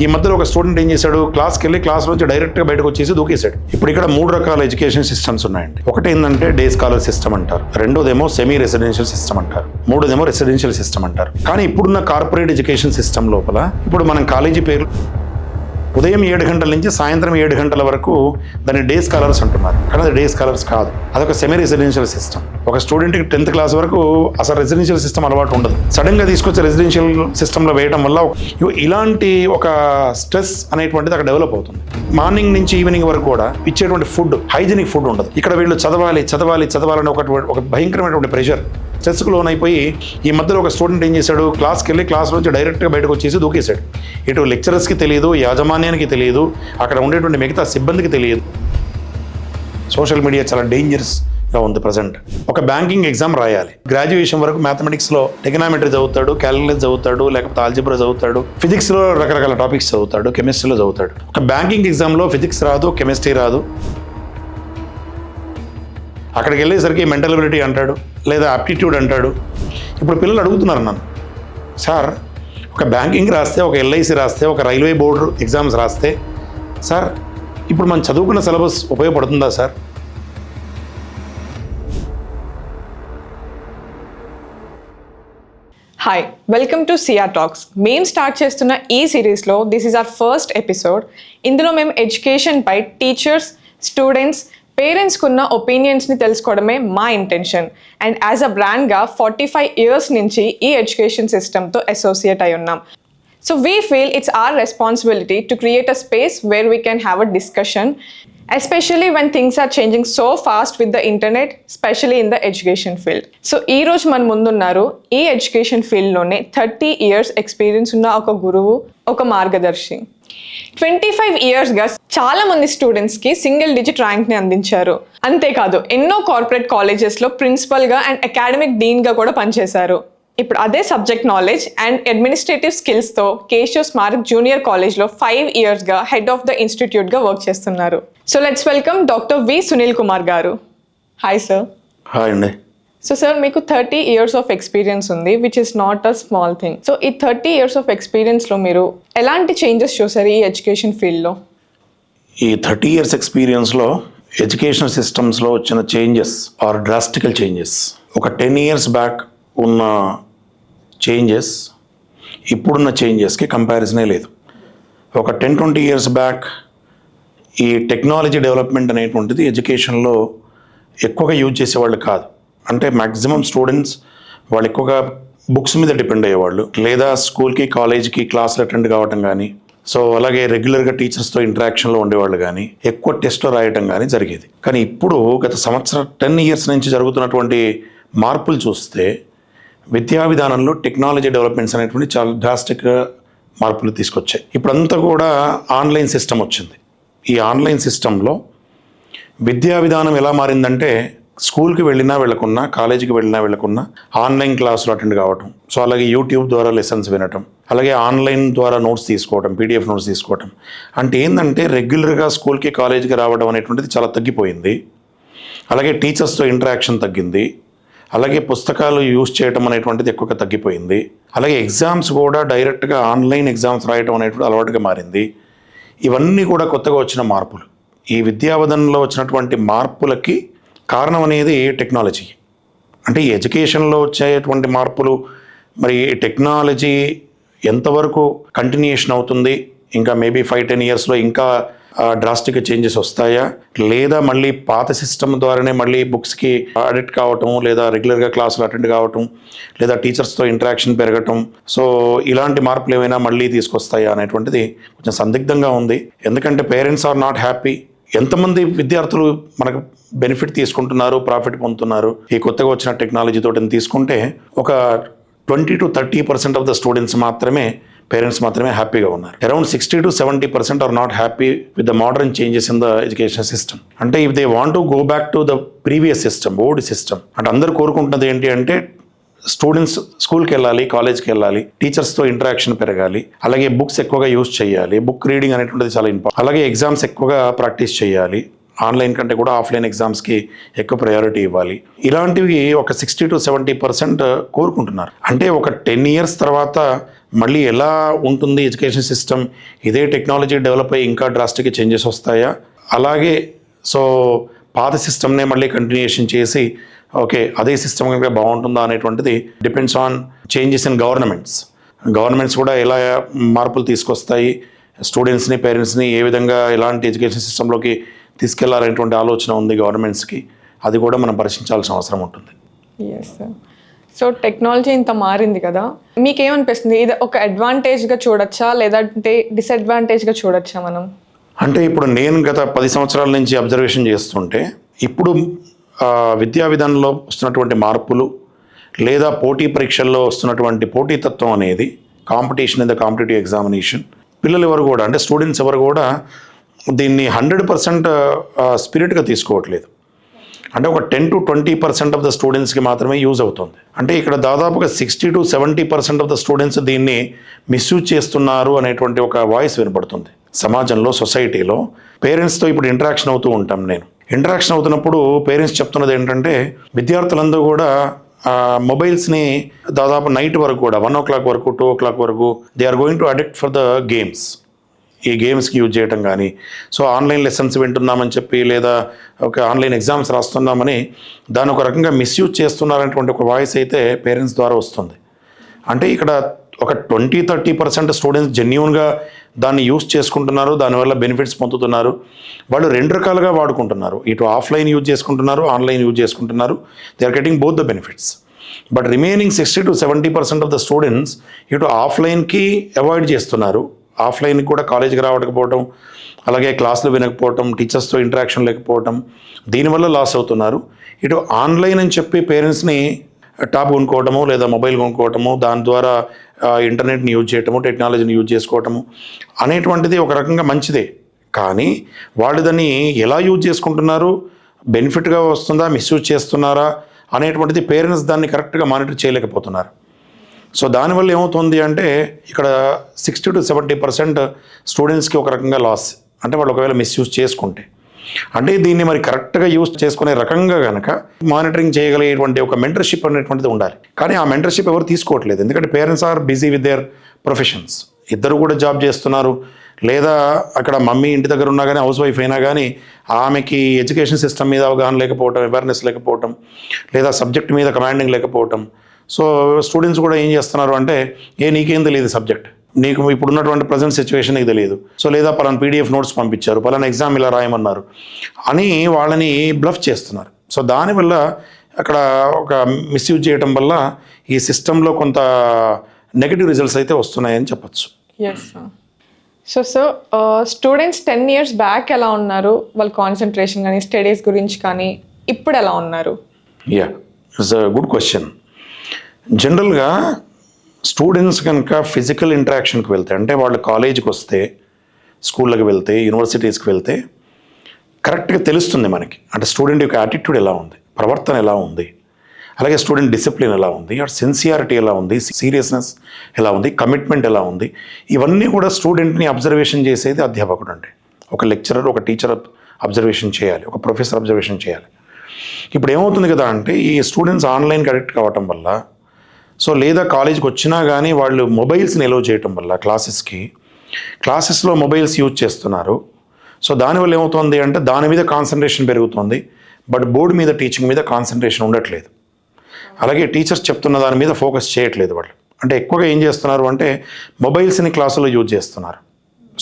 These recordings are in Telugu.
ఈ మధ్యలో ఒక స్టూడెంట్ ఏం చేశాడు, క్లాస్కి వెళ్ళి క్లాస్ నుంచి డైరెక్ట్గా బయటకు వచ్చేసి దూకేశాడు. ఇప్పుడు ఇక్కడ 3 రకాల ఎడ్యుకేషన్ సిస్టమ్స్ ఉన్నాయండి. ఒకటి ఏంటంటే డే స్కాలర్ సిస్టమ్ అంటారు, రెండోదేమో సెమీ రెసిడెన్షియల్ సిస్టమ్ అంటారు, మూడోదేమో రెసిడెన్షియల్ సిస్టమ్ అంటారు. కానీ ఇప్పుడున్న కార్పొరేట్ ఎడ్యుకేషన్ సిస్టమ్ లోపల ఇప్పుడు మనం కాలేజీ పేరు ఉదయం 7 గంటల నుంచి సాయంత్రం 7 గంటల వరకు దాన్ని డే స్కాలర్స్ అంటున్నారు. కానీ అది డే స్కాలర్స్ కాదు, అదొక సెమీ రెసిడెన్షియల్ సిస్టమ్. ఒక స్టూడెంట్కి 10th క్లాస్ వరకు అసలు రెసిడెన్షియల్ సిస్టమ్ అలవాటు ఉండదు. సడన్గా తీసుకొచ్చి రెసిడెన్షియల్ సిస్టంలో వేయడం వల్ల ఇలాంటి ఒక స్ట్రెస్ అనేటువంటిది అక్కడ డెవలప్ అవుతుంది. మార్నింగ్ నుంచి ఈవినింగ్ వరకు కూడా ఇచ్చేటువంటి ఫుడ్ హైజీనిక్ ఫుడ్ ఉండదు. ఇక్కడ వీళ్ళు చదవాలని ఒక భయంకరమైనటువంటి ప్రెషర్, స్ట్రెస్కు లోనైపోయి ఈ మధ్యలో ఒక స్టూడెంట్ ఏం చేశాడు, క్లాస్కి వెళ్ళి క్లాస్ నుంచి డైరెక్ట్గా బయటకు వచ్చేసి దూకేశాడు. ఇటు లెక్చరర్స్కి తెలియదు, యాజమాన్యానికి తెలియదు, అక్కడ ఉండేటువంటి మిగతా సిబ్బందికి తెలియదు. సోషల్ మీడియా చాలా డేంజరస్గా ఉంది ప్రజెంట్. ఒక బ్యాంకింగ్ ఎగ్జామ్ రాయాలి, గ్రాడ్యుయేషన్ వరకు మ్యాథమెటిక్స్లో టెక్నామెట్రీ చదువుతాడు, క్యాలిక్యులస్ చదువుతాడు, లేకపోతే ఆల్జిబ్రా చదువుతాడు, ఫిజిక్స్లో రకరకాల టాపిక్స్ చదువుతాడు, కెమిస్ట్రీలో చదువుతాడు. ఒక బ్యాంకింగ్ ఎగ్జామ్లో ఫిజిక్స్ రాదు, కెమిస్ట్రీ రాదు. అక్కడికి వెళ్ళేసరికి మెంటల్ ఎబిలిటీ అంటాడు, లేదా ఆప్టిట్యూడ్ అంటాడు. ఇప్పుడు పిల్లలు అడుగుతున్నారు నన్ను, సార్ ఒక బ్యాంకింగ్ రాస్తే, ఒక ఎల్ఐసి రాస్తే, ఒక రైల్వే బోర్డు ఎగ్జామ్స్ రాస్తే, సార్ ఇప్పుడు మనం చదువుకున్న సిలబస్ ఉపయోగపడుతుందా sir? Hi, welcome to CR talks. మేము స్టార్ట్ చేస్తున్న ఈ సిరీస్లో this is our first episode. ఇందులో మేము ఎడ్యుకేషన్ పై టీచర్స్, స్టూడెంట్స్, పేరెంట్స్కున్న ఒపీనియన్స్ని తెలుసుకోవడమే మా ఇంటెన్షన్. అండ్ యాజ్ అ బ్రాండ్గా 45 years నుంచి ఈ ఎడ్యుకేషన్ సిస్టమ్తో అసోసియేట్ అయి ఉన్నాం. So we feel it's our responsibility to create a space where we can have a discussion, especially when things are changing so fast with the internet, especially in the education field. So ee roju man mundunaru ee education field lone 30 years experience unna oka guruvu, oka margadarshi. 25 years గా చాలా మంది స్టూడెంట్స్ కి సింగిల్ డిజిట్ ర్యాంక్ ని అందించారు. అంతేకాదు ఎన్నో కార్పొరేట్ కాలేజెస్ లో ప్రిన్సిపల్ గా అండ్ అకాడమిక్ డీన్ గా కూడా పనిచేశారు. ఇప్పుడు అదే సబ్జెక్ట్ నాలెడ్జ్ అండ్ అడ్మినిస్ట్రేటివ్ స్కిల్స్తో కేశవ్ స్మారక్ జూనియర్ కాలేజ్లో 5 years గా హెడ్ ఆఫ్ ద ఇన్స్టిట్యూట్గా వర్క్ చేస్తున్నారు. So let's welcome doctor V Sunil Kumar గారు. Hi sir. హాయ్ అండి. సో సార్, మీకు 30 years ఆఫ్ ఎక్స్పీరియన్స్ ఉంది, which is not a small thing. So ఈ 30 years ఆఫ్ ఎక్స్పీరియన్స్లో మీరు ఎలాంటి చేంజెస్ చూసారు ఈ ఎడ్యుకేషన్ ఫీల్డ్లో? ఈ 30 years ఎక్స్పీరియన్స్లో ఎడ్యుకేషన్ సిస్టమ్స్లో వచ్చిన చేంజెస్ ఆర్ డ్రాస్టికల్ చేంజెస్. ఒక 10 years బ్యాక్ ఉన్న చేంజెస్ ఇప్పుడున్న చేంజెస్కి కంపారిజనే లేదు. ఒక 10-20 years బ్యాక్ ఈ టెక్నాలజీ డెవలప్మెంట్ అనేటువంటిది ఎడ్యుకేషన్లో ఎక్కువగా యూజ్ చేసేవాళ్ళు కాదు. అంటే మ్యాక్సిమం స్టూడెంట్స్ వాళ్ళు ఎక్కువగా బుక్స్ మీద డిపెండ్ అయ్యేవాళ్ళు, లేదా స్కూల్కి కాలేజ్కి క్లాసులు అటెండ్ కావటం కానీ, సో అలాగే రెగ్యులర్గా టీచర్స్తో ఇంటరాక్షన్లో ఉండేవాళ్ళు కానీ, ఎక్కువ టెస్ట్లో రాయటం కానీ జరిగేది. కానీ ఇప్పుడు గత 10 years నుంచి జరుగుతున్నటువంటి మార్పులు చూస్తే విద్యా విధానంలో టెక్నాలజీ డెవలప్మెంట్స్ అనేటువంటి చాలా డ్రాస్టిక్ మార్పులు తీసుకొచ్చాయి. ఇప్పుడంతా కూడా ఆన్లైన్ సిస్టమ్ వచ్చింది. ఈ ఆన్లైన్ సిస్టంలో విద్యా విధానం ఎలా మారిందంటే, స్కూల్కి వెళ్ళినా వెళ్ళకున్నా, కాలేజీకి వెళ్ళినా వెళ్ళకున్నా ఆన్లైన్ క్లాసులు అటెండ్ కావటం, సో అలాగే యూట్యూబ్ ద్వారా లెసన్స్ వినటం, అలాగే ఆన్లైన్ ద్వారా నోట్స్ తీసుకోవటం, పీడిఎఫ్ నోట్స్ తీసుకోవటం. అంటే ఏంటంటే రెగ్యులర్గా స్కూల్కి కాలేజీకి రావడం అనేటువంటిది చాలా తగ్గిపోయింది. అలాగే టీచర్స్తో ఇంటరాక్షన్ తగ్గింది. అలాగే పుస్తకాలు యూజ్ చేయడం అనేటువంటిది ఎక్కువగా తగ్గిపోయింది. అలాగే ఎగ్జామ్స్ కూడా డైరెక్ట్గా ఆన్లైన్ ఎగ్జామ్స్ రాయడం అనేటువంటి అలవాటుగా మారింది. ఇవన్నీ కూడా కొత్తగా వచ్చిన మార్పులు. ఈ విద్యావిధానంలో వచ్చినటువంటి మార్పులకి కారణం అనేది టెక్నాలజీ. అంటే ఈ ఎడ్యుకేషన్లో వచ్చేటువంటి మార్పులు, మరి టెక్నాలజీ ఎంతవరకు కంటిన్యూషన్ అవుతుంది, ఇంకా మేబీ 5-10 yearsలో ఇంకా డ్రాస్టిక్ చేంజెస్ వస్తాయా, లేదా మళ్ళీ పాత సిస్టమ్ ద్వారానే మళ్ళీ బుక్స్కి అడిక్ట్ కావటం, లేదా రెగ్యులర్గా క్లాసులు అటెండ్ కావటం, లేదా టీచర్స్తో ఇంటరాక్షన్ పెరగటం, సో ఇలాంటి మార్పులు ఏమైనా మళ్ళీ తీసుకొస్తాయా అనేటువంటిది కొంచెం సందిగ్ధంగా ఉంది. ఎందుకంటే పేరెంట్స్ ఆర్ నాట్ హ్యాపీ. ఎంతమంది విద్యార్థులు మనకు బెనిఫిట్ తీసుకుంటున్నారు, ప్రాఫిట్ పొందుతున్నారు ఈ కొత్తగా వచ్చిన టెక్నాలజీతో తీసుకుంటే, ఒక 20-30% ఆఫ్ ద స్టూడెంట్స్ మాత్రమే, పేరెంట్స్ మాత్రమే హ్యాపీగా ఉన్నారు. Around 60-70% are not happy with the modern changes in the education system. అంటే if they want to go back to the previous system, old system, అంటే అందరూ కోరుకుంటున్నది ఏంటి అంటే స్టూడెంట్స్ స్కూల్కి వెళ్ళాలి, కాలేజ్కి వెళ్ళాలి, టీచర్స్తో ఇంటరాక్షన్ పెరగాలి, అలాగే బుక్స్ ఎక్కువగా యూజ్ చేయాలి, బుక్ రీడింగ్ అనేటువంటిది చాలా ఇంపార్టెంట్, అలాగే ఎగ్జామ్స్ ఎక్కువగా ప్రాక్టీస్ చేయాలి, ఆన్లైన్ కంటే కూడా ఆఫ్లైన్ ఎగ్జామ్స్కి ఎక్కువ ప్రయారిటీ ఇవ్వాలి. ఇలాంటివి ఒక 60-70% కోరుకుంటున్నారు. అంటే ఒక 10 years తర్వాత మళ్ళీ ఎలా ఉంటుంది ఎడ్యుకేషన్ సిస్టమ్, ఇదే టెక్నాలజీ డెవలప్ అయ్యి ఇంకా డ్రాస్టిక్ చేంజెస్ వస్తాయా, అలాగే సో పాత సిస్టమ్నే మళ్ళీ కంటిన్యూషన్ చేసి ఓకే అదే సిస్టమ్ కనుక బాగుంటుందా అనేటువంటిది depends on changes in governments కూడా ఎలా మార్పులు తీసుకొస్తాయి, స్టూడెంట్స్ని పేరెంట్స్ని ఏ విధంగా ఎలాంటి ఎడ్యుకేషన్ సిస్టంలోకి తీసుకెళ్లాలనేటువంటి ఆలోచన ఉంది గవర్నమెంట్స్కి, అది కూడా మనం పరిశీలించాల్సిన అవసరం ఉంటుంది. Yes sir. సో టెక్నాలజీ ఇంత మారింది కదా, మీకేమనిపిస్తుంది, ఇది ఒక అడ్వాంటేజ్గా చూడొచ్చా లేదంటే డిసడ్వాంటేజ్గా చూడొచ్చా మనం? అంటే ఇప్పుడు నేను గత 10 సంవత్సరాల నుంచి అబ్జర్వేషన్ చేస్తుంటే ఇప్పుడు విద్యా విధానంలో వస్తున్నటువంటి మార్పులు లేదా పోటీ పరీక్షల్లో వస్తున్నటువంటి పోటీతత్వం అనేది, competition in the competitive examination, పిల్లలు ఎవరు కూడా అంటే స్టూడెంట్స్ ఎవరు కూడా దీన్ని 100% స్పిరిట్గా తీసుకోవట్లేదు. అంటే ఒక 10 to 20% ఆఫ్ ద స్టూడెంట్స్కి మాత్రమే యూజ్ అవుతుంది. అంటే ఇక్కడ దాదాపుగా 60 to 70% ఆఫ్ ద స్టూడెంట్స్ దీన్ని మిస్యూజ్ చేస్తున్నారు అనేటువంటి ఒక వాయిస్ వినపడుతుంది సమాజంలో, సొసైటీలో. పేరెంట్స్తో ఇప్పుడు ఇంటరాక్షన్ అవుతూ ఉంటాం. నేను ఇంటరాక్షన్ అవుతున్నప్పుడు పేరెంట్స్ చెప్తున్నది ఏంటంటే విద్యార్థులందరూ కూడా మొబైల్స్ని దాదాపు నైట్ వరకు కూడా 1 o'clock వరకు 2 o'clock వరకు they are going to addict for the games. ఈ గేమ్స్కి యూజ్ చేయటం కానీ, సో ఆన్లైన్ లెసన్స్ వింటున్నామని చెప్పి లేదా ఒక ఆన్లైన్ ఎగ్జామ్స్ రాస్తున్నామని దాని ఒక రకంగా మిస్యూజ్ చేస్తున్నారనేటువంటి ఒక వాయిస్ అయితే పేరెంట్స్ ద్వారా వస్తుంది. అంటే ఇక్కడ ఒక 20-30% స్టూడెంట్స్ జెన్యూన్గా దాన్ని యూజ్ చేసుకుంటున్నారు, దానివల్ల బెనిఫిట్స్ పొందుతున్నారు. వాళ్ళు 2 రకాలుగా వాడుకుంటున్నారు, ఇటు ఆఫ్లైన్ యూజ్ చేసుకుంటున్నారు, ఆన్లైన్ యూజ్ చేసుకుంటున్నారు. They are getting both the benefits. But remaining 60 to 70% of the students ఇటు ఆఫ్లైన్కి అవాయిడ్ చేస్తున్నారు, ఆఫ్లైన్కి కూడా కాలేజీకి రావకపోవటం, అలాగే క్లాసులు వినకపోవటం, టీచర్స్తో ఇంటరాక్షన్ లేకపోవటం, దీనివల్ల లాస్ అవుతున్నారు. ఇటు ఆన్లైన్ అని చెప్పి పేరెంట్స్ని టాప్ కొనుక్కోవటము లేదా మొబైల్ కొనుక్కోవటము, దాని ద్వారా ఇంటర్నెట్ని యూజ్ చేయటము, టెక్నాలజీని యూజ్ చేసుకోవటము అనేటువంటిది ఒక రకంగా మంచిదే. కానీ వాళ్ళు దాన్ని ఎలా యూజ్ చేసుకుంటున్నారు, బెనిఫిట్గా వస్తుందా, మిస్యూజ్ చేస్తున్నారా అనేటువంటిది పేరెంట్స్ దాన్ని కరెక్ట్గా మానిటర్ చేయలేకపోతున్నారు. సో దానివల్ల ఏమవుతుంది అంటే ఇక్కడ 60 to 70% స్టూడెంట్స్కి ఒక రకంగా లాస్. అంటే వాళ్ళు ఒకవేళ మిస్యూజ్ చేసుకుంటే, అంటే దీన్ని మరి కరెక్ట్గా యూజ్ చేసుకునే రకంగా కనుక మానిటరింగ్ చేయగలిగేటువంటి ఒక మెంటర్షిప్ అనేటువంటిది ఉండాలి. కానీ ఆ మెంటర్షిప్ ఎవరు తీసుకోవట్లేదు, ఎందుకంటే parents are busy with their professions. ఇద్దరు కూడా జాబ్ చేస్తున్నారు, లేదా అక్కడ మమ్మీ ఇంటి దగ్గర ఉన్నా కానీ, హౌస్ వైఫ్ అయినా కానీ ఆమెకి ఎడ్యుకేషన్ సిస్టమ్ మీద అవగాహన లేకపోవటం, అవేర్నెస్ లేకపోవటం, లేదా సబ్జెక్ట్ మీద కమాండింగ్ లేకపోవటం. సో స్టూడెంట్స్ కూడా ఏం చేస్తున్నారు అంటే, నీకేం తెలియదు సబ్జెక్ట్, నీకు ఇప్పుడున్నటువంటి ప్రజెంట్ సిచ్యువేషన్ నీకు తెలియదు, సో లేదా పలానా PDF నోట్స్ పంపించారు, పలానా ఎగ్జామ్ ఇలా రాయమన్నారు అని వాళ్ళని బ్లఫ్ చేస్తున్నారు. సో దానివల్ల అక్కడ ఒక మిస్యూజ్ చేయడం వల్ల ఈ సిస్టంలో కొంత నెగిటివ్ రిజల్ట్స్ అయితే వస్తున్నాయని చెప్పచ్చు. Yes sir. So students 10 years back ఎలా ఉన్నారు, వాళ్ళ కాన్సన్ట్రేషన్ కానీ స్టడీస్ గురించి కానీ, ఇప్పుడు ఎలా ఉన్నారు? It's a good question. జనరల్గా స్టూడెంట్స్ కనుక ఫిజికల్ ఇంటరాక్షన్కి వెళ్తే, అంటే వాళ్ళు కాలేజీకి వస్తే, స్కూళ్ళకి వెళ్తే, యూనివర్సిటీస్కి వెళ్తే కరెక్ట్గా తెలుస్తుంది మనకి. అంటే స్టూడెంట్ యొక్క యాటిట్యూడ్ ఎలా ఉంది, ప్రవర్తన ఎలా ఉంది, అలాగే స్టూడెంట్ డిసిప్లిన్ ఎలా ఉంది, సిన్సియారిటీ ఎలా ఉంది, సీరియస్నెస్ ఎలా ఉంది, కమిట్మెంట్ ఎలా ఉంది, ఇవన్నీ కూడా స్టూడెంట్ని అబ్జర్వేషన్ చేసేది అధ్యాపకుడు. అంటే ఒక లెక్చరర్, ఒక టీచర్ అబ్జర్వేషన్ చేయాలి, ఒక ప్రొఫెసర్ అబ్జర్వేషన్ చేయాలి. ఇప్పుడు ఏమవుతుంది కదా అంటే, ఈ స్టూడెంట్స్ ఆన్లైన్కి అడిక్ట్ కావటం వల్ల, సో లేదా కాలేజీకి వచ్చినా కానీ వాళ్ళు మొబైల్స్ని ఎలో చేయటం వల్ల క్లాసెస్లో మొబైల్స్ యూజ్ చేస్తున్నారు. సో దానివల్ల ఏమవుతుంది అంటే దాని మీద కాన్సన్ట్రేషన్ పెరుగుతుంది, బట్ బోర్డు మీద టీచింగ్ మీద కాన్సన్ట్రేషన్ ఉండట్లేదు. అలాగే టీచర్స్ చెప్తున్న దాని మీద ఫోకస్ చేయట్లేదు వాళ్ళు. అంటే ఎక్కువగా ఏం చేస్తున్నారు అంటే మొబైల్స్ని క్లాసులో యూజ్ చేస్తున్నారు.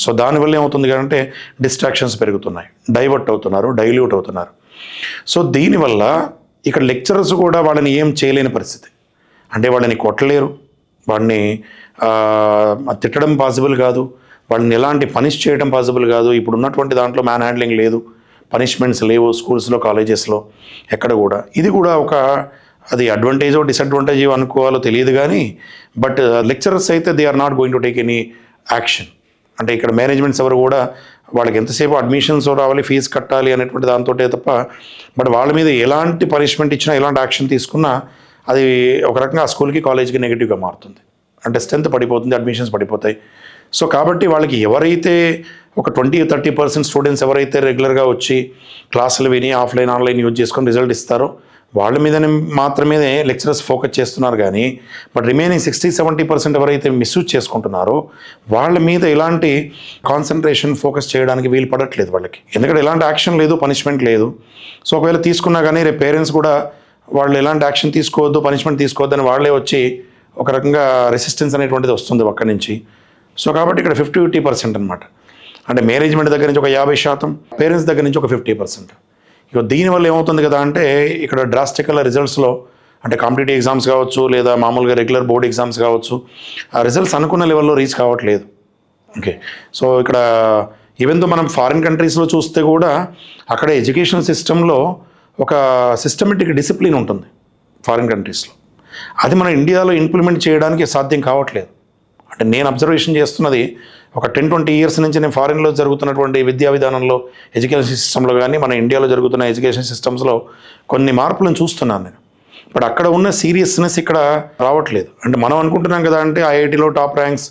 సో దానివల్ల ఏమవుతుంది అంటే డిస్ట్రాక్షన్స్ పెరుగుతున్నాయి, డైవర్ట్ అవుతున్నారు, డైల్యూట్ అవుతున్నారు. సో దీనివల్ల ఇక్కడ లెక్చరర్స్ కూడా వాళ్ళని ఏం చేయలేని పరిస్థితి. అంటే వాళ్ళని కొట్టలేరు, వాడిని తిట్టడం పాసిబుల్ కాదు, వాళ్ళని ఎలాంటి పనిష్ చేయడం పాసిబుల్ కాదు. ఇప్పుడు ఉన్నటువంటి దాంట్లో మ్యాన్ హ్యాండ్లింగ్ లేదు, పనిష్మెంట్స్ లేవు స్కూల్స్లో, కాలేజెస్లో ఎక్కడ కూడా. ఇది కూడా ఒక అది అడ్వాంటేజో డిసడ్వాంటేజో అనుకోవాలో తెలియదు కానీ, బట్ లెక్చరర్స్ అయితే they are not going to take any action. అంటే ఇక్కడ మేనేజ్మెంట్స్ ఎవరు కూడా వాళ్ళకి ఎంతసేపు అడ్మిషన్స్ రావాలి, ఫీజు కట్టాలి అనేటువంటి దాంతో తప్ప, బట్ వాళ్ళ మీద ఎలాంటి పనిష్మెంట్ ఇచ్చినా, ఎలాంటి యాక్షన్ తీసుకున్నా అది ఒక రకంగా ఆ స్కూల్కి, కాలేజ్కి నెగిటివ్గా మారుతుంది. అంటే స్ట్రెంత్ పడిపోతుంది, అడ్మిషన్స్ పడిపోతాయి. సో కాబట్టి వాళ్ళకి ఎవరైతే ఒక 20-30% స్టూడెంట్స్ ఎవరైతే రెగ్యులర్గా వచ్చి క్లాసులు విని ఆఫ్లైన్, ఆన్లైన్ యూజ్ చేసుకొని రిజల్ట్ ఇస్తారో వాళ్ళ మీదనే మాత్రమే లెక్చరర్స్ ఫోకస్ చేస్తున్నారు కానీ బట్ రిమైనింగ్ 60-70% ఎవరైతే మిస్యూజ్ చేసుకుంటున్నారో వాళ్ళ మీద ఎలాంటి కాన్సన్ట్రేషన్ ఫోకస్ చేయడానికి వీలు పడట్లేదు వాళ్ళకి. ఎందుకంటే ఎలాంటి యాక్షన్ లేదు, పనిష్మెంట్ లేదు. సో ఒకవేళ తీసుకున్నా కానీ రేపు పేరెంట్స్ కూడా వాళ్ళు ఎలాంటి యాక్షన్ తీసుకోవద్దు, పనిష్మెంట్ తీసుకోవద్దు అని వాళ్ళే వచ్చి ఒక రకంగా రెసిస్టెన్స్ అనేటువంటిది వస్తుంది అక్కడి నుంచి. సో కాబట్టి ఇక్కడ 50-50% అనమాట. అంటే మేనేజ్మెంట్ దగ్గర నుంచి ఒక 50%, పేరెంట్స్ దగ్గర నుంచి ఒక 50%. ఇక దీనివల్ల ఏమవుతుంది కదా అంటే ఇక్కడ డ్రాస్టికల్ రిజల్ట్స్లో అంటే కాంపిటేటివ్ ఎగ్జామ్స్ కావచ్చు లేదా మామూలుగా రెగ్యులర్ బోర్డ్ ఎగ్జామ్స్ కావచ్చు, ఆ రిజల్ట్స్ అనుకున్న లెవెల్లో రీచ్ కావట్లేదు. ఓకే, సో ఇక్కడ ఈవెన్ దో మనం ఫారిన్ కంట్రీస్లో చూస్తే కూడా అక్కడ ఎడ్యుకేషన్ సిస్టంలో ఒక సిస్టమేటిక్ డిసిప్లిన్ ఉంటుంది ఫారిన్ కంట్రీస్లో. అది మన ఇండియాలో ఇంప్లిమెంట్ చేయడానికి సాధ్యం కావట్లేదు. అంటే నేను అబ్జర్వేషన్ చేస్తున్నది ఒక 10-20 ఇయర్స్ నుంచి నేను ఫారిన్లో జరుగుతున్నటువంటి విద్యా విధానంలో, ఎడ్యుకేషన్ సిస్టంలో కానీ మన ఇండియాలో జరుగుతున్న ఎడ్యుకేషన్ సిస్టమ్స్లో కొన్ని మార్పులను చూస్తున్నాను నేను. బట్ అక్కడ ఉన్న సీరియస్నెస్ ఇక్కడ రావట్లేదు. అంటే మనం అనుకుంటున్నాం కదా అంటే ఐఐటీలో టాప్ ర్యాంక్స్,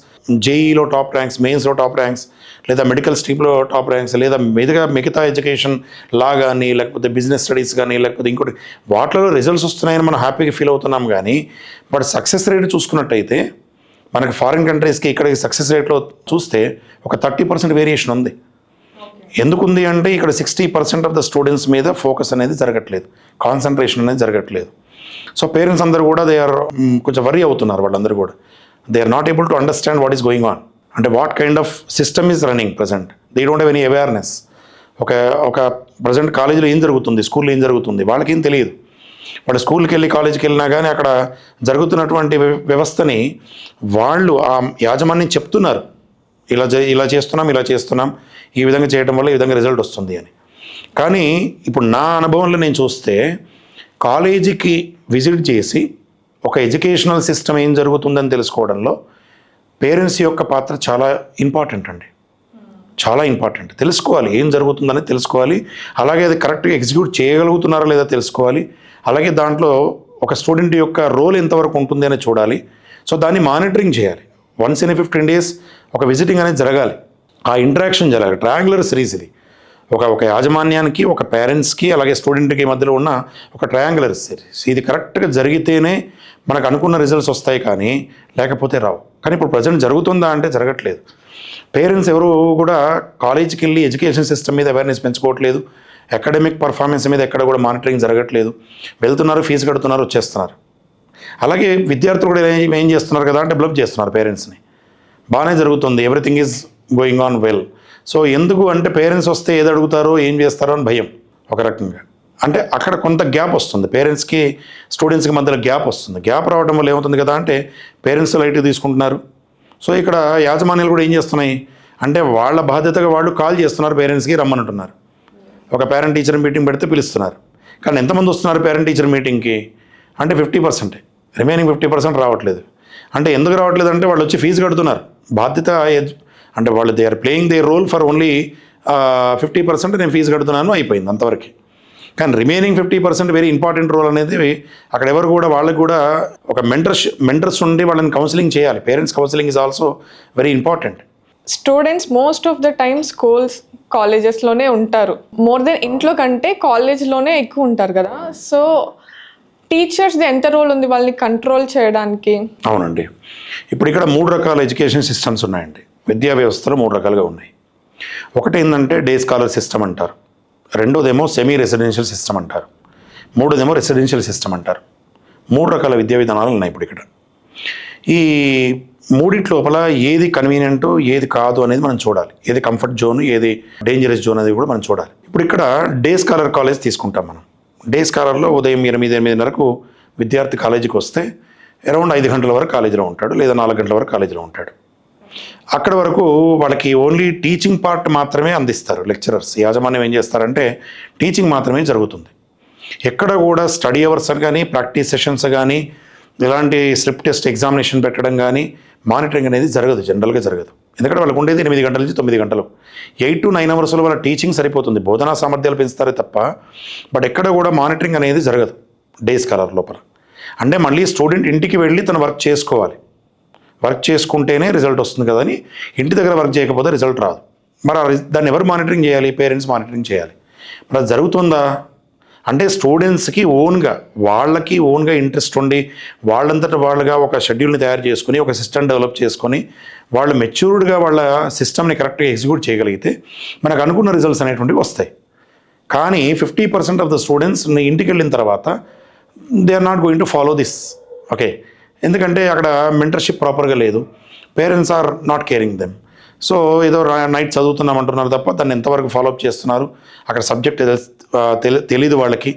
జేఈలో టాప్ ర్యాంక్స్, మెయిన్స్లో టాప్ ర్యాంక్స్, లేదా మెడికల్ స్ట్రీమ్లో టాప్ ర్యాంక్స్, లేదా మిగతా ఎడ్యుకేషన్ లా కానీ లేకపోతే బిజినెస్ స్టడీస్ కానీ లేకపోతే ఇంకోటి వాటిలో రిజల్ట్స్ వస్తున్నాయని మనం హ్యాపీగా ఫీల్ అవుతున్నాం. కానీ బట్ సక్సెస్ రేట్ చూసుకున్నట్టయితే మనకి ఫారిన్ కంట్రీస్కి ఇక్కడికి సక్సెస్ రేట్లో చూస్తే ఒక 30% వేరియేషన్ ఉంది. ఎందుకుంది అంటే ఇక్కడ 60% ఆఫ్ ద స్టూడెంట్స్ మీద ఫోకస్ అనేది జరగట్లేదు, కాన్సన్ట్రేషన్ అనేది జరగట్లేదు. సో పేరెంట్స్ అందరూ కూడా దే ఆర్ కొంచెం వరీ అవుతున్నారు. వాళ్ళందరూ కూడా they are not able to understand what is going on, అంటే what kind of system is running present. They don't have any awareness. ఒక ప్రజెంట్ కాలేజీలో ఏం జరుగుతుంది, స్కూల్లో ఏం జరుగుతుంది వాళ్ళకేం తెలియదు. వాడు స్కూల్కి వెళ్ళి కాలేజీకి వెళ్ళినా కానీ అక్కడ జరుగుతున్నటువంటి వ్యవస్థని వాళ్ళు ఆ యాజమాన్యం చెప్తున్నారు, ఇలా చేస్తున్నాం, ఈ విధంగా చేయడం వల్ల ఈ విధంగా రిజల్ట్ వస్తుంది అని. కానీ ఇప్పుడు నా అనుభవంలో నేను చూస్తే కాలేజీకి విజిట్ చేసి ఒక ఎడ్యుకేషనల్ సిస్టమ్ ఏం జరుగుతుందని తెలుసుకోవడంలో పేరెంట్స్ యొక్క పాత్ర చాలా ఇంపార్టెంట్ అండి, చాలా ఇంపార్టెంట్. తెలుసుకోవాలి ఏం జరుగుతుందని తెలుసుకోవాలి, అలాగే అది కరెక్ట్గా ఎగ్జిక్యూట్ చేయగలుగుతున్నారా లేదా తెలుసుకోవాలి, అలాగే దాంట్లో ఒక స్టూడెంట్ యొక్క రోల్ ఎంతవరకు ఉంటుంది అని చూడాలి. సో దాన్ని మానిటరింగ్ చేయాలి. వన్స్ ఇన్ 15 days ఒక విజిటింగ్ అనేది జరగాలి, ఆ ఇంటరాక్షన్ జరగాలి. ట్రయాంగులర్ సిరీస్ ఇది, ఒక యాజమాన్యానికి, ఒక పేరెంట్స్కి, అలాగే స్టూడెంట్కి మధ్యలో ఉన్న ఒక ట్రయాంగులర్ సిరీస్. ఇది కరెక్ట్గా జరిగితేనే మనకు అనుకున్న రిజల్ట్స్ వస్తాయి, కానీ లేకపోతే రావు. కానీ ఇప్పుడు ప్రజెంట్ జరుగుతుందా అంటే జరగట్లేదు. పేరెంట్స్ ఎవరు కూడా కాలేజీకి వెళ్ళి ఎడ్యుకేషన్ సిస్టమ్ మీద అవేర్నెస్ పెంచుకోవట్లేదు, అకాడమిక్ పర్ఫార్మెన్స్ మీద ఎక్కడ కూడా మానిటరింగ్ జరగట్లేదు. వెళ్తున్నారు, ఫీజు కడుతున్నారు, వచ్చేస్తున్నారు. అలాగే విద్యార్థులు కూడా ఏం చేస్తున్నారు కదా అంటే బ్లబ్ చేస్తున్నారు పేరెంట్స్ని. బాగానే జరుగుతుంది, everything is going on well. So ఎందుకు అంటే పేరెంట్స్ వస్తే ఏది అడుగుతారో ఏం చేస్తారో అని భయం ఒక రకంగా. అంటే అక్కడ కొంత గ్యాప్ వస్తుంది, పేరెంట్స్కి స్టూడెంట్స్కి మధ్యలో గ్యాప్ వస్తుంది. గ్యాప్ రావడం వల్ల ఏమవుతుంది కదా అంటే పేరెంట్స్ లైట్గా తీసుకుంటున్నారు. సో ఇక్కడ యాజమాన్యాలు కూడా ఏం చేస్తున్నాయి అంటే వాళ్ళ బాధ్యతగా వాళ్ళు కాల్ చేస్తున్నారు, పేరెంట్స్కి రమ్మనంటున్నారు. ఒక పేరెంట్ టీచర్ మీటింగ్ పెడితే పిలుస్తున్నారు, కానీ ఎంతమంది వస్తున్నారు పేరెంట్ టీచర్ మీటింగ్కి అంటే 50%, రిమైనింగ్ 50% రావట్లేదు. అంటే ఎందుకు రావట్లేదు అంటే వాళ్ళు వచ్చి ఫీజు కడుతున్నారు, బాధ్యత అంటే వాళ్ళు they are playing their role for only 50%. నేను ఫీజు కడుతున్నాను, అయిపోయింది అంతవరకు. కానీ రిమైనింగ్ 50% వెరీ ఇంపార్టెంట్ రోల్ అనేది అక్కడ ఎవరు కూడా వాళ్ళకి కూడా ఒక మెంటర్స్ ఉండి వాళ్ళని కౌన్సిలింగ్ చేయాలి. Parents counselling is also very important. Students most of the time schools, కాలేజెస్లోనే ఉంటారు. మోర్ దెన్ ఇంట్లో కంటే కాలేజ్లోనే ఎక్కువ ఉంటారు కదా. సో టీచర్స్ది ఎంత రోల్ ఉంది వాళ్ళని కంట్రోల్ చేయడానికి? అవునండి, ఇప్పుడు ఇక్కడ 3 రకాల ఎడ్యుకేషన్ సిస్టమ్స్ ఉన్నాయండి. విద్యా వ్యవస్థలో 3 రకాలుగా ఉన్నాయి. ఒకటి ఏంటంటే డే స్కాలర్ సిస్టమ్ అంటారు, రెండోదేమో సెమీ రెసిడెన్షియల్ సిస్టమ్ అంటారు, మూడోదేమో రెసిడెన్షియల్ సిస్టమ్ అంటారు. 3 రకాల విద్యా విధానాలు ఉన్నాయి ఇప్పుడు ఇక్కడ. ఈ మూడిటి లోపల ఏది కన్వీనియంట్, ఏది కాదు అనేది మనం చూడాలి. ఏది కంఫర్ట్ జోన్, ఏది డేంజరస్ జోన్ అనేది కూడా మనం చూడాలి. ఇప్పుడు ఇక్కడ డే స్కాలర్ కాలేజ్ తీసుకుంటాం మనం. డే స్కాలర్లో ఉదయం 8-8:30 విద్యార్థి కాలేజీకి వస్తే అరౌండ్ 5 గంటల వరకు కాలేజీలో ఉంటాడు, లేదా 4 గంటల వరకు కాలేజీలో ఉంటాడు. అక్కడ వరకు వాళ్ళకి ఓన్లీ టీచింగ్ పార్ట్ మాత్రమే అందిస్తారు లెక్చరర్స్. యాజమాన్యం ఏం చేస్తారంటే టీచింగ్ మాత్రమే జరుగుతుంది. ఎక్కడ కూడా స్టడీ అవర్స్ కానీ, ప్రాక్టీస్ సెషన్స్ కానీ, ఇలాంటి స్లిప్ టెస్ట్ ఎగ్జామినేషన్ పెట్టడం కానీ, మానిటరింగ్ అనేది జరగదు, జనరల్గా జరగదు. ఎందుకంటే వాళ్ళకు ఉండేది 8 గంటల నుంచి 9 గంటలు. 8 to 9 hours వాళ్ళ టీచింగ్ సరిపోతుంది, బోధనా సామర్థ్యాలు పెంచుతారే తప్ప. బట్ ఎక్కడ కూడా మానిటరింగ్ అనేది జరగదు డే స్కాలర్ లోపల. అంటే మళ్ళీ స్టూడెంట్ ఇంటికి వెళ్ళి తను వర్క్ చేసుకోవాలి, వర్క్ చేసుకుంటేనే రిజల్ట్ వస్తుంది కదా అని ఇంటి దగ్గర వర్క్ చేయకపోతే రిజల్ట్ రాదు. మరి దాన్ని ఎవరు మానిటరింగ్ చేయాలి? పేరెంట్స్ మానిటరింగ్ చేయాలి. మరి అది జరుగుతుందా? అంటే స్టూడెంట్స్కి వాళ్ళకి ఓన్గా ఇంట్రెస్ట్ ఉండి వాళ్ళంతట వాళ్ళుగా ఒక షెడ్యూల్ని తయారు చేసుకుని ఒక సిస్టమ్ డెవలప్ చేసుకొని వాళ్ళు మెచ్యూర్డ్గా వాళ్ళ సిస్టమ్ని కరెక్ట్గా ఎగ్జిక్యూట్ చేయగలిగితే మనకు అనుకున్న రిజల్ట్స్ అనేటువంటివి వస్తాయి. కానీ 50% ఆఫ్ ద స్టూడెంట్స్ ఇంటికి వెళ్ళిన తర్వాత they are not going to follow this. Okay, ఎందుకంటే అక్కడ మెంటర్షిప్ ప్రాపర్గా లేదు, parents are not caring them. So ఏదో నైట్ చదువుతున్నామంటున్నారు తప్ప దాన్ని ఎంతవరకు ఫాలోఅప్ చేస్తున్నారు, అక్కడ సబ్జెక్ట్ తెలియదు వాళ్ళకి,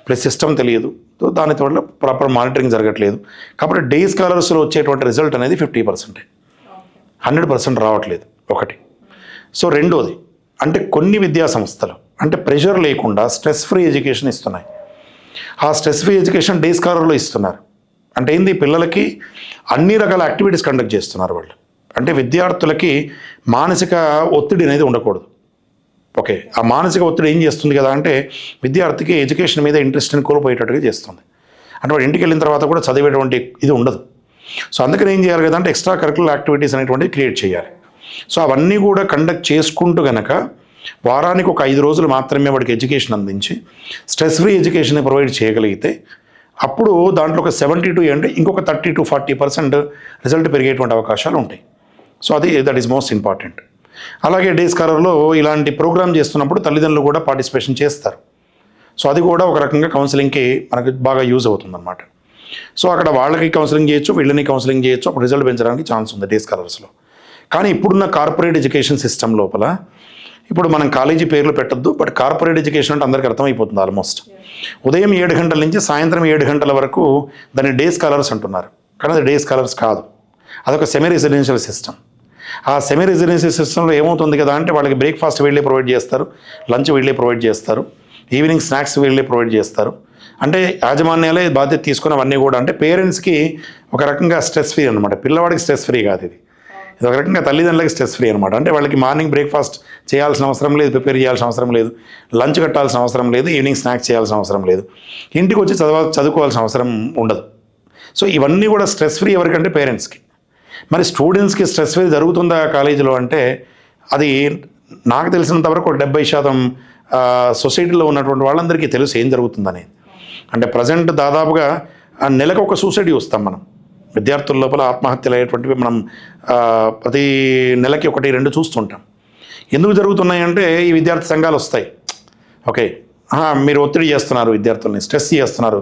ప్లస్ సిస్టమ్ తెలియదు. సో దాని వల్ల ప్రాపర్ మానిటరింగ్ జరగట్లేదు. కాబట్టి డే స్కాలర్స్లో వచ్చేటువంటి రిజల్ట్ అనేది 50%, 100% రావట్లేదు ఒకటి. సో రెండోది అంటే కొన్ని విద్యా సంస్థలు అంటే ప్రెషర్ లేకుండా స్ట్రెస్ ఫ్రీ ఎడ్యుకేషన్ ఇస్తున్నాయి. ఆ స్ట్రెస్ ఫ్రీ ఎడ్యుకేషన్ డే స్కాలర్లో ఇస్తున్నారు. అంటే ఏంది, పిల్లలకి అన్ని రకాల యాక్టివిటీస్ కండక్ట్ చేస్తున్నారు వాళ్ళు. అంటే విద్యార్థులకి మానసిక ఒత్తిడి అనేది ఉండకూడదు. ఓకే, ఆ మానసిక ఒత్తిడి ఏం చేస్తుంది కదా అంటే విద్యార్థికి ఎడ్యుకేషన్ మీద ఇంట్రెస్ట్ని కోల్పోయేటట్టుగా చేస్తుంది. అంటే వాడు ఇంటికి వెళ్ళిన తర్వాత కూడా చదివేటువంటి ఇది ఉండదు. సో అందుకని ఏం చేయాలి కదా అంటే ఎక్స్ట్రా కరికులర్ యాక్టివిటీస్ అనేటువంటివి క్రియేట్ చేయాలి. సో అవన్నీ కూడా కండక్ట్ చేసుకుంటూ గనక వారానికి ఒక 5 రోజులు మాత్రమే వాడికి ఎడ్యుకేషన్ అందించి స్ట్రెస్ ఫ్రీ ఎడ్యుకేషన్ ప్రొవైడ్ చేయగలిగితే అప్పుడు దాంట్లో ఒక 70 అంటే ఇంకొక 30 to 40% రిజల్ట్ పెరిగేటువంటి అవకాశాలు ఉంటాయి. So that is most important. అలాగే డే స్కాలర్లో ఇలాంటి ప్రోగ్రామ్ చేస్తున్నప్పుడు తల్లిదండ్రులు కూడా పార్టిసిపేషన్ చేస్తారు. సో అది కూడా ఒక రకంగా కౌన్సిలింగ్కి మనకు బాగా యూజ్ అవుతుందన్నమాట. సో అక్కడ వాళ్ళకి కౌన్సిలింగ్ చేయొచ్చు, వీళ్ళని కౌన్సిలింగ్ చేయొచ్చు, అప్పుడు రిజల్ట్ పెంచడానికి ఛాన్స్ ఉంది డే స్కాలర్స్లో. కానీ ఇప్పుడున్న కార్పొరేట్ ఎడ్యుకేషన్ సిస్టమ్ లోపల ఇప్పుడు మనం కాలేజీ పేర్లు పెట్టద్దు, బట్ కార్పొరేట్ ఎడ్యుకేషన్ అంటే అందరికీ అర్థమైపోతుంది ఆల్మోస్ట్. ఉదయం 7 గంటల నుంచి సాయంత్రం 7 గంటల వరకు దాన్ని డే స్కాలర్స్ అంటున్నారు. కానీ అది డే స్కాలర్స్ కాదు, అదొక సెమీ రెసిడెన్షియల్ సిస్టమ్. ఆ సెమీ రెసిడెన్షియల్ సిస్టంలో ఏమవుతుంది కదా అంటే వాళ్ళకి బ్రేక్ఫాస్ట్ వీళ్ళే ప్రొవైడ్ చేస్తారు, లంచ్ వీళ్ళే ప్రొవైడ్ చేస్తారు, ఈవినింగ్ స్నాక్స్ వీళ్ళే ప్రొవైడ్ చేస్తారు. అంటే యాజమాన్యాలే బాధ్యత తీసుకుని అవన్నీ కూడా అంటే పేరెంట్స్కి ఒక రకంగా స్ట్రెస్ ఫ్రీ అనమాట. పిల్లవాడికి స్ట్రెస్ ఫ్రీ కాదు ఇది ఒక రకంగా తల్లిదండ్రులకి స్ట్రెస్ ఫ్రీ అనమాట. అంటే వాళ్ళకి మార్నింగ్ బ్రేక్ఫాస్ట్ చేయాల్సిన అవసరం లేదు, ప్రిపేర్ చేయాల్సిన అవసరం లేదు, లంచ్ కట్టాల్సిన అవసరం లేదు, ఈవినింగ్ స్నాక్స్ చేయాల్సిన అవసరం లేదు, ఇంటికి వచ్చి చదువుకోవాల్సిన అవసరం ఉండదు. సో ఇవన్నీ కూడా స్ట్రెస్ ఫ్రీ ఎవరికంటే పేరెంట్స్కి. మరి స్టూడెంట్స్కి స్ట్రెస్ ఫ్రీ జరుగుతుందా కాలేజీలో అంటే అది నాకు తెలిసినంతవరకు 70% సొసైటీలో ఉన్నటువంటి వాళ్ళందరికీ తెలుసు ఏం జరుగుతుందని. అంటే ప్రజెంట్ దాదాపుగా నెలకు ఒక సూసైడ్ చూస్తాం మనం. విద్యార్థుల లోపల ఆత్మహత్యలు అయ్యేటువంటివి మనం ప్రతి నెలకి 1-2 చూస్తుంటాం. ఎందుకు జరుగుతున్నాయంటే ఈ విద్యార్థి సంఘాలు వస్తాయి. ఓకే, మీరు ఒత్తిడి చేస్తున్నారు, విద్యార్థుల్ని స్ట్రెస్ చేస్తున్నారు,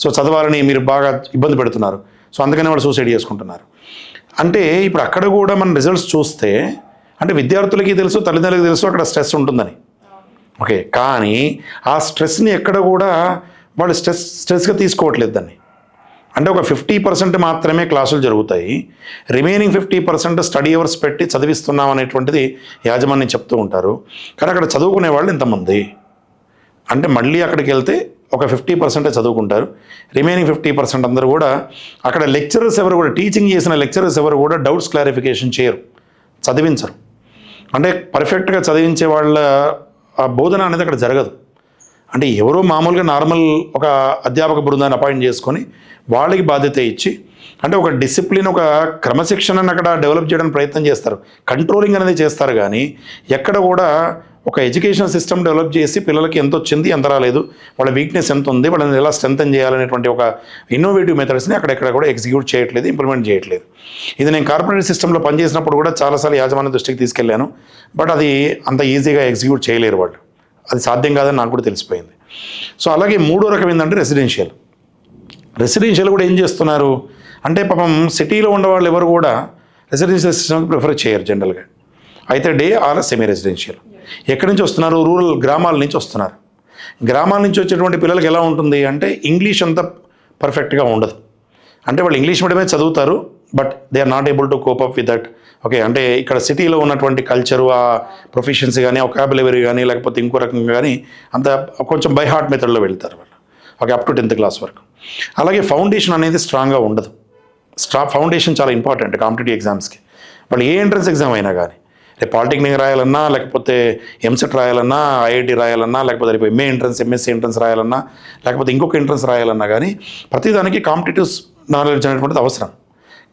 సో చదవాలని మీరు బాగా ఇబ్బంది పెడుతున్నారు, సో అందుకనే వాళ్ళు సూసైడ్ చేసుకుంటున్నారు. అంటే ఇప్పుడు అక్కడ కూడా మనం రిజల్ట్స్ చూస్తే అంటే విద్యార్థులకి తెలుసు, తల్లిదండ్రులకి తెలుసు అక్కడ స్ట్రెస్ ఉంటుందని. ఓకే, కానీ ఆ స్ట్రెస్ని ఎక్కడ కూడా వాళ్ళు స్ట్రెస్గా తీసుకోవట్లేదు దాన్ని. అంటే ఒక 50% మాత్రమే క్లాసులు జరుగుతాయి, రిమైనింగ్ 50% స్టడీ అవర్స్ పెట్టి చదివిస్తున్నాం అనేటువంటిది యాజమాన్యం చెప్తూ ఉంటారు. కానీ అక్కడ చదువుకునే వాళ్ళు ఎంతమంది అంటే మళ్ళీ అక్కడికి వెళ్తే ఒక 50% చదువుకుంటారు, రిమైనింగ్ 50% అందరూ కూడా అక్కడ లెక్చరర్స్ ఎవరు కూడా టీచింగ్ చేసిన లెక్చరర్స్ ఎవరు కూడా డౌట్స్ క్లారిఫికేషన్ చేయరు, చదివించరు. అంటే పర్ఫెక్ట్గా చదివించే వాళ్ళ బోధన అనేది అక్కడ జరగదు. అంటే ఎవరో మామూలుగా నార్మల్ ఒక అధ్యాపక బృందాన్ని అపాయింట్ చేసుకొని వాళ్ళకి బాధ్యత ఇచ్చి అంటే ఒక డిసిప్లిన్, ఒక క్రమశిక్షణను అక్కడ డెవలప్ చేయడానికి ప్రయత్నం చేస్తారు, కంట్రోలింగ్ అనేది చేస్తారు. కానీ ఎక్కడ కూడా ఒక ఎడ్యుకేషన్ సిస్టమ్ డెవలప్ చేసి పిల్లలకి ఎంత వచ్చింది, ఎంత రాలేదు, వాళ్ళ వీక్నెస్ ఎంత ఉంది, వాళ్ళని ఎలా స్ట్రెంథెన్ చేయాలనేటువంటి ఒక ఇన్నోవేటివ్ మెథడ్స్ని అక్కడెక్కడ కూడా ఎగ్జిక్యూట్ చేయట్లేదు, ఇంప్లిమెంట్ చేయట్లేదు. ఇది నేను కార్పొరేట్ సిస్టంలో పనిచేసినప్పుడు కూడా చాలాసార్లు యాజమాన్య దృష్టికి తీసుకెళ్ళాను. బట్ అది అంత ఈజీగా ఎగ్జిక్యూట్ చేయలేరు వాళ్ళు, అది సాధ్యం కాదని నాకు కూడా తెలిసిపోయింది. సో అలాగే మూడో రకం ఏంటంటే రెసిడెన్షియల్ కూడా ఏం చేస్తున్నారు అంటే పాపం సిటీలో ఉండేవాళ్ళు ఎవరు కూడా రెసిడెన్షియల్ సిస్టమ్కి ప్రిఫర్ చేయరు జనరల్గా, అయితే డే ఆర్ సెమీ రెసిడెన్షియల్. ఎక్కడి నుంచి వస్తున్నారు, రూరల్ గ్రామాల నుంచి వస్తున్నారు. గ్రామాల నుంచి వచ్చేటువంటి పిల్లలకి ఎలా ఉంటుంది అంటే ఇంగ్లీష్ అంత పర్ఫెక్ట్గా ఉండదు. అంటే వాళ్ళు ఇంగ్లీష్ మీడియమే చదువుతారు, but they are not able to cope up with that. Okay, అంటే ఇక్కడ సిటీలో ఉన్నటువంటి కల్చరు, ఆ ప్రొఫెషన్సీ కానీ, ఒకాబులరీ కానీ, లేకపోతే ఇంకో రకంగా కానీ అంత కొంచెం బై హార్ట్ మెథడ్లో వెళ్తారు వాళ్ళు. Okay, up to 10th class వరకు. అలాగే ఫౌండేషన్ అనేది స్ట్రాంగ్గా ఉండదు. ఫౌండేషన్ చాలా ఇంపార్టెంట్ కాంపిటేటివ్ ఎగ్జామ్స్కి. వాళ్ళు ఏ ఎంట్రన్స్ ఎగ్జామ్ అయినా కానీ, రేపు పాలిటెక్నిక్ రాయాలన్నా, లేకపోతే ఎంసెట్ రాయాలన్నా, ఐఐటి రాయాలన్నా, లేకపోతే రేపు ఎంఏ ఎంట్రన్స్, ఎంఎస్సీ ఎంట్రన్స్ రాయాలన్నా, లేకపోతే ఇంకొక ఎంట్రన్స్ రాయాలన్నా కానీ ప్రతిదానికి కాంపిటేటివ్ నాలెడ్జ్ అనేటువంటిది అవసరం.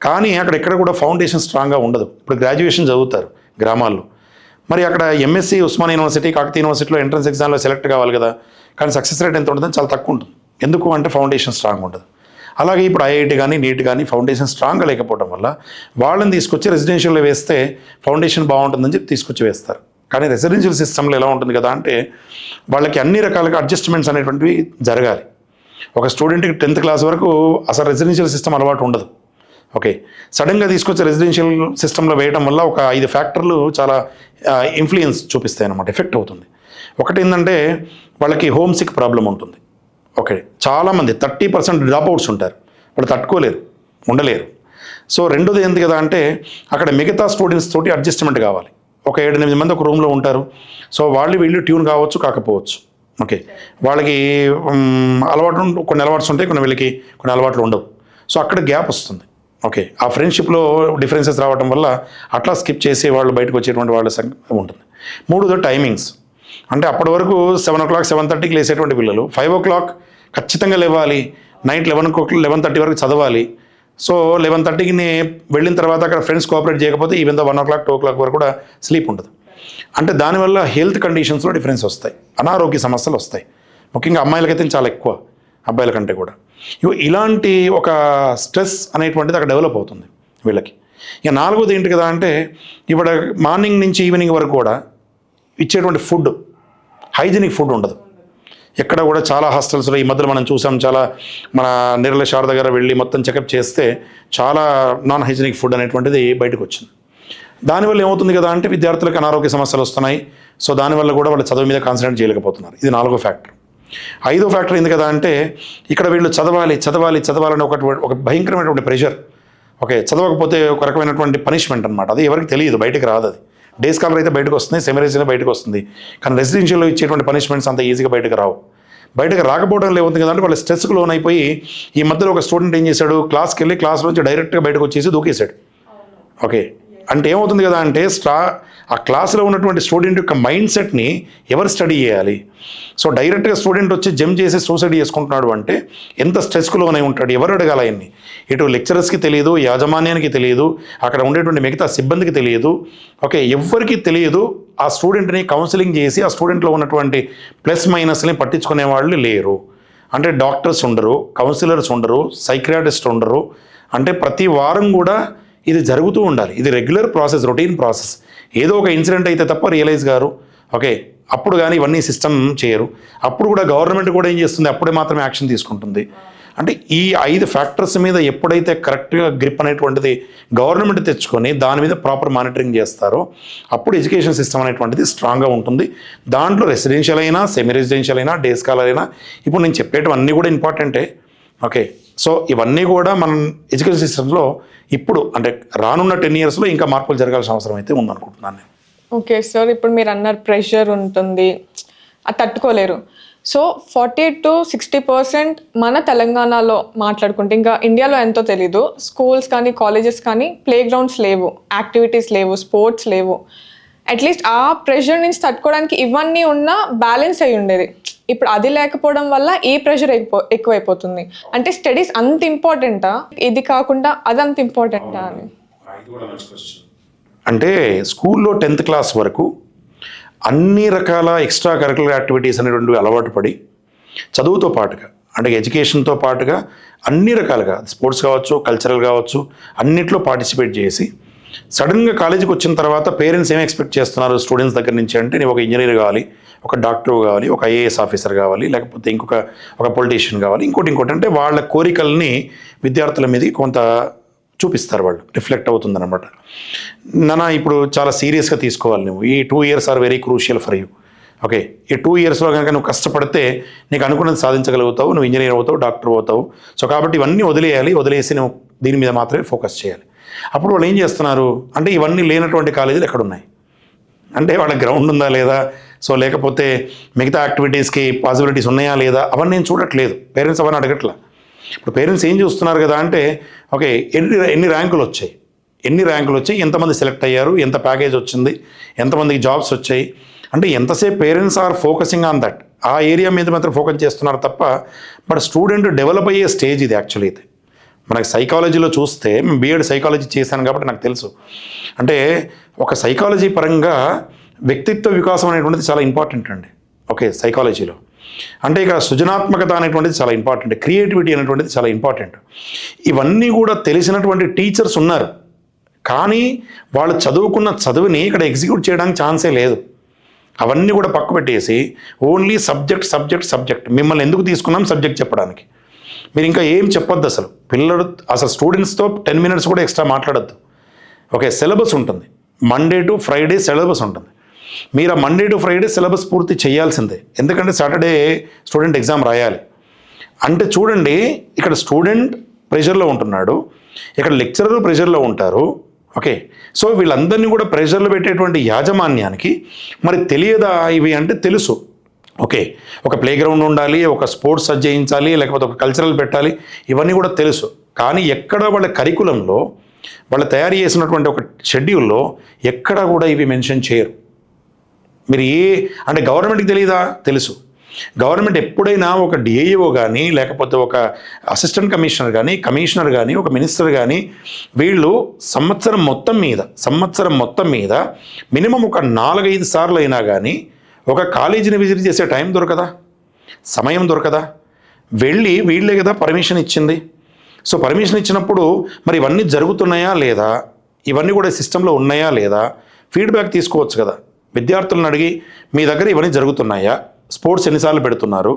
కానీ అక్కడ ఎక్కడ కూడా ఫౌండేషన్ స్ట్రాంగ్గా ఉండదు. ఇప్పుడు గ్రాడ్యుయేషన్ చదువుతారు గ్రామాల్లో, మరి అక్కడ ఎంఎస్సీ ఉస్మానియా యూనివర్సిటీ, కాకతీయ యూనివర్సిటీలో ఎంట్రన్స్ ఎగ్జామ్లో సెలెక్ట్ కావాలి కదా, కానీ సక్సెస్ రేట్ ఎంత ఉంటుందని చాలా తక్కువ ఉంటుంది. ఎందుకు అంటే ఫౌండేషన్ స్ట్రాంగ్ ఉంటుంది. అలాగే ఇప్పుడు ఐఐటి కానీ నీట్ కానీ ఫౌండేషన్ స్ట్రాంగ్గా లేకపోవడం వల్ల వాళ్ళని తీసుకొచ్చి రెసిడెన్షియల్లో వేస్తే ఫౌండేషన్ బాగుంటుందని చెప్పి తీసుకొచ్చి వేస్తారు. కానీ రెసిడెన్షియల్ సిస్టంలో ఎలా ఉంటుంది కదా అంటే వాళ్ళకి అన్ని రకాలుగా అడ్జస్ట్మెంట్స్ అనేటువంటివి జరగాలి. ఒక స్టూడెంట్కి 10th క్లాస్ వరకు అసలు రెసిడెన్షియల్ సిస్టమ్ అలవాటు ఉండదు. ఓకే, సడన్గా తీసుకొచ్చి రెసిడెన్షియల్ సిస్టంలో వేయడం వల్ల ఒక 5 ఫ్యాక్టర్లు చాలా ఇన్ఫ్లుయెన్స్ చూపిస్తాయి అన్నమాట, ఎఫెక్ట్ అవుతుంది. ఒకటి ఏంటంటే వాళ్ళకి హోమ్ సిక్ ప్రాబ్లం ఉంటుంది. ఓకే, చాలామంది 30% డ్రాప్ అవుట్స్ ఉంటారు, వాళ్ళు తట్టుకోలేరు, ఉండలేరు. సో రెండోది ఏంటి కదా అంటే అక్కడ మిగతా స్టూడెంట్స్ తోటి అడ్జస్ట్మెంట్ కావాలి. ఒక 7-8 మంది ఒక రూమ్లో ఉంటారు. సో వీళ్ళు ట్యూన్ కావచ్చు కాకపోవచ్చు. ఓకే, వాళ్ళకి కొన్ని అలవాట్స్ ఉంటాయి, కొన్ని అలవాట్లు ఉండవు. సో అక్కడ గ్యాప్ వస్తుంది. ఓకే, ఆ ఫ్రెండ్షిప్లో డిఫరెన్సెస్ రావడం వల్ల అట్లా స్కిప్ చేసి వాళ్ళు బయటకు వచ్చేటువంటి వాళ్ళ సంఖ్య ఉంటుంది. మూడోది టైమింగ్స్. అంటే అప్పటి వరకు 7 o'clock 7:30కి లేసేటువంటి పిల్లలు 5 o'clock ఖచ్చితంగా లేవాలి, నైట్ 11:30 వరకు చదవాలి. సో 11:30కి వెళ్ళిన తర్వాత అక్కడ ఫ్రెండ్స్ కోఆపరేట్ చేయకపోతే ఈవెన్ 1 o'clock 2 o'clock వరకు కూడా స్లీప్ ఉంటుంది. అంటే దానివల్ల హెల్త్ కండిషన్స్లో డిఫరెన్స్ వస్తాయి, అనారోగ్య సమస్యలు వస్తాయి. ముఖ్యంగా అమ్మాయిలకైతే చాలా ఎక్కువ, అబ్బాయిల కంటే కూడా. ఇలాంటి ఒక స్ట్రెస్ అనేటువంటిది అక్కడ డెవలప్ అవుతుంది వీళ్ళకి. ఇక నాలుగోది ఏంటి కదా అంటే ఇప్పుడు మార్నింగ్ నుంచి ఈవినింగ్ వరకు కూడా ఇచ్చేటువంటి ఫుడ్ హైజీనిక్ ఫుడ్ ఉండదు ఎక్కడ కూడా. చాలా హాస్టల్స్లో ఈ మధ్యలో మనం చూసాం, చాలా మన నిర్మల శారద దగ్గర వెళ్ళి మొత్తం చెకప్ చేస్తే చాలా నాన్ హైజీనిక్ ఫుడ్ అనేటువంటిది బయటకు వచ్చింది. దానివల్ల ఏమవుతుంది కదా అంటే విద్యార్థులకు అనారోగ్య సమస్యలు వస్తున్నాయి. సో దానివల్ల కూడా వాళ్ళు చదువు మీద కాన్సన్ట్రేట్ చేయలేకపోతున్నారు. ఇది 4వ ఫ్యాక్టర్. 5వ ఫ్యాక్టర్ ఏంది కదా అంటే ఇక్కడ వీళ్ళు చదవాలని ఒక భయంకరమైనటువంటి ప్రెషర్. ఓకే, చదవకపోతే ఒక రకమైనటువంటి పనిష్మెంట్ అనమాట. అది ఎవరికి తెలియదు, బయటకు రాదు. అది డే స్కాలర్ అయితే బయటకు వస్తుంది, సెమిరైజ్ బయటకు వస్తుంది. కానీ రెసిడెన్షియల్లో ఇచ్చేటువంటి పనిష్మెంట్స్ అంత ఈజీగా బయటకు రావు. బయటకు రాకపోవడం లేవుతుంది కదంటే వాళ్ళ స్ట్రెస్కి లోన్ అయిపోయి ఈ మధ్యలో ఒక స్టూడెంట్ ఏం చేశాడు, క్లాస్కి వెళ్ళి క్లాస్ నుంచి డైరెక్ట్గా బయటకు వచ్చేసి దూకేశాడు. ఓకే, అంటే ఏమవుతుంది కదా అంటే ఆ క్లాస్లో ఉన్నటువంటి స్టూడెంట్ యొక్క మైండ్ సెట్ని ఎవరు స్టడీ చేయాలి? సో డైరెక్ట్గా స్టూడెంట్ వచ్చి జంప్ చేసి సూసైడ్ చేసుకుంటున్నాడు అంటే ఎంత స్ట్రెస్కు లోనే ఉంటాడు, ఎవరు అడగాలి ఆయన్ని? ఇటు లెక్చరర్స్కి తెలియదు, యాజమాన్యానికి తెలియదు, అక్కడ ఉండేటువంటి మిగతా సిబ్బందికి తెలియదు. ఓకే, ఎవ్వరికీ తెలియదు. ఆ స్టూడెంట్ని కౌన్సిలింగ్ చేసి ఆ స్టూడెంట్లో ఉన్నటువంటి ప్లస్ మైనస్ని పట్టించుకునే వాళ్ళు లేరు. అంటే డాక్టర్స్ ఉండరు, కౌన్సిలర్స్ ఉండరు, సైక్రియాటిస్ట్ ఉండరు. అంటే ప్రతి వారం కూడా ఇది జరుగుతూ ఉండాలి. ఇది రెగ్యులర్ ప్రాసెస్, రొటీన్ ప్రాసెస్. ఏదో ఒక ఇన్సిడెంట్ అయితే తప్ప రియలైజ్ గారు. ఓకే, అప్పుడు కానీ ఇవన్నీ సిస్టమ్ చేయరు. అప్పుడు కూడా గవర్నమెంట్ కూడా ఏం చేస్తుంది, అప్పుడే మాత్రమే యాక్షన్ తీసుకుంటుంది. అంటే ఈ 5 ఫ్యాక్టర్స్ మీద ఎప్పుడైతే కరెక్ట్గా గ్రిప్ అనేటువంటిది గవర్నమెంట్ తెచ్చుకొని దాని మీద ప్రాపర్ మానిటరింగ్ చేస్తారో అప్పుడు ఎడ్యుకేషన్ సిస్టమ్ అనేటువంటిది స్ట్రాంగ్గా ఉంటుంది. దాంట్లో రెసిడెన్షియల్ అయినా, సెమీ రెసిడెన్షియల్ అయినా, డే స్కాలర్ అయినా, ఇప్పుడు నేను చెప్పేటివన్నీ కూడా ఇంపార్టెంటే. ఓకే, సో ఇవన్నీ కూడా మనం ఎడ్యుకేషన్ సిస్టమ్లో ఇప్పుడు అంటే రానున్న 10 yearsలో ఇంకా మార్పులు జరగాల్సిన అవసరం అయితే ఉందనుకుంటున్నాను నేను. ఓకే సార్, ఇప్పుడు మీరు అన్నారు ప్రెషర్ ఉంటుంది, అది తట్టుకోలేరు. సో 40 to 60% మన తెలంగాణలో మాట్లాడుకుంటే, ఇంకా ఇండియాలో ఎంతో తెలీదు, స్కూల్స్ కానీ కాలేజెస్ కానీ ప్లే గ్రౌండ్స్ లేవు, యాక్టివిటీస్ లేవు, స్పోర్ట్స్ లేవు. అట్లీస్ట్ ఆ ప్రెషర్ నుంచి తట్టుకోవడానికి ఇవన్నీ ఉన్నా బ్యాలెన్స్ అయి ఉండేది. ఇప్పుడు అది లేకపోవడం వల్ల ఈ ప్రెషర్ ఎక్కువైపోతుంది. అంటే స్టడీస్ అంత ఇంపార్టెంటా, ఇది కాకుండా అది అంత ఇంపార్టెంటా అని? అంటే స్కూల్లో 10th క్లాస్ వరకు అన్ని రకాల ఎక్స్ట్రా కరికులర్ యాక్టివిటీస్ అనేటువంటివి అలవాటు పడి చదువుతో పాటుగా అంటే ఎడ్యుకేషన్తో పాటుగా అన్ని రకాలుగా స్పోర్ట్స్ కావచ్చు, కల్చరల్ కావచ్చు, అన్నిట్లో పార్టిసిపేట్ చేసి సడన్గా కాలేజీకి వచ్చిన తర్వాత పేరెంట్స్ ఏం ఎక్స్పెక్ట్ చేస్తున్నారు స్టూడెంట్స్ దగ్గర నుంచి అంటే నేను ఒక ఇంజనీర్ కావాలి, ఒక డాక్టర్ కావాలి, ఒక ఐఏఎస్ ఆఫీసర్ కావాలి, లేకపోతే ఒక పొలిటీషియన్ కావాలి, ఇంకోటి అంటే వాళ్ళ కోరికల్ని విద్యార్థుల మీద కొంత చూపిస్తారు, వాళ్ళు రిఫ్లెక్ట్ అవుతుందన్నమాట. నాన్న ఇప్పుడు చాలా సీరియస్గా తీసుకోవాలి, నువ్వు ఈ 2 years are very crucial for you. Okay, ఈ 2 yearsలో కనుక నువ్వు కష్టపడితే నీకు అనుకున్నది సాధించగలుగుతావు, నువ్వు ఇంజనీర్ అవుతావు, డాక్టర్ అవుతావు. సో కాబట్టి ఇవన్నీ వదిలేసి నువ్వు దీని మీద మాత్రమే ఫోకస్ చేయాలి. అప్పుడు వాళ్ళు ఏం చేస్తున్నారు అంటే ఇవన్నీ లేనటువంటి కాలేజీలు ఎక్కడున్నాయి అంటే వాళ్ళ గ్రౌండ్ ఉందా లేదా, సో లేకపోతే మిగతా యాక్టివిటీస్కి పాసిబిలిటీస్ ఉన్నాయా లేదా, అవన్నీ నేను చూడట్లేదు. పేరెంట్స్ అవన్నీ అడగట్లా. ఇప్పుడు పేరెంట్స్ ఏం చూస్తున్నారు కదా అంటే ఓకే ఎన్ని ర్యాంకులు వచ్చాయి, ఎంతమంది సెలెక్ట్ అయ్యారు, ఎంత ప్యాకేజ్ వచ్చింది, ఎంతమందికి జాబ్స్ వచ్చాయి. అంటే ఎంతసేపు parents are focusing on that, ఆ ఏరియా మీద మాత్రం ఫోకస్ చేస్తున్నారు తప్ప బట్ స్టూడెంట్ డెవలప్ అయ్యే స్టేజ్ ఇది యాక్చువల్లీ. అయితే మనకి సైకాలజీలో చూస్తే మేము బీఎడ్ సైకాలజీ చేశాను కాబట్టి నాకు తెలుసు. అంటే ఒక సైకాలజీ పరంగా వ్యక్తిత్వ వికాసం అనేటువంటిది చాలా ఇంపార్టెంట్ అండి. ఓకే, సైకాలజీలో అంటే ఇక్కడ సృజనాత్మకత అనేటువంటిది చాలా ఇంపార్టెంట్, క్రియేటివిటీ అనేటువంటిది చాలా ఇంపార్టెంట్. ఇవన్నీ కూడా తెలిసినటువంటి టీచర్స్ ఉన్నారు, కానీ వాళ్ళు చదువుకున్న చదువుని ఇక్కడ ఎగ్జిక్యూట్ చేయడానికి ఛాన్సే లేదు. అవన్నీ కూడా పక్క పెట్టేసి ఓన్లీ సబ్జెక్ట్ మిమ్మల్ని ఎందుకు తీసుకున్నాం సబ్జెక్ట్ చెప్పడానికి. మీరు ఇంకా ఏం చెప్పొద్దు అసలు. పిల్లలు అసలు స్టూడెంట్స్తో 10 minutes కూడా ఎక్స్ట్రా మాట్లాడొద్దు. ఓకే, సిలబస్ ఉంటుంది, మండే టు ఫ్రైడే సిలబస్ ఉంటుంది. మీరు ఆ మండే టు ఫ్రైడే సిలబస్ పూర్తి చేయాల్సిందే, ఎందుకంటే సాటర్డే స్టూడెంట్ ఎగ్జామ్ రాయాలి. అంటే చూడండి, ఇక్కడ స్టూడెంట్ ప్రెషర్లో ఉంటున్నాడు, ఇక్కడ లెక్చరర్ ప్రెషర్లో ఉంటారు. ఓకే, సో వీళ్ళందరినీ కూడా ప్రెషర్లో పెట్టేటువంటి యాజమాన్యానికి మరి తెలియదా ఇవి అంటే తెలుసు. ఓకే, ఒక ప్లే గ్రౌండ్ ఉండాలి, ఒక స్పోర్ట్స్ చేయించాలి, లేకపోతే ఒక కల్చరల్ పెట్టాలి, ఇవన్నీ కూడా తెలుసు. కానీ ఎక్కడ వాళ్ళ కరికులంలో వాళ్ళు తయారు చేసినటువంటి ఒక షెడ్యూల్లో ఎక్కడ కూడా ఇవి మెన్షన్ చేయరు. మీరు అంటే గవర్నమెంట్కి తెలియదా? తెలుసు. గవర్నమెంట్ ఎప్పుడైనా ఒక డిఐఓ కానీ, లేకపోతే ఒక అసిస్టెంట్ కమిషనర్ కానీ, ఒక మినిస్టర్ కానీ, వీళ్ళు సంవత్సరం మొత్తం మీద మినిమం ఒక 4-5 సార్లు అయినా కానీ ఒక కాలేజీని విజిట్ చేసే టైం దొరకదా, సమయం దొరకదా? వెళ్ళి వీళ్ళే కదా పర్మిషన్ ఇచ్చింది. సో పర్మిషన్ ఇచ్చినప్పుడు మరి ఇవన్నీ జరుగుతున్నాయా లేదా, ఇవన్నీ కూడా సిస్టంలో ఉన్నాయా లేదా, ఫీడ్బ్యాక్ తీసుకోవచ్చు కదా. విద్యార్థులను అడిగి మీ దగ్గర ఇవన్నీ జరుగుతున్నాయా, స్పోర్ట్స్ ఎన్నిసార్లు పెడుతున్నారు,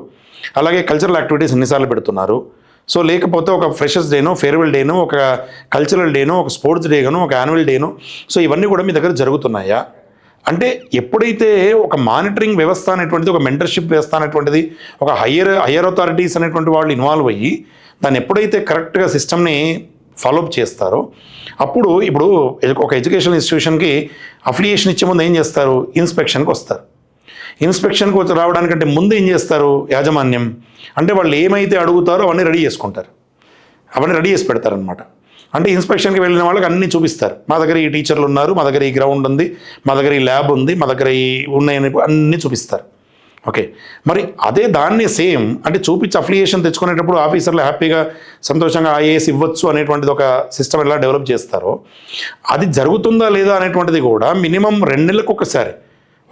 అలాగే కల్చరల్ యాక్టివిటీస్ ఎన్నిసార్లు పెడుతున్నారు, సో లేకపోతే ఒక ఫ్రెషర్స్ డేనో, ఫేర్వెల్ డేనో, ఒక కల్చరల్ డేనో, ఒక స్పోర్ట్స్ డేనో, ఒక యాన్యువల్ డేనో, సో ఇవన్నీ కూడా మీ దగ్గర జరుగుతున్నాయా? అంటే ఎప్పుడైతే ఒక మానిటరింగ్ వ్యవస్థ అనేటువంటిది, ఒక మెంటర్షిప్ వ్యవస్థ అనేటువంటిది, ఒక హయ్యర్ అథారిటీస్ అనేటువంటి వాళ్ళు ఇన్వాల్వ్ అయ్యి దాన్ని ఎప్పుడైతే కరెక్ట్గా సిస్టమ్ని ఫాలోఅప్ చేస్తారో అప్పుడు ఇప్పుడు ఒక ఎడ్యుకేషన్ ఇన్స్టిట్యూషన్కి అఫిలియేషన్ ఇచ్చే ముందు ఏం చేస్తారు? ఇన్స్పెక్షన్కి వస్తారు. ఇన్స్పెక్షన్కి వచ్చి రావడానికంటే ముందు ఏం చేస్తారు యాజమాన్యం అంటే వాళ్ళు ఏమైతే అడుగుతారో అవన్నీ రెడీ చేసుకుంటారు, అవన్నీ రెడీ చేసి పెడతారనమాట. అంటే ఇన్స్పెక్షన్కి వెళ్ళిన వాళ్ళకి అన్నీ చూపిస్తారు. మా దగ్గర ఈ టీచర్లు ఉన్నారు, మా దగ్గర ఈ గ్రౌండ్ ఉంది, మా దగ్గర ఈ ల్యాబ్ ఉంది, మా దగ్గర ఈ ఉన్నాయని అన్నీ చూపిస్తారు. ఓకే, మరి అదే దాన్ని సేమ్ అంటే చూపించి అఫిలియేషన్ తెచ్చుకునేటప్పుడు ఆఫీసర్లు హ్యాపీగా సంతోషంగా ఐఏఎస్ ఇవ్వచ్చు అనేటువంటిది ఒక సిస్టమ్ ఎలా డెవలప్ చేస్తారో అది జరుగుతుందా లేదా అనేటువంటిది కూడా మినిమం 2 నెలలకు ఒకసారి,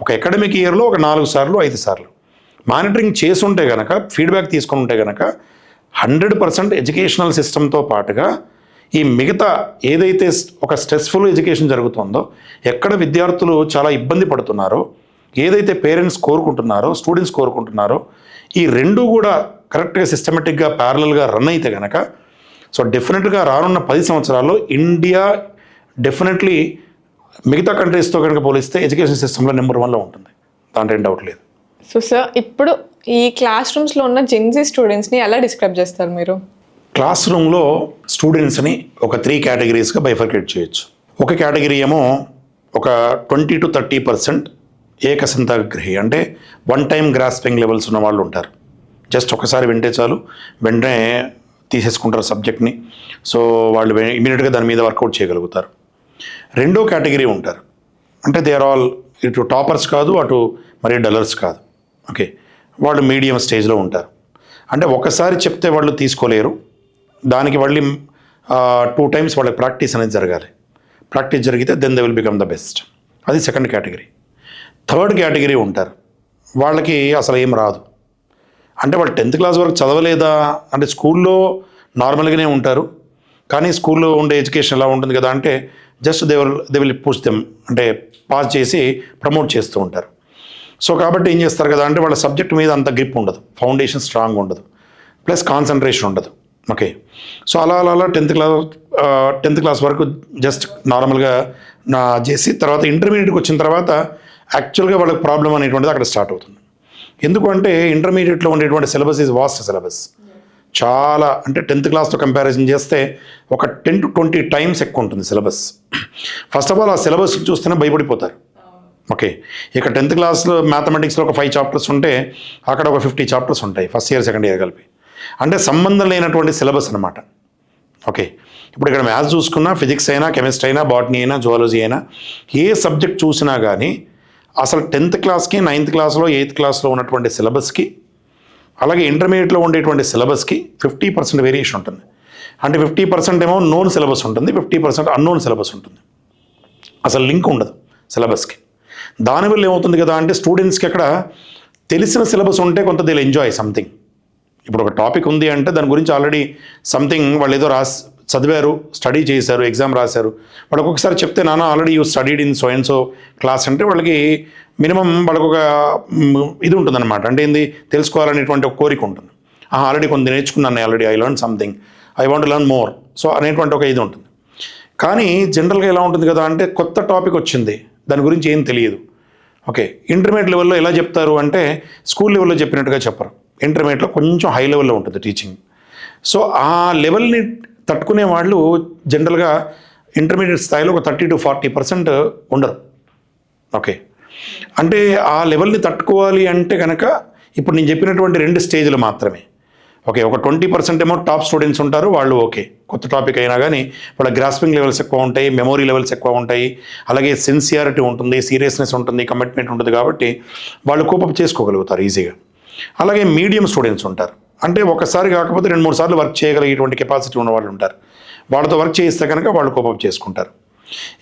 ఒక అకాడమిక్ ఇయర్లో ఒక 4 సార్లు 5 సార్లు మానిటరింగ్ చేసుంటే కనుక, ఫీడ్బ్యాక్ తీసుకుని ఉంటే కనుక 100% ఎడ్యుకేషనల్ సిస్టమ్తో పాటుగా ఈ మిగతా ఏదైతే ఒక స్ట్రెస్ఫుల్ ఎడ్యుకేషన్ జరుగుతుందో, ఎక్కడ విద్యార్థులు చాలా ఇబ్బంది పడుతున్నారో, ఏదైతే పేరెంట్స్ కోరుకుంటున్నారో, స్టూడెంట్స్ కోరుకుంటున్నారో, ఈ రెండు కూడా కరెక్ట్గా సిస్టమేటిక్గా ప్యారలల్గా రన్ అయితే కనుక సో డెఫినెట్గా రానున్న 10 సంవత్సరాల్లో ఇండియా డెఫినెట్లీ మిగతా కంట్రీస్తో కనుక పోలిస్తే ఎడ్యుకేషన్ సిస్టంలో నెంబర్ 1లో ఉంటుంది, దాంట్లో ఏం డౌట్ లేదు. సో సార్, ఇప్పుడు ఈ క్లాస్ రూమ్స్లో ఉన్న జెన్జీ స్టూడెంట్స్ని ఎలా డిస్క్రైబ్ చేస్తారు మీరు? క్లాస్ రూమ్లో స్టూడెంట్స్ని ఒక 3 కేటగిరీస్గా బైఫర్కేట్ చేయొచ్చు. ఒక కేటగిరీ ఏమో ఒక 20 to 30% ఏకసంతగ్రహి అంటే 1-time గ్రాస్పింగ్ లెవెల్స్ ఉన్న వాళ్ళు ఉంటారు. జస్ట్ ఒకసారి వింటే చాలు, వెంటనే తీసేసుకుంటారు సబ్జెక్ట్ని. సో వాళ్ళు ఇమీడియట్గా దాని మీద వర్కౌట్ చేయగలుగుతారు. రెండో కేటగిరీ ఉంటారు, అంటే దే ఆర్ ఆల్ ఇటు టాపర్స్ కాదు, అటు మరీ డల్లర్స్ కాదు. ఓకే, వాళ్ళు మీడియం స్టేజ్లో ఉంటారు. అంటే ఒకసారి చెప్తే వాళ్ళు తీసుకోలేరు, దానికి మళ్ళీ 2 times వాళ్ళకి ప్రాక్టీస్ అనేది జరగాలి. ప్రాక్టీస్ జరిగితే then they will become the best. అది సెకండ్ కేటగిరీ. థర్డ్ కేటగిరీ ఉంటారు, వాళ్ళకి అసలు ఏం రాదు. అంటే వాళ్ళు 10th క్లాస్ వరకు చదవలేదా అంటే స్కూల్లో నార్మల్గానే ఉంటారు, కానీ స్కూల్లో ఉండే ఎడ్యుకేషన్ ఎలా ఉంటుంది కదా అంటే just they will push them, అంటే పాస్ చేసి ప్రమోట్ చేస్తూ ఉంటారు. సో కాబట్టి ఏం చేస్తారు కదా అంటే వాళ్ళ సబ్జెక్ట్ మీద అంత గ్రిప్ ఉండదు, ఫౌండేషన్ స్ట్రాంగ్ ఉండదు, ప్లస్ కాన్సన్ట్రేషన్ ఉండదు. ఓకే, సో అలా 10th క్లాస్ వరకు జస్ట్ నార్మల్గా చేసి తర్వాత ఇంటర్మీడియట్కి వచ్చిన తర్వాత యాక్చువల్గా వాళ్ళకి ప్రాబ్లం అనేటువంటిది అక్కడ స్టార్ట్ అవుతుంది. ఎందుకంటే ఇంటర్మీడియట్లో ఉండేటువంటి సిలబస్ ఈజ్ వాస్ట్ సిలబస్. చాలా అంటే 10th క్లాస్తో కంపారిజన్ చేస్తే ఒక 10 to 20 times ఎక్కువ ఉంటుంది సిలబస్. ఫస్ట్ ఆఫ్ ఆల్ ఆ సిలబస్ చూస్తేనే భయపడిపోతారు. ఓకే, ఇక 10th క్లాస్లో మ్యాథమెటిక్స్లో ఒక 5 chapters ఉంటే అక్కడ ఒక 50 chapters ఉంటాయి ఫస్ట్ ఇయర్ సెకండ్ ఇయర్ కలిపి. అంటే సంబంధం లేనటువంటి సిలబస్ అనమాట. ఓకే, ఇప్పుడు ఇక్కడ మ్యాథ్స్ చూసుకున్నా, ఫిజిక్స్ అయినా, కెమిస్ట్రీ అయినా, బాటనీ అయినా, జువాలజీ అయినా, ఏ సబ్జెక్ట్ చూసినా కానీ అసలు 10th క్లాస్కి 9th క్లాస్లో 8th క్లాస్లో ఉన్నటువంటి సిలబస్కి అలాగే ఇంటర్మీడియట్లో ఉండేటువంటి సిలబస్కి 50% వేరియేషన్ ఉంటుంది. అంటే 50% ఏమో నోన్ సిలబస్ ఉంటుంది, 50% అన్నోన్ సిలబస్ ఉంటుంది. అసలు లింక్ ఉండదు సిలబస్కి. దానివల్ల ఏమవుతుంది కదా అంటే స్టూడెంట్స్కి అక్కడ తెలిసిన సిలబస్ ఉంటే కొంత దిల్ ఎంజాయ్ సంథింగ్. ఇప్పుడు ఒక టాపిక్ ఉంది అంటే దాని గురించి ఆల్రెడీ సంథింగ్ వాళ్ళు ఏదో చదివారు, స్టడీ చేశారు, ఎగ్జామ్ రాశారు. వాళ్ళకి ఒకసారి చెప్తే నాన్న already you studied in so and so class అంటే వాళ్ళకి మినిమం వాళ్ళకు ఒక ఇది ఉంటుందన్నమాట. అంటే ఏంది తెలుసుకోవాలనేటువంటి ఒక కోరిక ఉంటుంది. ఆల్రెడీ కొంత నేర్చుకున్నాను, already I learn something, I want learn more, so అనేటువంటి ఒక ఇది ఉంటుంది. కానీ జనరల్గా ఎలా ఉంటుంది కదా అంటే కొత్త టాపిక్ వచ్చింది, దాని గురించి ఏం తెలియదు. ఓకే, ఇంటర్మీడియట్ లెవెల్లో ఎలా చెప్తారు అంటే స్కూల్ లెవెల్లో చెప్పినట్టుగా చెప్పరు. ఇంటర్మీడియట్లో కొంచెం హై లెవెల్లో ఉంటుంది టీచింగ్. సో ఆ లెవెల్ని తట్టుకునే వాళ్ళు జనరల్గా ఇంటర్మీడియట్ స్థాయిలో ఒక 30 to 40% ఉండరు. ఓకే, అంటే ఆ లెవెల్ని తట్టుకోవాలి అంటే కనుక ఇప్పుడు నేను చెప్పినటువంటి 2 స్టేజ్లు మాత్రమే. ఓకే, ఒక 20% ఏమో టాప్ స్టూడెంట్స్ ఉంటారు, వాళ్ళు ఓకే కొత్త టాపిక్ అయినా కానీ వాళ్ళ గ్రాస్పింగ్ లెవెల్స్ ఎక్కువ ఉంటాయి, మెమొరీ లెవెల్స్ ఎక్కువ ఉంటాయి, అలాగే సిన్సియారిటీ ఉంటుంది, సీరియస్నెస్ ఉంటుంది, కమిట్మెంట్ ఉంటుంది, కాబట్టి వాళ్ళు కోపప్ చేసుకోగలుగుతారు ఈజీగా. అలాగే మీడియం స్టూడెంట్స్ ఉంటారు, అంటే ఒకసారి కాకపోతే 2-3 సార్లు వర్క్ చేయగలిగేటువంటి కెపాసిటీ ఉన్న వాళ్ళు ఉంటారు. వాళ్ళతో వర్క్ చేయిస్తే కనుక వాళ్ళు కోపప్ చేసుకుంటారు.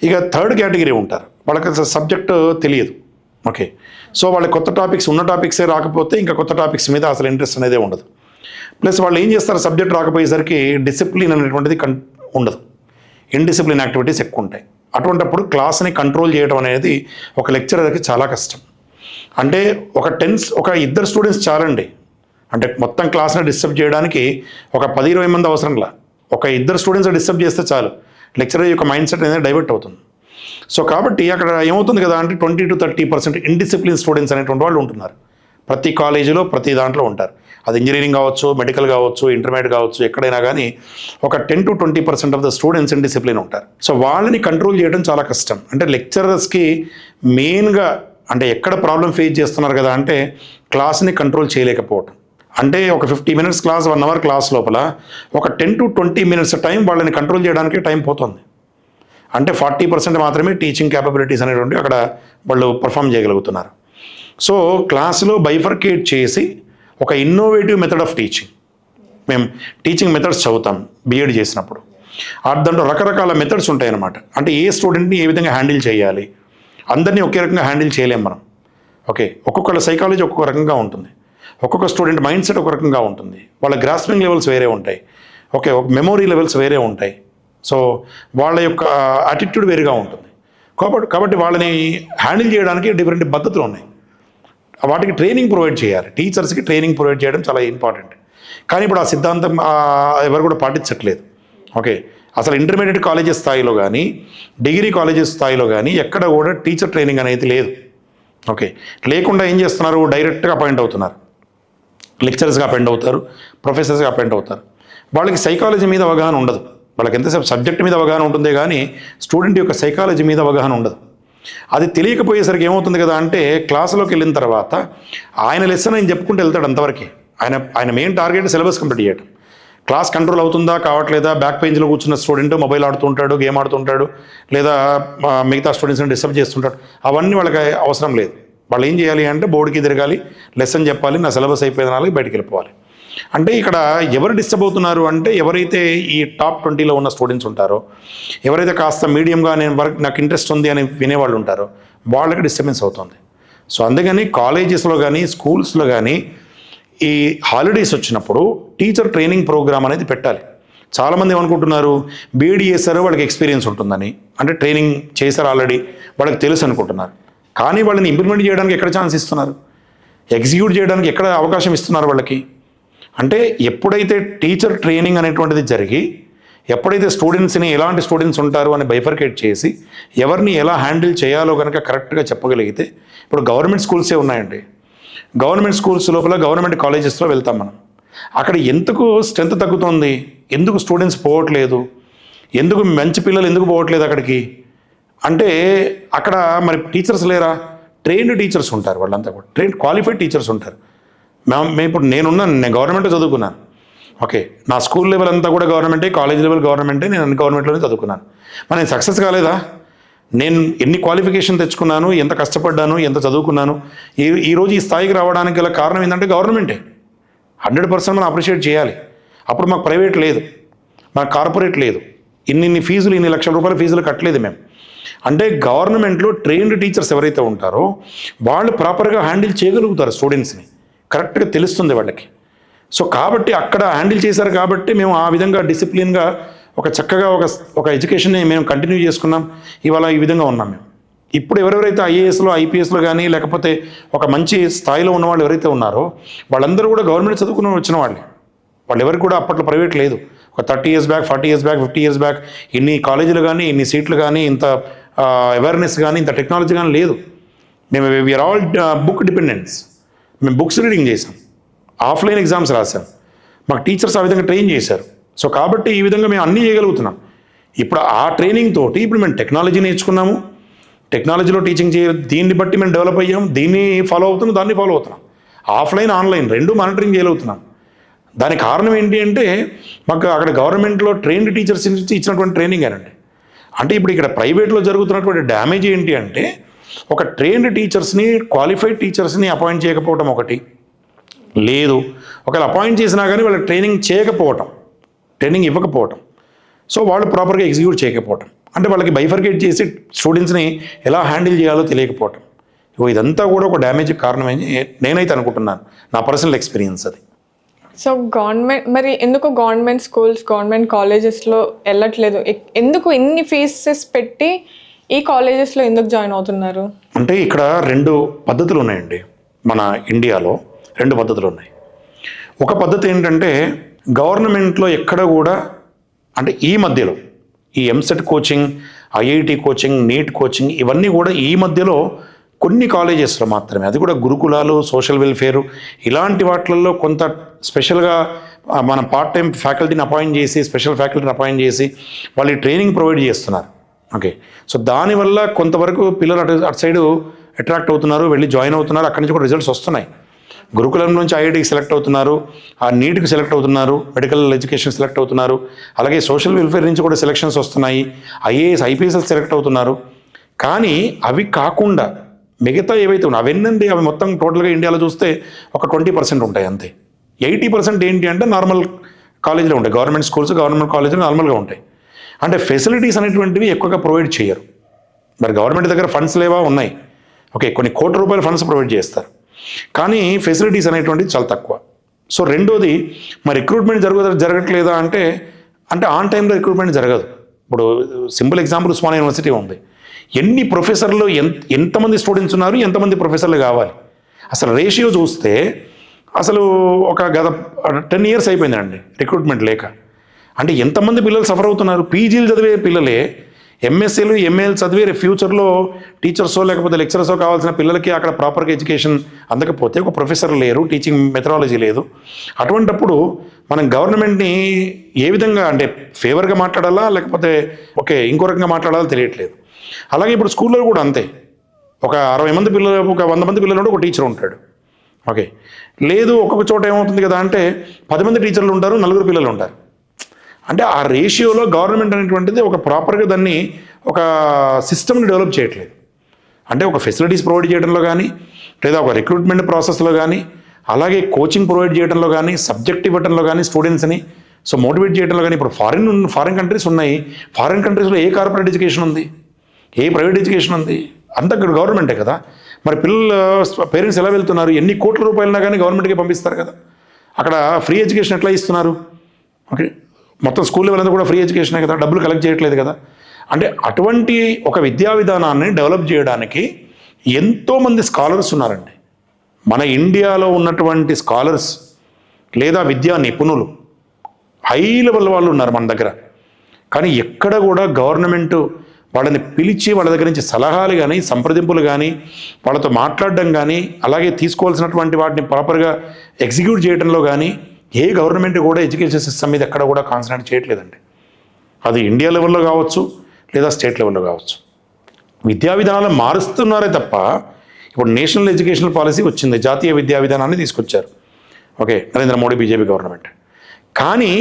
ఇక థర్డ్ కేటగిరీ ఉంటారు, వాళ్ళకి సబ్జెక్ట్ తెలియదు. ఓకే, సో వాళ్ళకి కొత్త టాపిక్స్ ఉన్న టాపిక్సే రాకపోతే ఇంకా కొత్త టాపిక్స్ మీద అసలు ఇంట్రెస్ట్ అనేది ఉండదు. ప్లస్ వాళ్ళు ఏం చేస్తారు, సబ్జెక్ట్ రాకపోయేసరికి డిసిప్లిన్ అనేటువంటిది ఉండదు, ఇన్డిసిప్లిన్ యాక్టివిటీస్ ఎక్కువ ఉంటాయి. అటువంటిప్పుడు క్లాస్ని కంట్రోల్ చేయడం అనేది ఒక లెక్చరర్కి చాలా కష్టం. అంటే ఒక 2 స్టూడెంట్స్ చాలండి, అంటే మొత్తం క్లాస్ని డిస్టర్బ్ చేయడానికి ఒక 10-20 మంది అవసరంలా, ఒక 2 స్టూడెంట్స్ డిస్టర్బ్ చేస్తే చాలు, లెక్చరర్ యొక్క మైండ్ సెట్ అనేది డైవర్ట్ అవుతుంది. సో కాబట్టి అక్కడ ఏమవుతుంది కదా అంటే 20 to 30% ఇండిసిప్లిన్ స్టూడెంట్స్ అనేటువంటి వాళ్ళు ఉంటున్నారు. ప్రతి కాలేజీలో ప్రతి దాంట్లో ఉంటారు. అది ఇంజనీరింగ్ కావచ్చు, మెడికల్ కావచ్చు, ఇంటర్మీడియట్ కావచ్చు, ఎక్కడైనా కానీ ఒక 10 to 20% of the students indiscipline ఉంటారు. సో వాళ్ళని కంట్రోల్ చేయడం చాలా కష్టం. అంటే లెక్చరర్స్కి మెయిన్గా అంటే ఎక్కడ ప్రాబ్లం ఫేస్ చేస్తున్నారు కదా అంటే క్లాస్ని కంట్రోల్ చేయలేకపోవటం. అంటే ఒక 50 minutes క్లాస్, 1 hour క్లాస్ లోపల ఒక 10 to 20 minutes టైం వాళ్ళని కంట్రోల్ చేయడానికి టైం పోతుంది. అంటే 40% మాత్రమే టీచింగ్ క్యాపబిలిటీస్ అనేటువంటి అక్కడ వాళ్ళు పర్ఫామ్ చేయగలుగుతున్నారు. సో క్లాసులో బైఫర్కేట్ చేసి ఒక ఇన్నోవేటివ్ మెథడ్ ఆఫ్ టీచింగ్, మేము టీచింగ్ మెథడ్స్ చదువుతాం బీఎడ్ చేసినప్పుడు, దాంట్లో రకరకాల మెథడ్స్ ఉంటాయన్నమాట. అంటే ఏ స్టూడెంట్ని ఏ విధంగా హ్యాండిల్ చేయాలి, అందరినీ ఒకే రకంగా హ్యాండిల్ చేయలేం మనం. ఓకే, ఒక్కొక్కళ్ళ సైకాలజీ ఒక్కొక్క రకంగా ఉంటుంది, ఒక్కొక్క స్టూడెంట్ మైండ్ సెట్ ఒక రకంగా ఉంటుంది, వాళ్ళ గ్రాస్పింగ్ లెవెల్స్ వేరే ఉంటాయి, ఓకే మెమొరీ లెవెల్స్ వేరే ఉంటాయి, సో వాళ్ళ యొక్క యాటిట్యూడ్ వేరుగా ఉంటుంది. కాబట్టి వాళ్ళని హ్యాండిల్ చేయడానికి డిఫరెంట్ పద్ధతులు ఉన్నాయి. వాటికి ట్రైనింగ్ ప్రొవైడ్ చేయాలి, టీచర్స్కి ట్రైనింగ్ ప్రొవైడ్ చేయడం చాలా ఇంపార్టెంట్. కానీ ఇప్పుడు ఆ సిద్ధాంతం ఎవరు కూడా పాటించట్లేదు. ఓకే, అసలు ఇంటర్మీడియట్ కాలేజెస్ స్థాయిలో కానీ డిగ్రీ కాలేజెస్ స్థాయిలో కానీ ఎక్కడ కూడా టీచర్ ట్రైనింగ్ అనేది లేదు. ఓకే, లేకుండా ఏం చేస్తున్నారు, డైరెక్ట్గా అపాయింట్ అవుతున్నారు, లెక్చరర్స్గా అపాయింట్ అవుతారు, ప్రొఫెసర్స్గా అపాయింట్ అవుతారు. వాళ్ళకి సైకాలజీ మీద అవగాహన ఉండదు. వాళ్ళకి ఎంతసేపు సబ్జెక్ట్ మీద అవగాహన ఉంటుందే కానీ స్టూడెంట్ యొక్క సైకాలజీ మీద అవగాహన ఉండదు. అది తెలియకపోయేసరికి ఏమవుతుంది కదా అంటే క్లాసులోకి వెళ్ళిన తర్వాత ఆయన లెసన్ ఆయన చెప్పుకుంటూ వెళ్తాడు అంతవరకు. ఆయన మెయిన్ టార్గెట్ సిలబస్ కంప్లీట్ చేయడం. క్లాస్ కంట్రోల్ అవుతుందా కావట్లేదా, బ్యాక్ బెంచ్లో కూర్చున్న స్టూడెంట్ మొబైల్ ఆడుతుంటాడు, గేమ్ ఆడుతుంటాడు, లేదా మిగతా స్టూడెంట్స్ని డిస్టర్బ్ చేస్తుంటాడు, అవన్నీ వాళ్ళకి అవసరం లేదు. వాళ్ళు ఏం చేయాలి అంటే బోర్డుకి తిరగాలి, లెసన్ చెప్పాలి, నా సిలబస్ అయిపోయిన బయటికి వెళ్ళిపోవాలి. అంటే ఇక్కడ ఎవరు డిస్టర్బ్ అవుతున్నారు అంటే ఎవరైతే ఈ టాప్ 20లో ఉన్న స్టూడెంట్స్ ఉంటారో, ఎవరైతే కాస్త మీడియంగా నాకు ఇంట్రెస్ట్ ఉంది అని వినేవాళ్ళు ఉంటారో వాళ్ళకి డిస్టర్బెన్స్ అవుతుంది. సో అందుకని కాలేజెస్లో కానీ స్కూల్స్లో కానీ ఈ హాలిడేస్ వచ్చినప్పుడు టీచర్ ట్రైనింగ్ ప్రోగ్రామ్ అనేది పెట్టాలి. చాలామంది ఏమనుకుంటున్నారు, బీఈడీ చేశారు వాళ్ళకి ఎక్స్పీరియన్స్ ఉంటుందని, అంటే ట్రైనింగ్ చేశారు ఆల్రెడీ వాళ్ళకి తెలుసు అనుకుంటున్నారు. కానీ వాళ్ళని ఇంప్లిమెంట్ చేయడానికి ఎక్కడ ఛాన్స్ ఇస్తున్నారు, ఎగ్జిక్యూట్ చేయడానికి ఎక్కడ అవకాశం ఇస్తున్నారు వాళ్ళకి? అంటే ఎప్పుడైతే టీచర్ ట్రైనింగ్ అనేటువంటిది జరిగి ఎప్పుడైతే స్టూడెంట్స్ని ఎలాంటి స్టూడెంట్స్ ఉంటారు అని బైఫర్కేట్ చేసి ఎవరిని ఎలా హ్యాండిల్ చేయాలో కనుక కరెక్ట్గా చెప్పగలిగితే, ఇప్పుడు గవర్నమెంట్ స్కూల్సే ఉన్నాయండి, గవర్నమెంట్ స్కూల్స్ లోపల గవర్నమెంట్ కాలేజెస్లో వెళ్తాం మనం, అక్కడ ఎందుకు స్ట్రెంత్ తగ్గుతుంది, ఎందుకు స్టూడెంట్స్ పోవట్లేదు, ఎందుకు మంచి పిల్లలు ఎందుకు పోవట్లేదు అక్కడికి అంటే అక్కడ మరి టీచర్స్ లేరా? ట్రైన్డ్ టీచర్స్ ఉంటారు, వాళ్ళంతా కూడా ట్రైన్డ్ క్వాలిఫైడ్ టీచర్స్ ఉంటారు. మేము ఇప్పుడు నేను గవర్నమెంట్ చదువుకున్నాను. ఓకే, నా స్కూల్ లెవెల్ అంతా కూడా గవర్నమెంటే, కాలేజ్ లెవెల్ గవర్నమెంటే, నేను గవర్నమెంట్లోనే చదువుకున్నాను. మరి నేను సక్సెస్ కాలేదా? నేను ఎన్ని క్వాలిఫికేషన్ తెచ్చుకున్నాను, ఎంత కష్టపడ్డాను, ఎంత చదువుకున్నాను, ఈరోజు ఈ స్థాయికి రావడానికి గల కారణం ఏంటంటే గవర్నమెంటే. 100% మనం అప్రిషియేట్ చేయాలి. అప్పుడు మాకు ప్రైవేట్ లేదు, మాకు కార్పొరేట్ లేదు, ఇన్ని ఫీజులు, ఇన్ని లక్షల రూపాయల ఫీజులు కట్టలేదు మేము. అంటే గవర్నమెంట్లో ట్రైన్డ్ టీచర్స్ ఎవరైతే ఉంటారో వాళ్ళు ప్రాపర్గా హ్యాండిల్ చేయగలుగుతారు స్టూడెంట్స్ని, కరెక్ట్గా తెలుస్తుంది వాళ్ళకి. సో కాబట్టి అక్కడ హ్యాండిల్ చేశారు కాబట్టి మేము ఆ విధంగా డిసిప్లిన్గా ఒక చక్కగా ఒక ఎడ్యుకేషన్ని మేము కంటిన్యూ చేసుకున్నాం. ఇవాళ ఈ విధంగా ఉన్నాం మేము. ఇప్పుడు ఎవరెవరైతే ఐఏఎస్లో ఐపీఎస్లో కానీ లేకపోతే ఒక మంచి స్థాయిలో ఉన్న వాళ్ళు ఎవరైతే ఉన్నారో వాళ్ళందరూ కూడా గవర్నమెంట్ చదువుకుని వచ్చిన వాళ్ళే. వాళ్ళు ఎవరికి కూడా అప్పట్లో ప్రైవేట్ లేదు. ఒక 30 years back, 40 years back, 50 years back ఇన్ని కాలేజీలు కానీ, ఇన్ని సీట్లు కానీ, ఇంత అవేర్నెస్ కానీ, ఇంత టెక్నాలజీ కానీ లేదు. మేము వీఆర్ ఆల్ బుక్ డిపెండెంట్స్. మేము బుక్స్ రీడింగ్ చేసాం, ఆఫ్లైన్ ఎగ్జామ్స్ రాసాం, మాకు టీచర్స్ ఆ విధంగా ట్రైన్ చేశారు. సో కాబట్టి ఈ విధంగా మేము అన్నీ చేయగలుగుతున్నాం. ఇప్పుడు ఆ ట్రైనింగ్ తోటి ఇప్పుడు మేము టెక్నాలజీ నేర్చుకున్నాము, టెక్నాలజీలో టీచింగ్ దీన్ని బట్టి మేము డెవలప్ అయ్యాం, దీన్ని ఫాలో అవుతున్నాం, దాన్ని ఫాలో అవుతున్నాం. ఆఫ్లైన్ ఆన్లైన్ రెండు మానిటరింగ్ చేయగలుగుతున్నాం. దానికి కారణం ఏంటి అంటే మాకు అక్కడ గవర్నమెంట్లో ట్రైన్డ్ టీచర్స్ నుంచి ఇచ్చినటువంటి ట్రైనింగ్ అనండి. అంటే ఇప్పుడు ఇక్కడ ప్రైవేట్లో జరుగుతున్నటువంటి డ్యామేజ్ ఏంటి అంటే ఒక ట్రైన్డ్ టీచర్స్ని, క్వాలిఫైడ్ టీచర్స్ని అపాయింట్ చేయకపోవటం ఒకటి, లేదు ఒకవేళ అపాయింట్ చేసినా కానీ వాళ్ళకి ట్రైనింగ్ చేయకపోవటం, ట్రైనింగ్ ఇవ్వకపోవటం, సో వాళ్ళు ప్రాపర్గా ఎగ్జిక్యూట్ చేయకపోవటం, అంటే వాళ్ళకి బైఫర్కేట్ చేసి స్టూడెంట్స్ని ఎలా హ్యాండిల్ చేయాలో తెలియకపోవటం. ఇదంతా కూడా ఒక డ్యామేజ్కి కారణమని నేనైతే అనుకుంటున్నాను, నా పర్సనల్ ఎక్స్పీరియన్స్ అది. సో గవర్నమెంట్ మరి ఎందుకు గవర్నమెంట్ స్కూల్స్, గవర్నమెంట్ కాలేజెస్లో వెళ్ళట్లేదు? ఎందుకు ఇన్ని ఫీజెస్ పెట్టి ఈ కాలేజెస్లో ఎందుకు జాయిన్ అవుతున్నారు? అంటే ఇక్కడ 2 పద్ధతులు ఉన్నాయండి. మన ఇండియాలో 2 పద్ధతులు ఉన్నాయి. ఒక పద్ధతి ఏంటంటే గవర్నమెంట్లో ఎక్కడ కూడా అంటే ఈ మధ్యలో ఈ EAMCET coaching, IIT coaching, NEET coaching ఇవన్నీ కూడా ఈ మధ్యలో కొన్ని కాలేజెస్లో మాత్రమే, అది కూడా గురుకులాలు, సోషల్ వెల్ఫేరు ఇలాంటి వాటిల్లో కొంత స్పెషల్గా మన పార్ట్ టైం ఫ్యాకల్టీని అపాయింట్ చేసి, స్పెషల్ ఫ్యాకల్టీని అపాయింట్ చేసి వాళ్ళు ట్రైనింగ్ ప్రొవైడ్ చేస్తున్నారు. ఓకే, సో దానివల్ల కొంతవరకు పిల్లలు అటు సైడు అట్రాక్ట్ అవుతున్నారు, వెళ్ళి జాయిన్ అవుతున్నారు, అక్కడి నుంచి కూడా రిజల్ట్స్ వస్తున్నాయి. గురుకులం నుంచి ఐఐటికి సెలెక్ట్ అవుతున్నారు, ఆ నీట్కి సెలెక్ట్ అవుతున్నారు, మెడికల్ ఎడ్యుకేషన్ సెలెక్ట్ అవుతున్నారు, అలాగే సోషల్ వెల్ఫేర్ నుంచి కూడా సెలెక్షన్స్ వస్తున్నాయి, ఐఏఎస్ ఐపీఎస్ సెలెక్ట్ అవుతున్నారు. కానీ అవి కాకుండా మిగతా ఏవైతే ఉన్నాయి అవన్నీ అవి మొత్తం టోటల్గా ఇండియాలో చూస్తే ఒక 20% ఉంటాయి అంతే. 80% ఏంటి అంటే నార్మల్ కాలేజీలో ఉంటాయి, గవర్నమెంట్ స్కూల్స్, గవర్నమెంట్ కాలేజీలు నార్మల్గా ఉంటాయి. అంటే ఫెసిలిటీస్ అనేటువంటివి ఎక్కువగా ప్రొవైడ్ చేయరు. మరి గవర్నమెంట్ దగ్గర ఫండ్స్ లేవా? ఉన్నాయి. ఓకే, కొన్ని కోట్ల రూపాయల ఫండ్స్ ప్రొవైడ్ చేస్తారు, కానీ ఫెసిలిటీస్ అనేటువంటివి చాలా తక్కువ. సో రెండోది మరి రిక్రూట్మెంట్ జరగట్లేదా అంటే ఆన్ టైంలో రిక్రూట్మెంట్ జరగదు. ఇప్పుడు సింపుల్ ఎగ్జాంపుల్ ఉస్మానియా యూనివర్సిటీ ఉంది. ఎన్ని ప్రొఫెసర్లు, ఎంతమంది స్టూడెంట్స్ ఉన్నారు, ఎంతమంది ప్రొఫెసర్లు కావాలి? అసలు రేషియో చూస్తే అసలు ఒక గత 10 years అయిపోయిందండి రిక్రూట్మెంట్ లేక. అంటే ఎంతమంది పిల్లలు సఫర్ అవుతున్నారు? పీజీలు చదివే పిల్లలే, ఎంఎస్సీలు, ఎంఏలు చదివే ఫ్యూచర్లో టీచర్సో లేకపోతే లెక్చరర్సో కావాల్సిన పిల్లలకి అక్కడ ప్రాపర్గా ఎడ్యుకేషన్ అందకపోతే ఒక ప్రొఫెసర్ లేరు, టీచింగ్ మెథడాలజీ లేదు. అటువంటప్పుడు మనం గవర్నమెంట్ని ఏ విధంగా అంటే ఫేవర్గా మాట్లాడాలా లేకపోతే ఓకే ఇంకో రకంగా మాట్లాడాలో తెలియట్లేదు. అలాగే ఇప్పుడు స్కూల్లో కూడా అంతే. ఒక 60 మంది పిల్లలు, ఒక 100 మంది పిల్లలు ఉంటే ఒక టీచర్ ఉంటాడు. ఓకే, లేదు ఒక్కొక్క చోట ఏమవుతుంది కదా అంటే 10 మంది టీచర్లు ఉంటారు, 4 పిల్లలు ఉంటారు. అంటే ఆ రేషియోలో గవర్నమెంట్ అనేటువంటిది ఒక ప్రాపర్గా దాన్ని ఒక సిస్టమ్ని డెవలప్ చేయట్లేదు. అంటే ఒక ఫెసిలిటీస్ ప్రొవైడ్ చేయడంలో కానీ, లేదా ఒక రిక్రూట్మెంట్ ప్రాసెస్లో కానీ, అలాగే కోచింగ్ ప్రొవైడ్ చేయడంలో కానీ, సబ్జెక్ట్ ఇవ్వడంలో కానీ స్టూడెంట్స్ని సో మోటివేట్ చేయడంలో కానీ. ఇప్పుడు ఫారిన్ కంట్రీస్ ఉన్నాయి, ఫారిన్ కంట్రీస్లో ఏ కార్పొరేట్ ఎడ్యుకేషన్ ఉంది, ఏ ప్రైవేట్ ఎడ్యుకేషన్ ఉంది? అంతా ఇక్కడ గవర్నమెంటే కదా. మరి పేరెంట్స్ ఎలా వెళ్తున్నారు? ఎన్ని కోట్ల రూపాయలైనా కానీ గవర్నమెంట్కి పంపిస్తారు కదా. అక్కడ ఫ్రీ ఎడ్యుకేషన్ ఎట్లా ఇస్తున్నారు? ఓకే, మొత్తం స్కూల్ లెవెల్ అంతా కూడా ఫ్రీ ఎడ్యుకేషనే కదా, డబ్బులు కలెక్ట్ చేయట్లేదు కదా. అంటే అటువంటి ఒక విద్యా విధానాన్ని డెవలప్ చేయడానికి ఎంతోమంది స్కాలర్స్ ఉన్నారండి. మన ఇండియాలో ఉన్నటువంటి స్కాలర్స్ లేదా విద్యా నిపుణులు హై లెవెల్ వాళ్ళు ఉన్నారు మన దగ్గర. కానీ ఎక్కడ కూడా గవర్నమెంట్ వాళ్ళని పిలిచి వాళ్ళ దగ్గర నుంచి సలహాలు కానీ, సంప్రదింపులు కానీ, వాళ్ళతో మాట్లాడడం కానీ, అలాగే తీసుకోవాల్సినటువంటి వాటిని ప్రాపర్గా ఎగ్జిక్యూట్ చేయడంలో కానీ ఏ గవర్నమెంట్ కూడా ఎడ్యుకేషన్ సిస్టమ్ మీద ఎక్కడ కూడా కాన్సన్ట్రేట్ చేయట్లేదండి. అది ఇండియా లెవెల్లో కావచ్చు లేదా స్టేట్ లెవెల్లో కావచ్చు. విద్యా విధానాలను మారుస్తున్నారే తప్ప ఇప్పుడు నేషనల్ ఎడ్యుకేషనల్ పాలసీ వచ్చింది, జాతీయ విద్యా విధానాన్ని తీసుకొచ్చారు. Okay, Narendra Modi BJP government. కానీ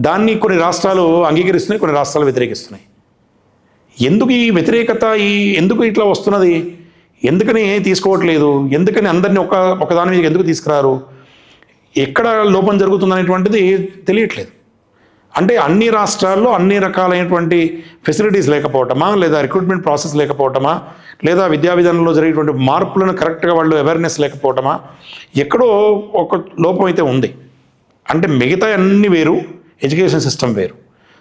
దాన్ని కొన్ని రాష్ట్రాలు అంగీకరిస్తున్నాయి, కొన్ని రాష్ట్రాలు వ్యతిరేకిస్తున్నాయి. ఎందుకు ఈ వ్యతిరేకత, ఎందుకు ఇట్లా వస్తున్నది? ఎందుకని తీసుకోవట్లేదు? ఎందుకని అందరినీ ఒకదాని మీద ఎందుకు తీసుకురారు? ఎక్కడ లోపం జరుగుతుంది అనేటువంటిది తెలియట్లేదు. అంటే అన్ని రాష్ట్రాల్లో అన్ని రకాలైనటువంటి ఫెసిలిటీస్ లేకపోవటమా, లేదా రిక్రూట్మెంట్ ప్రాసెస్ లేకపోవటమా, లేదా విద్యా విధానంలో జరిగేటువంటి మార్పులను కరెక్ట్గా వాళ్ళు అవేర్నెస్ లేకపోవటమా, ఎక్కడో ఒక లోపం అయితే ఉంది. అంటే మిగతా అన్ని వేరు, ఎడ్యుకేషన్ సిస్టమ్ వేరు.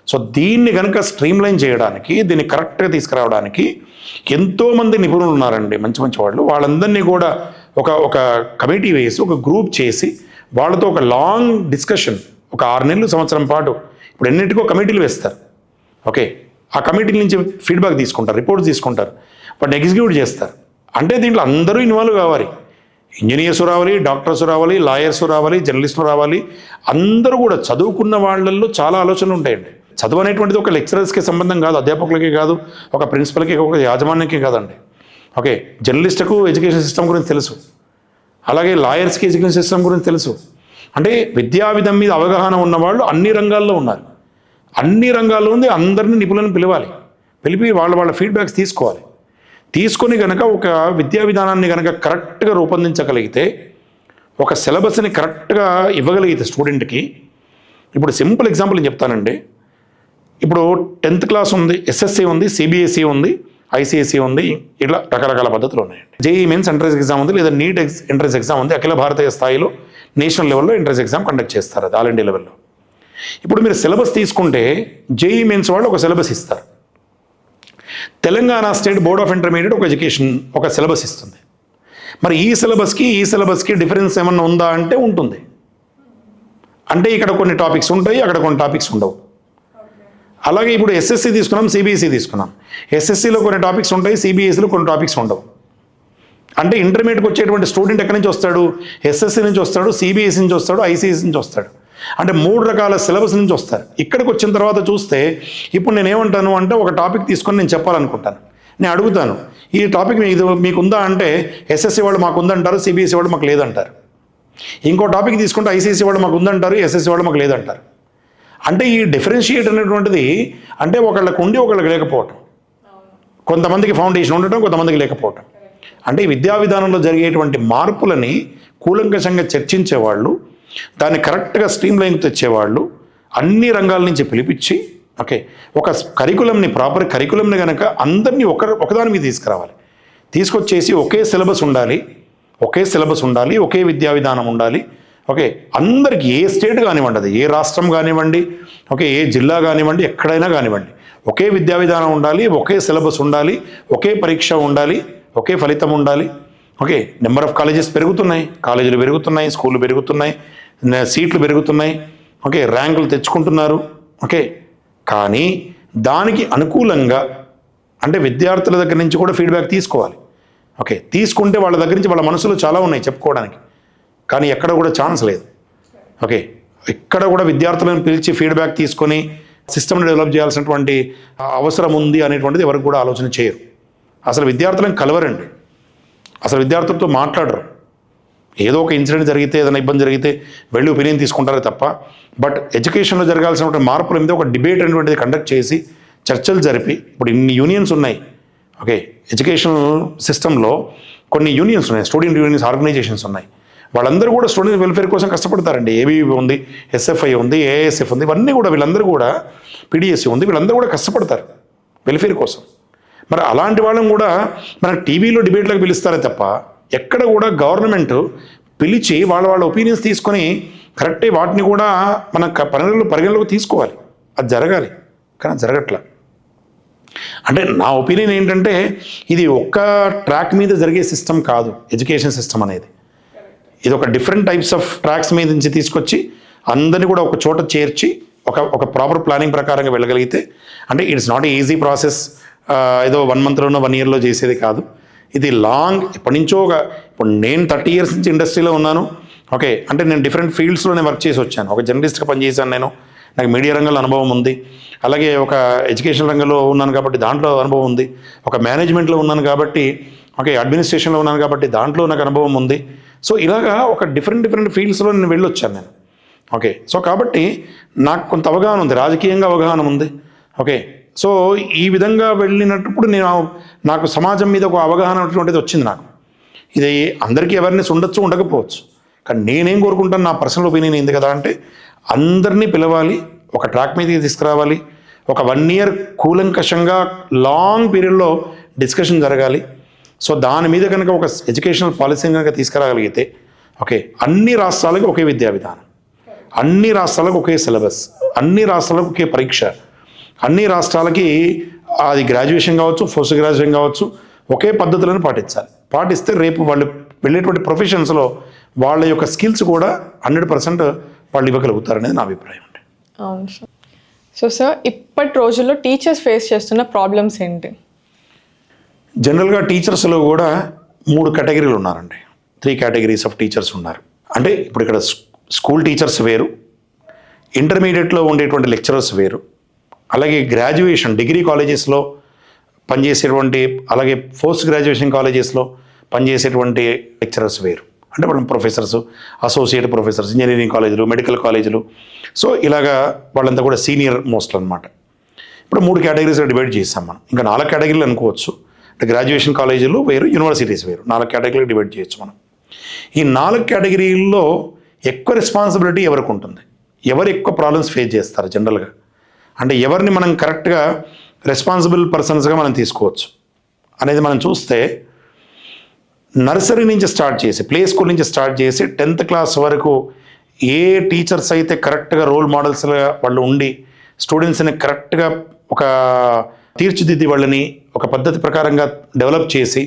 సో దీన్ని కనుక స్ట్రీమ్లైన్ చేయడానికి, దీన్ని కరెక్ట్గా తీసుకురావడానికి ఎంతోమంది నిపుణులు ఉన్నారండి, మంచి మంచి వాళ్ళు. వాళ్ళందరినీ కూడా ఒక కమిటీ వేసి, ఒక గ్రూప్ చేసి, వాళ్ళతో ఒక లాంగ్ డిస్కషన్, ఒక 6 నెలలు సంవత్సరం పాటు ఇప్పుడు ఎన్నిటికో కమిటీలు వేస్తారు. ఓకే, ఆ కమిటీల నుంచి ఫీడ్బ్యాక్ తీసుకుంటారు, రిపోర్ట్స్ తీసుకుంటారు, వాటిని ఎగ్జిక్యూట్ చేస్తారు. అంటే దీంట్లో అందరూ ఇన్వాల్వ్ కావాలి. ఇంజనీర్స్ రావాలి, డాక్టర్స్ రావాలి, లాయర్స్ రావాలి, జర్నలిస్టులు రావాలి. అందరూ కూడా చదువుకున్న వాళ్ళల్లో చాలా ఆలోచనలు ఉంటాయండి. చదువు అనేటువంటిది ఒక లెక్చరర్స్కి సంబంధం కాదు, అధ్యాపకులకి కాదు, ఒక ప్రిన్సిపల్కి, ఒక యాజమాన్యానికి కాదండి. ఓకే, జర్నలిస్టుకు ఎడ్యుకేషన్ సిస్టమ్ గురించి తెలుసు, అలాగే లాయర్స్కి ఎడ్యుకేషన్ సిస్టమ్ గురించి తెలుసు. అంటే విద్యా విధం మీద అవగాహన ఉన్నవాళ్ళు అన్ని రంగాల్లో ఉన్నారు. అన్ని రంగాల్లో ఉంది, అందరినీ నిపుణులను పిలిపి వాళ్ళ ఫీడ్బ్యాక్స్ తీసుకోవాలి. తీసుకొని కనుక ఒక విద్యా విధానాన్ని కనుక కరెక్ట్గా రూపొందించగలిగితే, ఒక సిలబస్ని కరెక్ట్గా ఇవ్వగలిగితే స్టూడెంట్కి. ఇప్పుడు సింపుల్ ఎగ్జాంపుల్ నేను చెప్తానండి. ఇప్పుడు 10th క్లాస్ ఉంది, ఎస్ఎస్సి ఉంది, సిబిఎస్ఈ ఉంది, ఐసిఎస్ఈ ఉంది, ఇట్లా రకరకాల పద్ధతులు ఉన్నాయండి. జేఈఈ మెయిన్స్ ఎంట్రన్స్ ఎగ్జామ్ ఉంది, లేదా నీట్ ఎంట్రన్స్ ఎగ్జామ్ ఉంది. అఖిల భారతీయ స్థాయిలో నేషనల్ లెవెల్లో ఎంట్రన్స్ ఎగ్జామ్ కండక్ట్ చేస్తారు, అది ఆల్ ఇండియా లెవెల్లో. ఇప్పుడు మీరు సిలబస్ తీసుకుంటే జేఈఈ మెయిన్స్ వాళ్ళు ఒక సిలబస్ ఇస్తారు. Telangana state board of intermediate ఒక ఎడ్యుకేషన్ ఒక సిలబస్ ఇస్తుంది. మరి ఈ సిలబస్కి డిఫరెన్స్ ఏమన్నా ఉందా అంటే ఉంటుంది. అంటే ఇక్కడ కొన్ని టాపిక్స్ ఉంటాయి, అక్కడ కొన్ని టాపిక్స్ ఉండవు. అలాగే ఇప్పుడు ఎస్ఎస్సి తీసుకున్నాం, సిబిఎస్ఈ తీసుకున్నాం. ఎస్ఎస్సిలో కొన్ని టాపిక్స్ ఉంటాయి, సిబిఎస్ఈలో కొన్ని టాపిక్స్ ఉండవు. అంటే ఇంటర్మీడియట్కి వచ్చేటువంటి స్టూడెంట్ ఎక్కడి నుంచి వస్తాడు? ఎస్ఎస్సి నుంచి వస్తాడు, సిబిఎస్ఈ నుంచి వస్తాడు, ఐసిఎస్సి నుంచి వస్తాడు. అంటే 3 రకాల సిలబస్ నుంచి వస్తారు. ఇక్కడికి వచ్చిన తర్వాత చూస్తే ఇప్పుడు నేను ఏమంటాను అంటే, ఒక టాపిక్ తీసుకొని నేను చెప్పాలనుకుంటాను. నేను అడుగుతాను, ఈ టాపిక్ మీకు ఉందా అంటే ఎస్ఎస్సి వాళ్ళు మాకు ఉందంటారు, సిబిఎస్ఈ వాళ్ళు మాకు లేదంటారు. ఇంకో టాపిక్ తీసుకుంటే ఐసిఎస్సి వాళ్ళు మాకు ఉందంటారు, ఎస్ఎస్సి వాళ్ళు మాకు లేదంటారు. అంటే ఈ డిఫరెన్షియేట్ అనేటువంటిది అంటే ఒకళ్ళకు ఉండి ఒకళ్ళకి లేకపోవటం, కొంతమందికి ఫౌండేషన్ ఉండటం, కొంతమందికి లేకపోవటం. అంటే ఈ విద్యా విధానంలో జరిగేటువంటి మార్పులని కూలంకషంగా చర్చించేవాళ్ళు, దాన్ని కరెక్ట్గా స్ట్రీమ్లైన్ తెచ్చేవాళ్ళు అన్ని రంగాల నుంచి పిలిపించి, ఓకే, ఒక కరికులంని, ప్రాపర్ కరికులంని కనుక అందరినీ ఒకదాని మీద తీసుకురావాలి. తీసుకొచ్చేసి ఒకే సిలబస్ ఉండాలి, ఒకే విద్యా విధానం ఉండాలి. ఓకే, అందరికీ ఏ స్టేట్ కానివ్వండి, అది ఏ రాష్ట్రం కానివ్వండి, ఓకే, ఏ జిల్లా కానివ్వండి, ఎక్కడైనా కానివ్వండి, ఒకే విద్యా విధానం ఉండాలి, ఒకే సిలబస్ ఉండాలి, ఒకే పరీక్ష ఉండాలి, ఒకే ఫలితం ఉండాలి. ఓకే, నెంబర్ ఆఫ్ కాలేజెస్ పెరుగుతున్నాయి, కాలేజీలు పెరుగుతున్నాయి, స్కూళ్ళు పెరుగుతున్నాయి, సీట్లు పెరుగుతున్నాయి, ఓకే, ర్యాంకులు తెచ్చుకుంటున్నారు. ఓకే, కానీ దానికి అనుకూలంగా అంటే విద్యార్థుల దగ్గర నుంచి కూడా ఫీడ్బ్యాక్ తీసుకోవాలి. ఓకే, తీసుకుంటే వాళ్ళ దగ్గర నుంచి వాళ్ళ మనసులో చాలా ఉన్నాయి చెప్పుకోవడానికి, కానీ ఎక్కడ కూడా ఛాన్స్ లేదు. ఓకే, ఇక్కడ కూడా విద్యార్థులను పిలిచి ఫీడ్బ్యాక్ తీసుకొని సిస్టమ్ని డెవలప్ చేయాల్సినటువంటి అవసరం ఉంది అనేటువంటిది ఎవరికి కూడా ఆలోచన చేయరు. అసలు విద్యార్థులను కలవరండి, అసలు విద్యార్థులతో మాట్లాడరు. ఏదో ఒక ఇన్సిడెంట్ జరిగితే, ఏదైనా ఇబ్బంది జరిగితే వెళ్ళి ఒపీనియన్ తీసుకుంటారే తప్ప, బట్ ఎడ్యుకేషన్లో జరగాల్సినటువంటి మార్పుల మీద ఒక డిబేట్ అనేటువంటిది కండక్ట్ చేసి చర్చలు జరిపి, ఇప్పుడు ఇన్ని యూనియన్స్ ఉన్నాయి. ఓకే, ఎడ్యుకేషన్ సిస్టంలో కొన్ని యూనియన్స్ ఉన్నాయి, స్టూడెంట్ యూనియన్స్ ఆర్గనైజేషన్స్ ఉన్నాయి. వాళ్ళందరూ కూడా స్టూడెంట్ వెల్ఫేర్ కోసం కష్టపడతారండి. ఏబీవీ ఉంది, ఎస్ఎఫ్ఐ ఉంది, ఏఎస్ఎఫ్ ఉంది, ఇవన్నీ కూడా వీళ్ళందరూ కూడా, పీడిఎస్సీ ఉంది, వీళ్ళందరూ కూడా కష్టపడతారు వెల్ఫేర్ కోసం. మరి అలాంటి వాళ్ళని కూడా మన టీవీలో డిబేట్లకు పిలుస్తారే తప్ప, ఎక్కడ కూడా గవర్నమెంట్ పిలిచి వాళ్ళ ఒపీనియన్స్ తీసుకొని కరెక్టే వాటిని కూడా మన పరిగణలోకి తీసుకోవాలి. అది జరగాలి, కానీ జరగట్లా. అంటే నా ఒపీనియన్ ఏంటంటే, ఇది ఒక్క ట్రాక్ మీద జరిగే సిస్టమ్ కాదు ఎడ్యుకేషన్ సిస్టమ్ అనేది. ఇది ఒక డిఫరెంట్ టైప్స్ ఆఫ్ ట్రాక్స్ మీద నుంచి తీసుకొచ్చి అందరినీ కూడా ఒక చోట చేర్చి ఒక ప్రాపర్ ప్లానింగ్ ప్రకారంగా వెళ్ళగలిగితే, అంటే ఇట్స్ నాట్ ఈజీ ప్రాసెస్. ఏదో 1 monthలోనో 1 yearలో చేసేది కాదు. ఇది లాంగ్, ఎప్పటి నుంచో ఇప్పుడు నేను 30 years నుంచి ఇండస్ట్రీలో ఉన్నాను. ఓకే, అంటే నేను డిఫరెంట్ ఫీల్డ్స్లో నేను వర్క్ చేసి వచ్చాను. ఒక జర్నలిస్ట్గా పనిచేశాను నేను, నాకు మీడియా రంగంలో అనుభవం ఉంది. అలాగే ఒక ఎడ్యుకేషన్ రంగంలో ఉన్నాను కాబట్టి దాంట్లో అనుభవం ఉంది. ఒక మేనేజ్మెంట్లో ఉన్నాను కాబట్టి, ఓకే, అడ్మినిస్ట్రేషన్లో ఉన్నాను కాబట్టి దాంట్లో నాకు అనుభవం ఉంది. సో ఇలాగా ఒక డిఫరెంట్ ఫీల్డ్స్లో నేను వెళ్ళొచ్చాను నేను. ఓకే, సో కాబట్టి నాకు కొంత అవగాహన ఉంది, రాజకీయంగా అవగాహన ఉంది. ఓకే, సో ఈ విధంగా వెళ్ళినప్పుడు నాకు సమాజం మీద ఒక అవగాహన అటువంటిది వచ్చింది నాకు. ఇది అందరికీ అవేర్నెస్ ఉండొచ్చు, ఉండకపోవచ్చు, కానీ నేనేం కోరుకుంటాను, నా పర్సనల్ ఒపీనియన్ ఏంది కదా అంటే, అందరినీ పిలవాలి, ఒక ట్రాక్ మీదకి తీసుకురావాలి. ఒక 1 year కూలంకషంగా లాంగ్ పీరియడ్లో డిస్కషన్ జరగాలి. సో దాని మీద కనుక ఒక ఎడ్యుకేషనల్ పాలసీని కనుక తీసుకురాగలిగితే ఓకే, అన్ని రాష్ట్రాలకు ఒకే విద్యా విధానం, అన్ని రాష్ట్రాలకు ఒకే సిలబస్, అన్ని రాష్ట్రాలకు ఒకే పరీక్ష, అన్ని రాష్ట్రాలకి అది గ్రాడ్యుయేషన్ కావచ్చు, పోస్ట్ గ్రాడ్యుయేషన్ కావచ్చు, ఒకే పద్ధతులను పాటించాలి. పాటిస్తే రేపు వాళ్ళు వెళ్ళేటువంటి ప్రొఫెషన్స్లో వాళ్ళ యొక్క స్కిల్స్ కూడా 100% వాళ్ళు ఇవ్వగలుగుతారనేది నా అభిప్రాయం అండి. అవును సార్. సో సార్, ఇప్పటి రోజుల్లో టీచర్స్ ఫేస్ చేస్తున్న ప్రాబ్లమ్స్ ఏంటి? జనరల్గా టీచర్స్లో కూడా 3 కేటగిరీలు ఉన్నారండి. 3 categories ఆఫ్ టీచర్స్ ఉన్నారు. అంటే ఇప్పుడు ఇక్కడ స్కూల్ టీచర్స్ వేరు, ఇంటర్మీడియట్లో ఉండేటువంటి లెక్చరర్స్ వేరు, అలాగే గ్రాడ్యుయేషన్ డిగ్రీ కాలేజెస్లో పనిచేసేటువంటి, అలాగే పోస్ట్ గ్రాడ్యుయేషన్ కాలేజెస్లో పనిచేసేటువంటి లెక్చరర్స్ వేరు. అంటే వాళ్ళ ప్రొఫెసర్స్, అసోసియేట్ ప్రొఫెసర్స్, ఇంజనీరింగ్ కాలేజీలు, మెడికల్ కాలేజీలు, సో ఇలాగా వాళ్ళంతా కూడా సీనియర్ మోస్ట్ అనమాట. ఇప్పుడు 3 categories డివైడ్ చేసాం మనం. ఇంకా 4 categories అనుకోవచ్చు. అంటే గ్రాడ్యుయేషన్ కాలేజీలు వేరు, యూనివర్సిటీస్ వేరు, 4 categories డివైడ్ చేయొచ్చు మనం. ఈ 4 categories ఎక్కువ రెస్పాన్సిబిలిటీ ఎవరికి ఉంటుంది, ఎవరు ఎక్కువ ప్రాబ్లమ్స్ ఫేస్ చేస్తారు జనరల్గా, అంటే ఎవరిని మనం కరెక్ట్గా రెస్పాన్సిబుల్ పర్సన్స్గా మనం తీసుకోవచ్చు అనేది మనం చూస్తే, నర్సరీ నుంచి స్టార్ట్ చేసి, ప్లే స్కూల్ నుంచి స్టార్ట్ చేసి 10th class వరకు ఏ టీచర్స్ అయితే కరెక్ట్గా రోల్ మోడల్స్గా వాళ్ళు ఉండి స్టూడెంట్స్ని కరెక్ట్గా ఒక తీర్చిదిద్ది వాళ్ళని ఒక పద్ధతి ప్రకారంగా డెవలప్ చేసి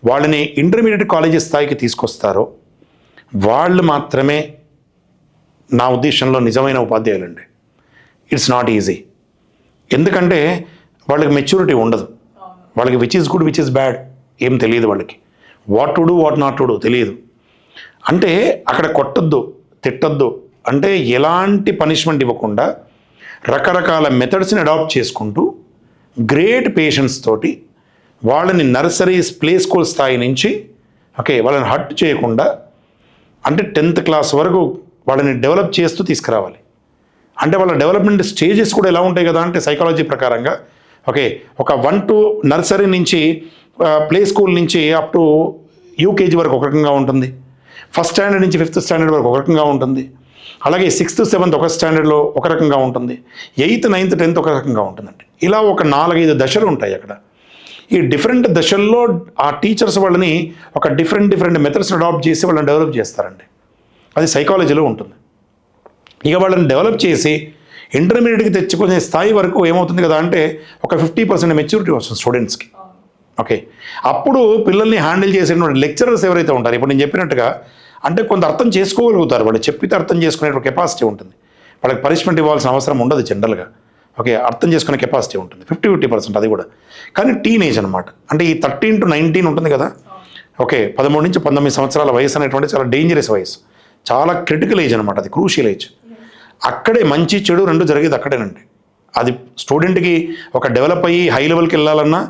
వాళ్ళని ఇంటర్మీడియట్ కాలేజీ స్థాయికి తీసుకొస్తారో వాళ్ళు మాత్రమే నా ఉద్దేశంలో నిజమైన ఉపాధ్యాయులండి. It's not easy. ఎందుకంటే వాళ్ళకి మెచ్యూరిటీ ఉండదు, వాళ్ళకి which is good which is bad ఏం తెలియదు, వాళ్ళకి what to do what not to do తెలియదు. అంటే అక్కడ కొట్టద్దు, తిట్టద్దు, అంటే ఎలాంటి పనిష్మెంట్ ఇవ్వకుండా రకరకాల మెథడ్స్ని అడాప్ట్ చేసుకుంటూ గ్రేట్ పేషెన్స్ తోటి వాళ్ళని నర్సరీ ప్లే స్కూల్ స్థాయి నుంచి ఓకే వాళ్ళని హర్ట్ చేయకుండా, అంటే 10th class వరకు వాళ్ళని డెవలప్ చేస్తూ తీసుకురావాలి. అంటే వాళ్ళ డెవలప్మెంట్ స్టేజెస్ కూడా ఎలా ఉంటాయి కదా అంటే సైకాలజీ ప్రకారంగా ఓకే, ఒక 1 to నర్సరీ నుంచి ప్లే స్కూల్ నుంచి అప్ టు యూకేజీ వరకు ఒక రకంగా ఉంటుంది, 1st standard నుంచి 5th standard వరకు ఒక రకంగా ఉంటుంది, అలాగే 6th 7th ఒక స్టాండర్డ్లో ఒక రకంగా ఉంటుంది, 8th 9th 10th ఒక రకంగా ఉంటుందండి. ఇలా ఒక 4-5 దశలు ఉంటాయి అక్కడ. ఈ డిఫరెంట్ దశల్లో ఆ టీచర్స్ వాళ్ళని ఒక డిఫరెంట్ మెథడ్స్ అడాప్ట్ చేసి వాళ్ళని డెవలప్ చేస్తారండి. అది సైకాలజీలో ఉంటుంది. ఇక వాళ్ళని డెవలప్ చేసి ఇంటర్మీడియట్కి తెచ్చుకునే స్థాయి వరకు ఏమవుతుంది కదా అంటే ఒక 50% మెచ్యూరిటీ వస్తుంది స్టూడెంట్స్కి. ఓకే, అప్పుడు పిల్లల్ని హ్యాండిల్ చేసేటువంటి లెక్చరర్స్ ఎవరైతే ఉంటారో ఇప్పుడు నేను చెప్పినట్టుగా అంటే కొంత అర్థం చేసుకోగలుగుతారు, వాళ్ళు చెప్పితే అర్థం చేసుకునే కెపాసిటీ ఉంటుంది, వాళ్ళకి పనిష్మెంట్ ఇవ్వాల్సిన అవసరం ఉండదు జనరల్గా. ఓకే, అర్థం చేసుకునే కెపాసిటీ ఉంటుంది 50% అది కూడా. కానీ టీనేజ్ అనమాట, అంటే ఈ 13 to 19 ఉంటుంది కదా, ఓకే 13 నుంచి 19 సంవత్సరాల వయసు అనేటువంటి చాలా డేంజరస్ వయసు, చాలా క్రిటికల్ ఏజ్ అనమాట, అది క్రూషియల్ ఏజ్. అక్కడే మంచి చెడు రెండు జరిగేది అక్కడేనండి. అది స్టూడెంట్కి ఒక డెవలప్ అయ్యి హై లెవెల్కి వెళ్ళాలన్నా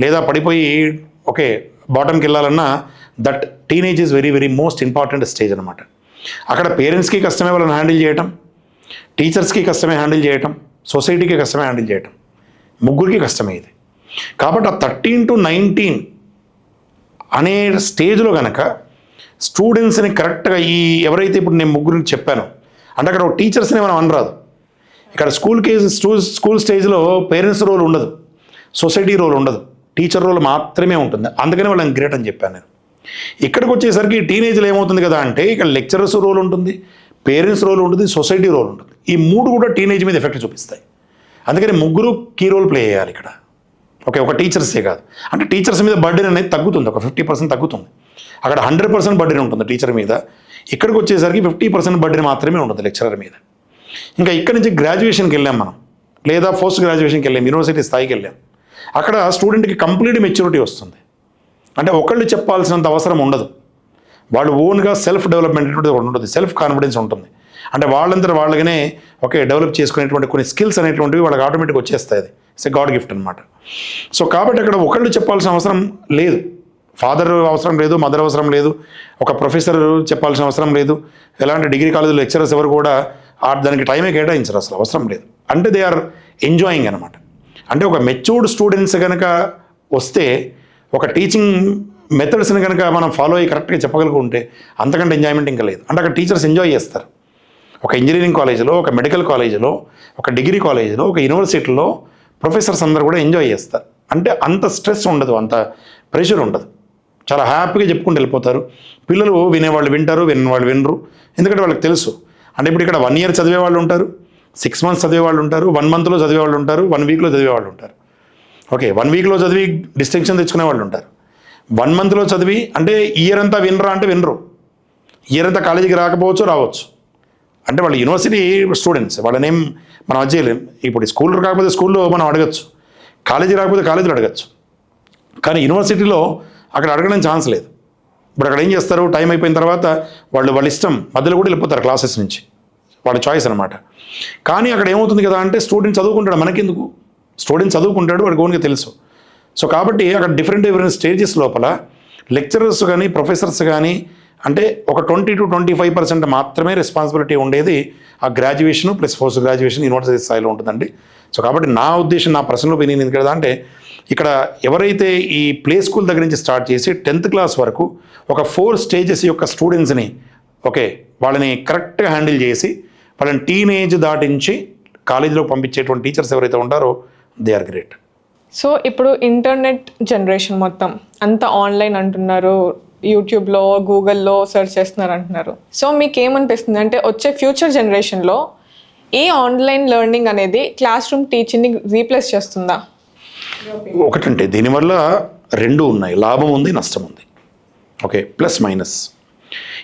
లేదా పడిపోయి ఓకే బాటమ్కి వెళ్ళాలన్నా that teenage is very most important stage అనమాట. అక్కడ పేరెంట్స్కి కష్టమే వాళ్ళని హ్యాండిల్ చేయటం, టీచర్స్కి కష్టమే హ్యాండిల్ చేయటం, సొసైటీకి కష్టమే హ్యాండిల్ చేయటం, ముగ్గురికి కష్టమే ఇది. కాబట్టి ఆ 13 to 19 అనే స్టేజ్లో కనుక స్టూడెంట్స్ని కరెక్ట్గా ఈ ఎవరైతే ఇప్పుడు నేను ముగ్గురికి చెప్పానో అంటే అక్కడ ఒక టీచర్స్ని మనం అనరాదు. ఇక్కడ స్కూల్ స్టేజ్లో పేరెంట్స్ రోల్ ఉండదు, సొసైటీ రోల్ ఉండదు, టీచర్ రోల్ మాత్రమే ఉంటుంది. అందుకని వాళ్ళని గ్రేట్ అని చెప్పాను నేను. ఇక్కడికి వచ్చేసరికి టీనేజ్లో ఏమవుతుంది కదా అంటే ఇక్కడ లెక్చరర్స్ రోల్ ఉంటుంది, పేరెంట్స్ రోల్ ఉంటుంది, సొసైటీ రోల్ ఉంటుంది. ఈ 3 కూడా టీనేజ్ మీద ఎఫెక్ట్ చూపిస్తాయి. అందుకని ముగ్గురు కీ రోల్ ప్లే చేయాలి ఇక్కడ. ఓకే, ఒక టీచర్సే కాదు, అంటే టీచర్స్ మీద బర్డెన్ అనేది తగ్గుతుంది, ఒక 50% తగ్గుతుంది. అక్కడ 100% బర్డెన్ ఉంటుంది టీచర్ మీద, ఇక్కడికి వచ్చేసరికి 50% బర్డెన్ మాత్రమే ఉంటుంది లెక్చరర్ మీద. ఇంకా ఇక్కడ నుంచి గ్రాడ్యుయేషన్కి వెళ్ళాం మనం, లేదా పోస్ట్ గ్రాడ్యుయేషన్కి వెళ్ళాం, యూనివర్సిటీ స్థాయికి వెళ్ళాం. అక్కడ స్టూడెంట్కి కంప్లీట్ మెచ్యూరిటీ వస్తుంది, అంటే ఒకళ్ళు చెప్పాల్సినంత అవసరం ఉండదు, వాళ్ళు ఓన్గా సెల్ఫ్ డెవలప్మెంట్ అనేటువంటిది ఉంటుంది, సెల్ఫ్ కాన్ఫిడెన్స్ ఉంటుంది. అంటే వాళ్ళంతా వాళ్ళగానే ఓకే డెవలప్ చేసుకునేటువంటి కొన్ని స్కిల్స్ అనేటువంటివి వాళ్ళకి ఆటోమేటిక్గా వచ్చేస్తాయి. అది ఇట్స్ ఎ గాడ్ గిఫ్ట్ అనమాట. సో కాబట్టి అక్కడ ఒకళ్ళు చెప్పాల్సిన అవసరం లేదు, ఫాదర్ అవసరం లేదు, మదర్ అవసరం లేదు, ఒక ప్రొఫెసర్ చెప్పాల్సిన అవసరం లేదు, ఎలాంటి డిగ్రీ కాలేజ్ లెక్చరర్స్ ఎవరు కూడా దానికి టైమే కేటాయించరు, అసలు అవసరం లేదు. అంటే దే ఆర్ ఎంజాయింగ్ అనమాట. అంటే ఒక మెచ్యూర్డ్ స్టూడెంట్స్ కనుక వస్తే ఒక టీచింగ్ మెథడ్స్ని కనుక మనం ఫాలో అయ్యి కరెక్ట్గా చెప్పగలుగుంటే అంతకంటే ఎంజాయ్మెంట్ ఇంకా లేదు. అంటే అక్కడ టీచర్స్ ఎంజాయ్ చేస్తారు. ఒక ఇంజనీరింగ్ కాలేజీలో, ఒక మెడికల్ కాలేజీలో, ఒక డిగ్రీ కాలేజీలో, ఒక యూనివర్సిటీలో ప్రొఫెసర్స్ అందరూ కూడా ఎంజాయ్ చేస్తారు. అంటే అంత స్ట్రెస్ ఉండదు, అంత ప్రెషర్ ఉండదు, చాలా హ్యాపీగా చెప్పుకుంటూ వెళ్ళిపోతారు. పిల్లలు వినేవాళ్ళు వింటారు, వినేవాళ్ళు వినరు. ఎందుకంటే వాళ్ళకి తెలుసు. అంటే ఇప్పుడు ఇక్కడ 1 year చదివే వాళ్ళు ఉంటారు, 6 months చదివే వాళ్ళు ఉంటారు, 1 monthలో చదివే వాళ్ళు ఉంటారు, 1 weekలో చదివే వాళ్ళు ఉంటారు. ఓకే, 1 weekలో చదివి డిస్టింక్షన్ తెచ్చుకునే వాళ్ళు ఉంటారు. 1 monthలో చదివి అంటే ఇయర్ అంతా వినరా అంటే వినరు. ఇయర్ అంతా కాలేజీకి రావచ్చు. అంటే వాళ్ళు యూనివర్సిటీ స్టూడెంట్స్, వాళ్ళనేం మనం అది చేయలేం. ఇప్పుడు స్కూల్ కాకపోతే స్కూల్లో మనం అడగచ్చు, కాలేజీ రాకపోతే కాలేజీలో అడగచ్చు. కానీ యూనివర్సిటీలో అక్కడ అడగడం ఛాన్స్ లేదు. ఇప్పుడు అక్కడ ఏం చేస్తారు, టైం అయిపోయిన తర్వాత వాళ్ళ ఇష్టం, మధ్యలో కూడా వెళ్ళిపోతారు క్లాసెస్ నుంచి, వాళ్ళ చాయిస్ అనమాట. కానీ అక్కడ ఏమవుతుంది కదా అంటే స్టూడెంట్ చదువుకుంటాడు, మనకెందుకు, స్టూడెంట్ చదువుకుంటాడు, వాడికి ఓన్గా తెలుసు. సో కాబట్టి అక్కడ డిఫరెంట్ స్టేజెస్ లోపల లెక్చరర్స్ కానీ ప్రొఫెసర్స్ కానీ అంటే ఒక 20 to 25% మాత్రమే రెస్పాన్సిబిలిటీ ఉండేది ఆ graduation plus post graduation university స్థాయిలో ఉంటుందండి. సో కాబట్టి నా ఉద్దేశం, నా పర్సనల్ ఒపీనియన్ ఏంటి కదా అంటే, ఇక్కడ ఎవరైతే ఈ ప్లే స్కూల్ దగ్గర నుంచి స్టార్ట్ చేసి 10th class వరకు ఒక 4 stages యొక్క స్టూడెంట్స్ని వాళ్ళని కరెక్ట్గా హ్యాండిల్ చేసి వాళ్ళని టీనేజ్ దాటించి కాలేజీలో పంపించేటువంటి టీచర్స్ ఎవరైతే ఉంటారో దే ఆర్ గ్రేట్. సో ఇప్పుడు ఇంటర్నెట్ జనరేషన్ మొత్తం అంతా ఆన్లైన్ అంటున్నారు, యూట్యూబ్లో గూగుల్లో సెర్చ్ చేస్తున్నారు అంటున్నారు. సో మీకు ఏమనిపిస్తుంది అంటే వచ్చే ఫ్యూచర్ జనరేషన్లో ఈ ఆన్లైన్ లెర్నింగ్ అనేది క్లాస్ రూమ్ టీచింగ్ని రీప్లేస్ చేస్తుందా? ఒకటంటే దీనివల్ల 2 ఉన్నాయి, లాభం ఉంది, నష్టం ఉంది. Okay, plus minus.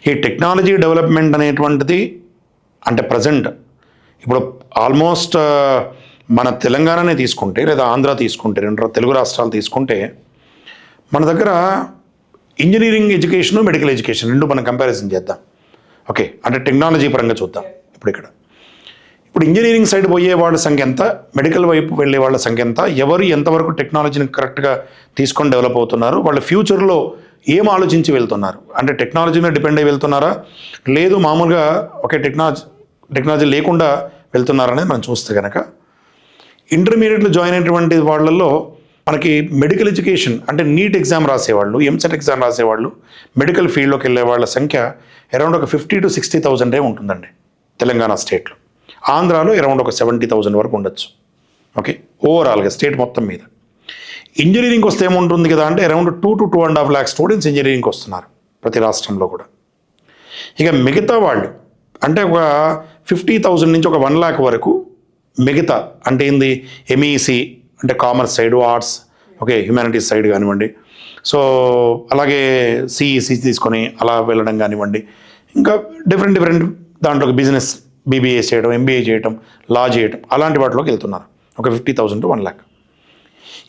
ఈ టెక్నాలజీ డెవలప్మెంట్ అనేటువంటిది అంటే ప్రజెంట్ ఇప్పుడు ఆల్మోస్ట్ మన తెలంగాణనే తీసుకుంటే లేదా ఆంధ్ర తీసుకుంటే, 2 తెలుగు రాష్ట్రాలు తీసుకుంటే మన దగ్గర ఇంజనీరింగ్ ఎడ్యుకేషన్, మెడికల్ ఎడ్యుకేషన్ 2 మనం కంపారిజన్ చేద్దాం. ఓకే, అంటే టెక్నాలజీ పరంగా చూద్దాం. ఇప్పుడు ఇంజనీరింగ్ సైడ్ పోయే వాళ్ళ సంఖ్య ఎంత, మెడికల్ వైపు వెళ్ళే వాళ్ళ సంఖ్య ఎంత, ఎవరు ఎంతవరకు టెక్నాలజీని కరెక్ట్గా తీసుకొని డెవలప్ అవుతున్నారు, వాళ్ళ ఫ్యూచర్లో ఏం ఆలోచించి వెళ్తున్నారు, అంటే టెక్నాలజీ మీద డిపెండ్ అయ్యి వెళ్తున్నారా, లేదు మామూలుగా ఒకే టెక్నాలజీ లేకుండా వెళ్తున్నారా అనేది మనం చూస్తే కనుక, ఇంటర్మీడియట్లో జాయిన్ అయినటువంటి వాళ్ళల్లో మనకి మెడికల్ ఎడ్యుకేషన్ అంటే నీట్ ఎగ్జామ్ రాసేవాళ్ళు, ఎంసెట్ ఎగ్జామ్ రాసేవాళ్ళు, మెడికల్ ఫీల్డ్లోకి వెళ్ళే వాళ్ళ సంఖ్య అరౌండ్ ఒక 50 to 60,000 ఉంటుందండి తెలంగాణ స్టేట్లో. ఆంధ్రాలో అరౌండ్ ఒక 70,000 వరకు ఉండొచ్చు. ఓకే, ఓవరాల్గా స్టేట్ మొత్తం మీద. ఇంజనీరింగ్ వస్తే ఏముంటుంది కదా అంటే అరౌండ్ 2 to 2.5 lakh స్టూడెంట్స్ ఇంజనీరింగ్కి వస్తున్నారు ప్రతి రాష్ట్రంలో కూడా. ఇక మిగతా వాళ్ళు అంటే ఒక 50,000 నుంచి ఒక 1 lakh వరకు మిగతా అంటే ఏంది, ఎంఈసి అంటే commerce side, arts, okay, humanities side కానివ్వండి, సో అలాగే సిఈసి తీసుకొని అలా వెళ్ళడం కానివ్వండి, ఇంకా డిఫరెంట్ దాంట్లోకి బిజినెస్, బీబీఏ చేయడం, ఎంబీఏ చేయడం, లా చేయడం, అలాంటి వాటిలోకి వెళ్తున్నారు ఒక 50,000 to 1 lakh.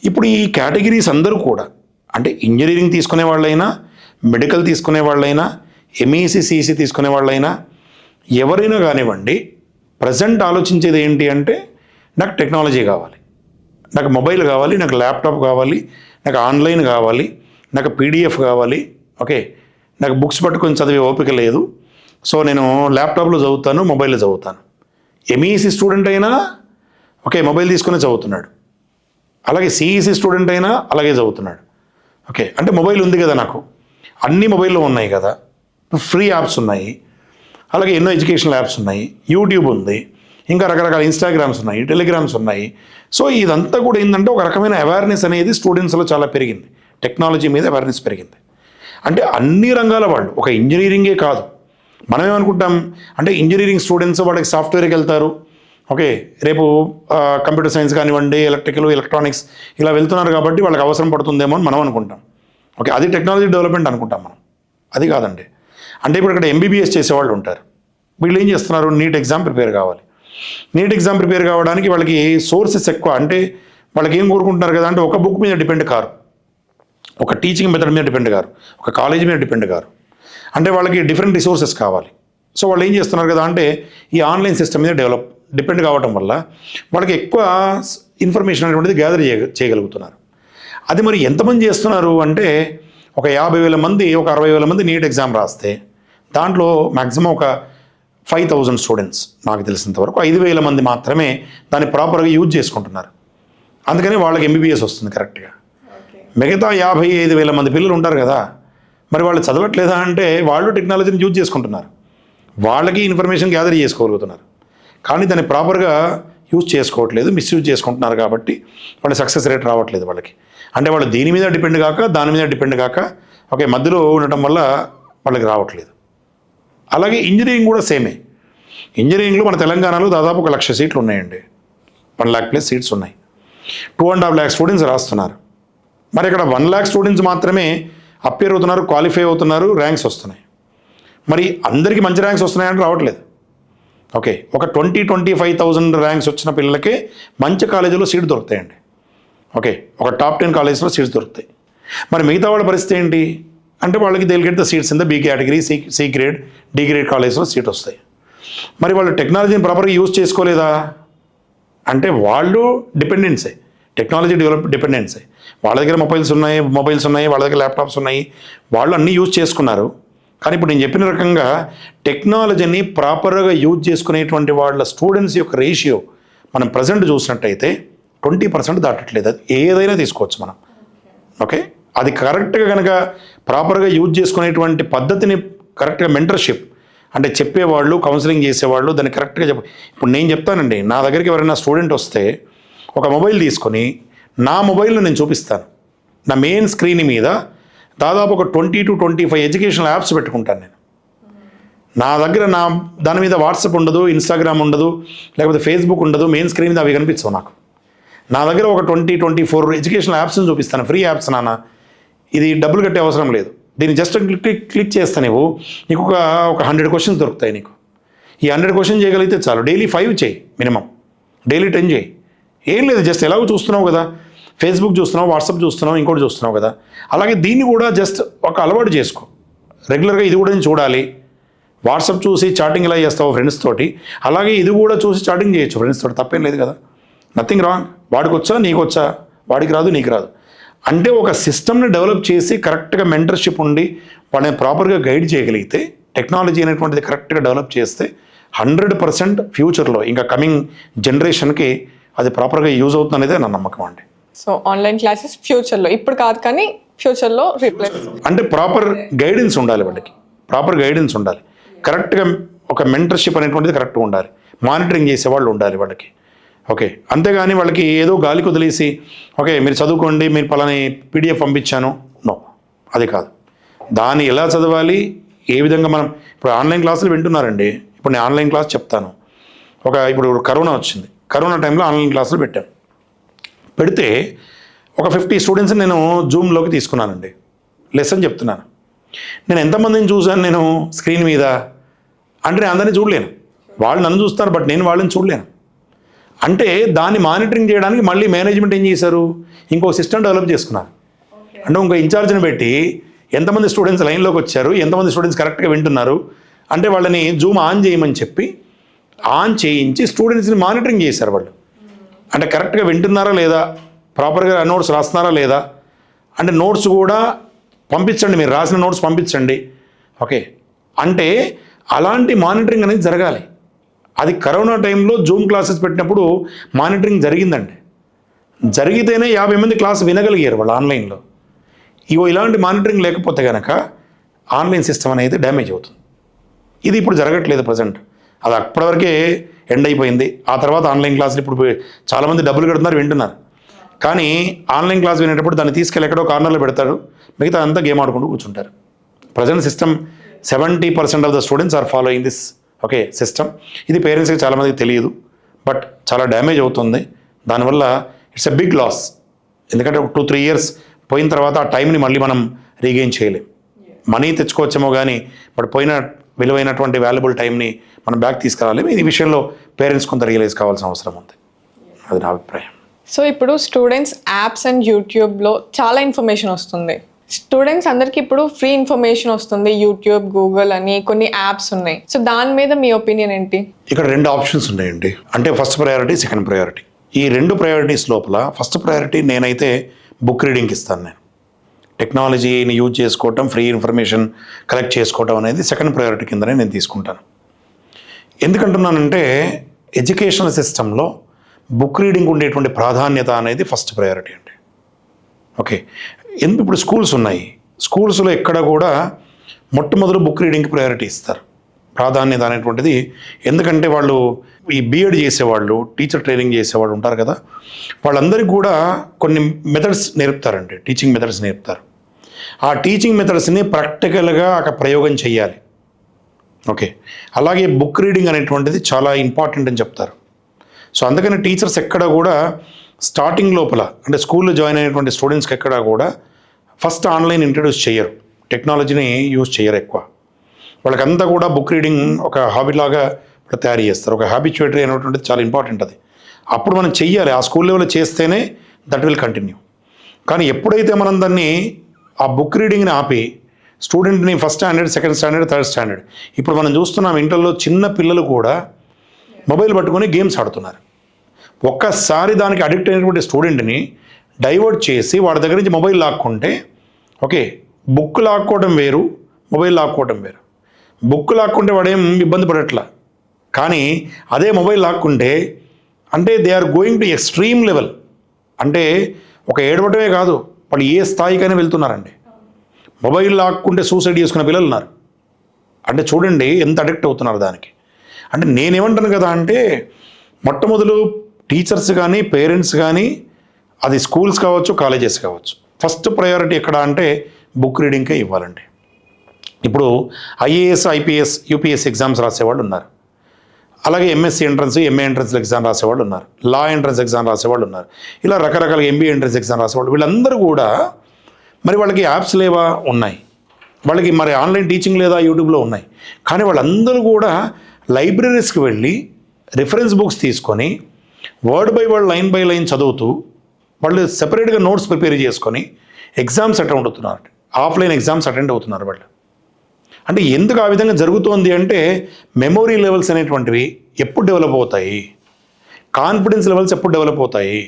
ఇప్పుడు ఈ కేటగిరీస్ అందరూ కూడా అంటే ఇంజనీరింగ్ తీసుకునే వాళ్ళైనా, మెడికల్ తీసుకునే వాళ్ళైనా, ఎంఈసి సిఈసి తీసుకునే వాళ్ళైనా, ఎవరైనా కానివ్వండి, ప్రజెంట్ ఆలోచించేది ఏంటి అంటే నాకు టెక్నాలజీ కావాలి, నాకు మొబైల్ కావాలి, నాకు ల్యాప్టాప్ కావాలి, నాకు ఆన్లైన్ కావాలి, నాకు పీడిఎఫ్ కావాలి, ఓకే, నాకు బుక్స్ పట్టుకొని చదివే ఓపిక లేదు, సో నేను ల్యాప్టాప్లో చదువుతాను, మొబైల్లో చదువుతాను. ఎంఈసి స్టూడెంట్ అయినా ఓకే మొబైల్ తీసుకుని చదువుతున్నాడు, అలాగే సిఈసి స్టూడెంట్ అయినా అలాగే చదువుతున్నాడు. ఓకే, అంటే మొబైల్ ఉంది కదా, నాకు అన్ని మొబైల్లో ఉన్నాయి కదా, ఫ్రీ యాప్స్ ఉన్నాయి, అలాగే ఎన్నో ఎడ్యుకేషనల్ యాప్స్ ఉన్నాయి, యూట్యూబ్ ఉంది, ఇంకా రకరకాల ఇన్స్టాగ్రామ్స్ ఉన్నాయి, టెలిగ్రామ్స్ ఉన్నాయి. సో ఇదంతా కూడా ఏంటంటే ఒక రకమైన అవేర్నెస్ అనేది స్టూడెంట్స్లో చాలా పెరిగింది, టెక్నాలజీ మీద అవేర్నెస్ పెరిగింది. అంటే అన్ని రంగాల వాళ్ళు, ఒక ఇంజనీరింగే కాదు. మనం ఏమనుకుంటాం అంటే ఇంజనీరింగ్ స్టూడెంట్స్ వాళ్ళకి సాఫ్ట్వేర్కి వెళ్తారు, ఓకే, రేపు కంప్యూటర్ సైన్స్ కానివ్వండి, ఎలక్ట్రికల్, ఎలక్ట్రానిక్స్ ఇలా వెళ్తున్నారు కాబట్టి వాళ్ళకి అవసరం పడుతుందేమో అని మనం అనుకుంటాం. ఓకే, అది టెక్నాలజీ డెవలప్మెంట్ అనుకుంటాం మనం. అది కాదండి. అంటే ఇప్పుడు ఇక్కడ ఎంబీబీఎస్ చేసేవాళ్ళు ఉంటారు, వీళ్ళు ఏం చేస్తున్నారు, నీట్ ఎగ్జామ్ ప్రిపేర్ కావాలి. నీట్ ఎగ్జామ్ ప్రిపేర్ కావడానికి వాళ్ళకి సోర్సెస్ ఎక్కువ, అంటే వాళ్ళకి ఏం కోరుకుంటున్నారు కదా అంటే ఒక బుక్ మీద డిపెండ్ కారు, ఒక టీచింగ్ మెథడ్ మీద డిపెండ్ కారు, ఒక కాలేజ్ మీద డిపెండ్ కారు, అంటే వాళ్ళకి డిఫరెంట్ రిసోర్సెస్ కావాలి. సో వాళ్ళు ఏం చేస్తున్నారు కదా అంటే ఈ ఆన్లైన్ సిస్టమ్ మీద డిపెండ్ కావటం వల్ల వాళ్ళకి ఎక్కువ ఇన్ఫర్మేషన్ అనేటువంటిది గ్యాదర్ చేయగలుగుతున్నారు. అది మరి ఎంతమంది చేస్తున్నారు అంటే ఒక 50,000 మంది, ఒక 60,000 మంది నీట్ ఎగ్జామ్ రాస్తే దాంట్లో మ్యాక్సిమం ఒక 5,000 స్టూడెంట్స్, నాకు తెలిసినంత వరకు 5,000 మంది మాత్రమే దాన్ని ప్రాపర్గా యూజ్ చేసుకుంటున్నారు. అందుకని వాళ్ళకి ఎంబీబీఎస్ వస్తుంది కరెక్ట్గా. మిగతా 55,000 మంది పిల్లలు ఉంటారు కదా, మరి వాళ్ళు చదవట్లేదా అంటే వాళ్ళు టెక్నాలజీని యూజ్ చేసుకుంటున్నారు. వాళ్ళకి ఇన్ఫర్మేషన్ గ్యాదర్ చేసుకోగలుగుతున్నారు, కానీ దాన్ని ప్రాపర్గా యూజ్ చేసుకోవట్లేదు, మిస్యూజ్ చేసుకుంటున్నారు. కాబట్టి వాళ్ళ సక్సెస్ రేట్ రావట్లేదు వాళ్ళకి. అంటే వాళ్ళు దీని మీద డిపెండ్ కాక దాని మీద డిపెండ్ కాక ఓకే మధ్యలో ఉండటం వల్ల వాళ్ళకి రావట్లేదు. అలాగే ఇంజనీరింగ్ కూడా సేమే. ఇంజనీరింగ్లో మన తెలంగాణలో దాదాపు 1,00,000 సీట్లు ఉన్నాయండి. 1,00,000+ సీట్స్ ఉన్నాయి. 2.5 lakh స్టూడెంట్స్ రాస్తున్నారు. మరి ఇక్కడ 1 lakh స్టూడెంట్స్ మాత్రమే అప్పేర్ అవుతున్నారు, క్వాలిఫై అవుతున్నారు, ర్యాంక్స్ వస్తున్నాయి. మరి అందరికీ మంచి ర్యాంక్స్ వస్తున్నాయంటే రావట్లేదు. ఓకే, ఒక 20-25,000 ర్యాంక్స్ వచ్చిన పిల్లలకే మంచి కాలేజీలో సీట్ దొరుకుతాయండి. ఓకే, ఒక టాప్ 10 కాలేజెస్లో సీట్స్ దొరుకుతాయి. మరి మిగతా వాళ్ళ పరిస్థితి ఏంటి అంటే వాళ్ళకి they'll get the seats in the B category, C grade, D grade కాలేజెస్లో సీట్ వస్తాయి. మరి వాళ్ళు టెక్నాలజీని ప్రాపర్గా యూజ్ చేసుకోలేదా అంటే వాళ్ళు డిపెండెన్సే, టెక్నాలజీ డిపెండెన్సే. వాళ్ళ దగ్గర మొబైల్స్ ఉన్నాయి, వాళ్ళ దగ్గర ల్యాప్టాప్స్ ఉన్నాయి, వాళ్ళు అన్నీ యూజ్ చేసుకున్నారు. కానీ ఇప్పుడు నేను చెప్పిన రకంగా టెక్నాలజీని ప్రాపర్గా యూజ్ చేసుకునేటువంటి వాళ్ళ స్టూడెంట్స్ యొక్క రేషియో మనం ప్రజెంట్ చూసినట్టయితే 20% దాటట్లేదు. అది ఏదైనా తీసుకోవచ్చు మనం. ఓకే, అది కరెక్ట్గా కనుక ప్రాపర్గా యూజ్ చేసుకునేటువంటి పద్ధతిని కరెక్ట్గా మెంటర్షిప్ అంటే చెప్పేవాళ్ళు, కౌన్సిలింగ్ చేసేవాళ్ళు దాన్ని కరెక్ట్గా ఇప్పుడు నేను చెప్తానండి, నా దగ్గరికి ఎవరైనా స్టూడెంట్ వస్తే ఒక మొబైల్ తీసుకొని నా మొబైల్లో నేను చూపిస్తాను. నా మెయిన్ స్క్రీన్ మీద దాదాపు ఒక 20-25 ఎడ్యుకేషనల్ యాప్స్ పెట్టుకుంటాను నేను. నా దగ్గర దాని మీద వాట్సాప్ ఉండదు, ఇన్స్టాగ్రామ్ ఉండదు, లేకపోతే ఫేస్బుక్ ఉండదు, మెయిన్ స్క్రీన్ మీద అవి కనిపించవు నాకు. నా దగ్గర ఒక 20-24 ఎడ్యుకేషనల్ యాప్స్ని చూపిస్తాను, ఫ్రీ యాప్స్. నాన్న ఇది డబ్బులు కట్టే అవసరం లేదు, దీన్ని జస్ట్ క్లిక్ చేస్తే నీకు ఒక 100 క్వశ్చన్స్ దొరుకుతాయి నీకు. ఈ 100 క్వశ్చన్ చేయగలిగితే చాలు. డైలీ 5 చేయి, మినిమం డైలీ 10 చేయి. ఏం లేదు, జస్ట్ ఎలాగో చూస్తున్నావు కదా, ఫేస్బుక్ చూస్తున్నావు, వాట్సాప్ చూస్తున్నావు, ఇంకోటి చూస్తున్నావు కదా, అలాగే దీన్ని కూడా జస్ట్ ఒక అలవాటు చేసుకో. రెగ్యులర్గా ఇది కూడా నేను చూడాలి. వాట్సాప్ చూసి చాటింగ్ ఎలా చేస్తావు ఫ్రెండ్స్ తోటి, అలాగే ఇది కూడా చూసి చాటింగ్ చేయొచ్చు ఫ్రెండ్స్ తోటి, తప్పేం లేదు కదా, నథింగ్ రాంగ్. వాడికి వచ్చా నీకు వచ్చా, వాడికి రాదు నీకు రాదు. అంటే ఒక సిస్టమ్ని డెవలప్ చేసి కరెక్ట్గా మెంటర్షిప్ ఉండి వాళ్ళని ప్రాపర్గా గైడ్ చేయగలిగితే, టెక్నాలజీ అనేటువంటిది కరెక్ట్గా డెవలప్ చేస్తే 100% ఫ్యూచర్లో ఇంకా కమింగ్ జనరేషన్కి అది ప్రాపర్గా యూజ్ అవుతుంది అనేది నా నమ్మకం అండి. సో ఆన్లైన్ క్లాసెస్ ఫ్యూచర్లో, ఇప్పుడు కాదు కానీ ఫ్యూచర్లో రీప్లేస్ అంటే ప్రాపర్ గైడెన్స్ ఉండాలి వాళ్ళకి, ప్రాపర్ గైడెన్స్ ఉండాలి, కరెక్ట్గా ఒక మెంటర్షిప్ అనేటువంటిది కరెక్ట్గా ఉండాలి, మానిటరింగ్ చేసేవాళ్ళు ఉండాలి వాళ్ళకి. ఓకే, అంతేగాని వాళ్ళకి ఏదో గాలికి వదిలేసి ఓకే మీరు చదువుకోండి, మీరు పలాని PDF పంపించాను, నో, అది కాదు. దాన్ని ఎలా చదవాలి, ఏ విధంగా మనం ఇప్పుడు ఆన్లైన్ క్లాసులు వింటున్నారండి. ఇప్పుడు నేను ఆన్లైన్ క్లాస్ చెప్తాను. ఇప్పుడు కరోనా వచ్చింది, కరోనా టైంలో ఆన్లైన్ క్లాసులు పెడితే ఒక 50 స్టూడెంట్స్ని నేను జూమ్లోకి తీసుకున్నానండి, లెసన్ చెప్తున్నాను. నేను ఎంతమందిని చూశాను నేను స్క్రీన్ మీద అంటే నేను అందరినీ చూడలేను, వాళ్ళు నన్ను చూస్తారు బట్ నేను వాళ్ళని చూడలేను. అంటే దాన్ని మానిటరింగ్ చేయడానికి మళ్ళీ మేనేజ్మెంట్ ఏం చేశారు, ఇంకో సిస్టమ్ డెవలప్ చేసుకున్నారు. అంటే ఇంకో ఇన్ఛార్జ్ని పెట్టి ఎంతమంది స్టూడెంట్స్ లైన్లోకి వచ్చారు, ఎంతమంది స్టూడెంట్స్ కరెక్ట్గా వింటున్నారు అంటే వాళ్ళని జూమ్ ఆన్ చేయమని చెప్పి ఆన్ చేయించి స్టూడెంట్స్ని మానిటరింగ్ చేశారు వాళ్ళు. అంటే కరెక్ట్గా వింటున్నారా లేదా, ప్రాపర్గా నోట్స్ రాస్తున్నారా లేదా, అంటే నోట్స్ కూడా పంపించండి, మీరు రాసిన నోట్స్ పంపించండి. ఓకే, అంటే అలాంటి మానిటరింగ్ అనేది జరగాలి. అది కరోనా టైంలో జూమ్ క్లాసెస్ పెట్టినప్పుడు మానిటరింగ్ జరిగిందండి. జరిగితేనే 50 మంది క్లాస్ వినగలిగారు వాళ్ళు ఆన్లైన్లో. ఇలాంటి మానిటరింగ్ లేకపోతే కనుక ఆన్లైన్ సిస్టమ్ అనేది డ్యామేజ్ అవుతుంది. ఇది ఇప్పుడు జరగట్లేదు ప్రజెంట్, అది అప్పటివరకే ఎండ్ అయిపోయింది. ఆ తర్వాత ఆన్లైన్ క్లాసులు ఇప్పుడు చాలామంది డబ్బులు కడుతున్నారు, వింటున్నారు. కానీ ఆన్లైన్ క్లాస్ వినేటప్పుడు దాన్ని తీసుకెళ్ళి ఎక్కడో కార్నర్లో పెడతారు, మిగతా అంతా గేమ్ ఆడుకుంటూ కూర్చుంటారు. Present system 70% of the students are following this okay system. ఇది పేరెంట్స్కి చాలామందికి తెలియదు, బట్ చాలా డ్యామేజ్ అవుతుంది. దానివల్ల ఇట్స్ ఎ బిగ్ లాస్. ఎందుకంటే ఒక 2-3 years పోయిన తర్వాత ఆ టైంని మళ్ళీ మనం రీగెయిన్ చేయలేం. మనీ తెచ్చుకోవచ్చేమో కానీ బట్ పోయిన విలువైనటువంటి వాల్యుబుల్ టైంని మనం బ్యాక్ తీసుకురాలేము. ఈ విషయంలో పేరెంట్స్ కొంత రియలైజ్ కావాల్సిన అవసరం ఉంది, అది నా అభిప్రాయం. సో ఇప్పుడు స్టూడెంట్స్ యాప్స్ అండ్ యూట్యూబ్లో చాలా ఇన్ఫర్మేషన్ వస్తుంది. స్టూడెంట్స్ అందరికీ ఇప్పుడు ఫ్రీ ఇన్ఫర్మేషన్ వస్తుంది, యూట్యూబ్, గూగుల్ అని కొన్ని యాప్స్ ఉన్నాయి. సో దాని మీద మీ ఒపీనియన్ ఏంటి? ఇక్కడ 2 ఆప్షన్స్ ఉన్నాయండి, అంటే ఫస్ట్ ప్రయారిటీ, సెకండ్ ప్రయారిటీ. ఈ 2 ప్రయారిటీస్ లోపల ఫస్ట్ ప్రయారిటీ నేనైతే బుక్ రీడింగ్కి ఇస్తాను. నేను టెక్నాలజీని యూజ్ చేసుకోవటం, ఫ్రీ ఇన్ఫర్మేషన్ కలెక్ట్ చేసుకోవటం అనేది సెకండ్ ప్రయారిటీ కిందనే నేను తీసుకుంటాను. ఎందుకంటున్నానంటే ఎడ్యుకేషనల్ సిస్టంలో బుక్ రీడింగ్ ఉండేటువంటి ప్రాధాన్యత అనేది ఫస్ట్ ప్రయారిటీ అండి. ఓకే, ఇప్పుడు స్కూల్స్ ఉన్నాయి, స్కూల్స్లో ఎక్కడ కూడా మొట్టమొదటి బుక్ రీడింగ్కి ప్రయారిటీ ఇస్తారు. ప్రాధాన్యత అనేటువంటిది. ఎందుకంటే వాళ్ళు ఈ బీఎడ్ చేసేవాళ్ళు, టీచర్ ట్రైనింగ్ చేసేవాళ్ళు ఉంటారు కదా, వాళ్ళందరికీ కూడా కొన్ని మెథడ్స్ నేర్పుతారండి, టీచింగ్ మెథడ్స్ నేర్పుతారు. ఆ టీచింగ్ మెథడ్స్ని ప్రాక్టికల్గా అక్కడ ప్రయోగం చేయాలి. ఓకే, అలాగే బుక్ రీడింగ్ అనేటువంటిది చాలా ఇంపార్టెంట్ అని చెప్తారు. సో అందుకని టీచర్స్ ఎక్కడ కూడా స్టార్టింగ్ లోపల అంటే స్కూల్లో జాయిన్ అయినటువంటి స్టూడెంట్స్కి ఎక్కడ కూడా ఫస్ట్ ఆన్లైన్ ఇంట్రడ్యూస్ చేయరు, టెక్నాలజీని యూజ్ చేయరు ఎక్కువ. వాళ్ళకంతా కూడా బుక్ రీడింగ్ ఒక హాబీలాగా తయారు చేస్తారు. ఒక హ్యాబిచుయేటరీ అనేటువంటిది చాలా ఇంపార్టెంట్. అది అప్పుడు మనం చెయ్యాలి, ఆ స్కూల్ లెవెల్లో చేస్తేనే దట్ విల్ కంటిన్యూ. కానీ ఎప్పుడైతే మనం దాన్ని ఆ బుక్ రీడింగ్ని ఆపి స్టూడెంట్ని first standard, second standard, third standard, ఇప్పుడు మనం చూస్తున్నాం ఇంటర్లో చిన్న పిల్లలు కూడా మొబైల్ పట్టుకొని గేమ్స్ ఆడుతున్నారు. ఒక్కసారి దానికి అడిక్ట్ అయినటువంటి స్టూడెంట్ని డైవర్ట్ చేసి వాడి దగ్గర నుంచి మొబైల్ లాక్కుంటే, ఓకే, బుక్ లాక్కోవడం వేరు, మొబైల్ లాక్కోవడం వేరు. బుక్ లాక్కుంటే వాడేం ఇబ్బంది పడట్లా, కానీ అదే మొబైల్ లాక్కుంటే అంటే they are going to extreme level. అంటే ఒక ఏడవటమే కాదు, వాళ్ళు ఏ స్థాయికైనా వెళ్తున్నారండి. మొబైల్ లాక్కుంటే సూసైడ్ చేసుకునే పిల్లలు ఉన్నారు. అంటే చూడండి ఎంత అడిక్ట్ అవుతున్నారు దానికి. అంటే నేనేమంటాను కదా అంటే, మొట్టమొదలు టీచర్స్ కానీ పేరెంట్స్ కానీ, అది స్కూల్స్ కావచ్చు, కాలేజెస్ కావచ్చు, ఫస్ట్ ప్రయారిటీ ఎక్కడ అంటే బుక్ రీడింగ్కే ఇవ్వాలండి. ఇప్పుడు ఐఏఎస్, ఐపీఎస్, యూపీఎస్ ఎగ్జామ్స్ రాసేవాళ్ళు ఉన్నారు. అలాగే MSc entrance, MA entrance exam రాసేవాళ్ళు ఉన్నారు. లా ఎంట్రన్స్ ఎగ్జామ్ రాసేవాళ్ళు ఉన్నారు. ఇలా రకరకాల ఎంబీఏ ఎంట్రన్స్ ఎగ్జామ్ రాసేవాళ్ళు. వీళ్ళందరూ కూడా మరి వాళ్ళకి యాప్స్ లేవా? ఉన్నాయి. వాళ్ళకి మరి ఆన్లైన్ టీచింగ్ లేదా? యూట్యూబ్లో ఉన్నాయి. కానీ వాళ్ళందరూ కూడా లైబ్రరీస్కి వెళ్ళి రిఫరెన్స్ బుక్స్ తీసుకొని word by word, line by line చదువుతూ వాళ్ళు సెపరేట్గా నోట్స్ ప్రిపేర్ చేసుకొని ఎగ్జామ్స్ అటెండ్ అవుతున్నారు. ఆఫ్లైన్ ఎగ్జామ్స్ అటెండ్ అవుతున్నారు వాళ్ళు. అంటే ఎందుకు ఆ విధంగా జరుగుతోంది అంటే, మెమొరీ లెవెల్స్ అనేటువంటివి ఎప్పుడు డెవలప్ అవుతాయి, కాన్ఫిడెన్స్ లెవెల్స్ ఎప్పుడు డెవలప్ అవుతాయి,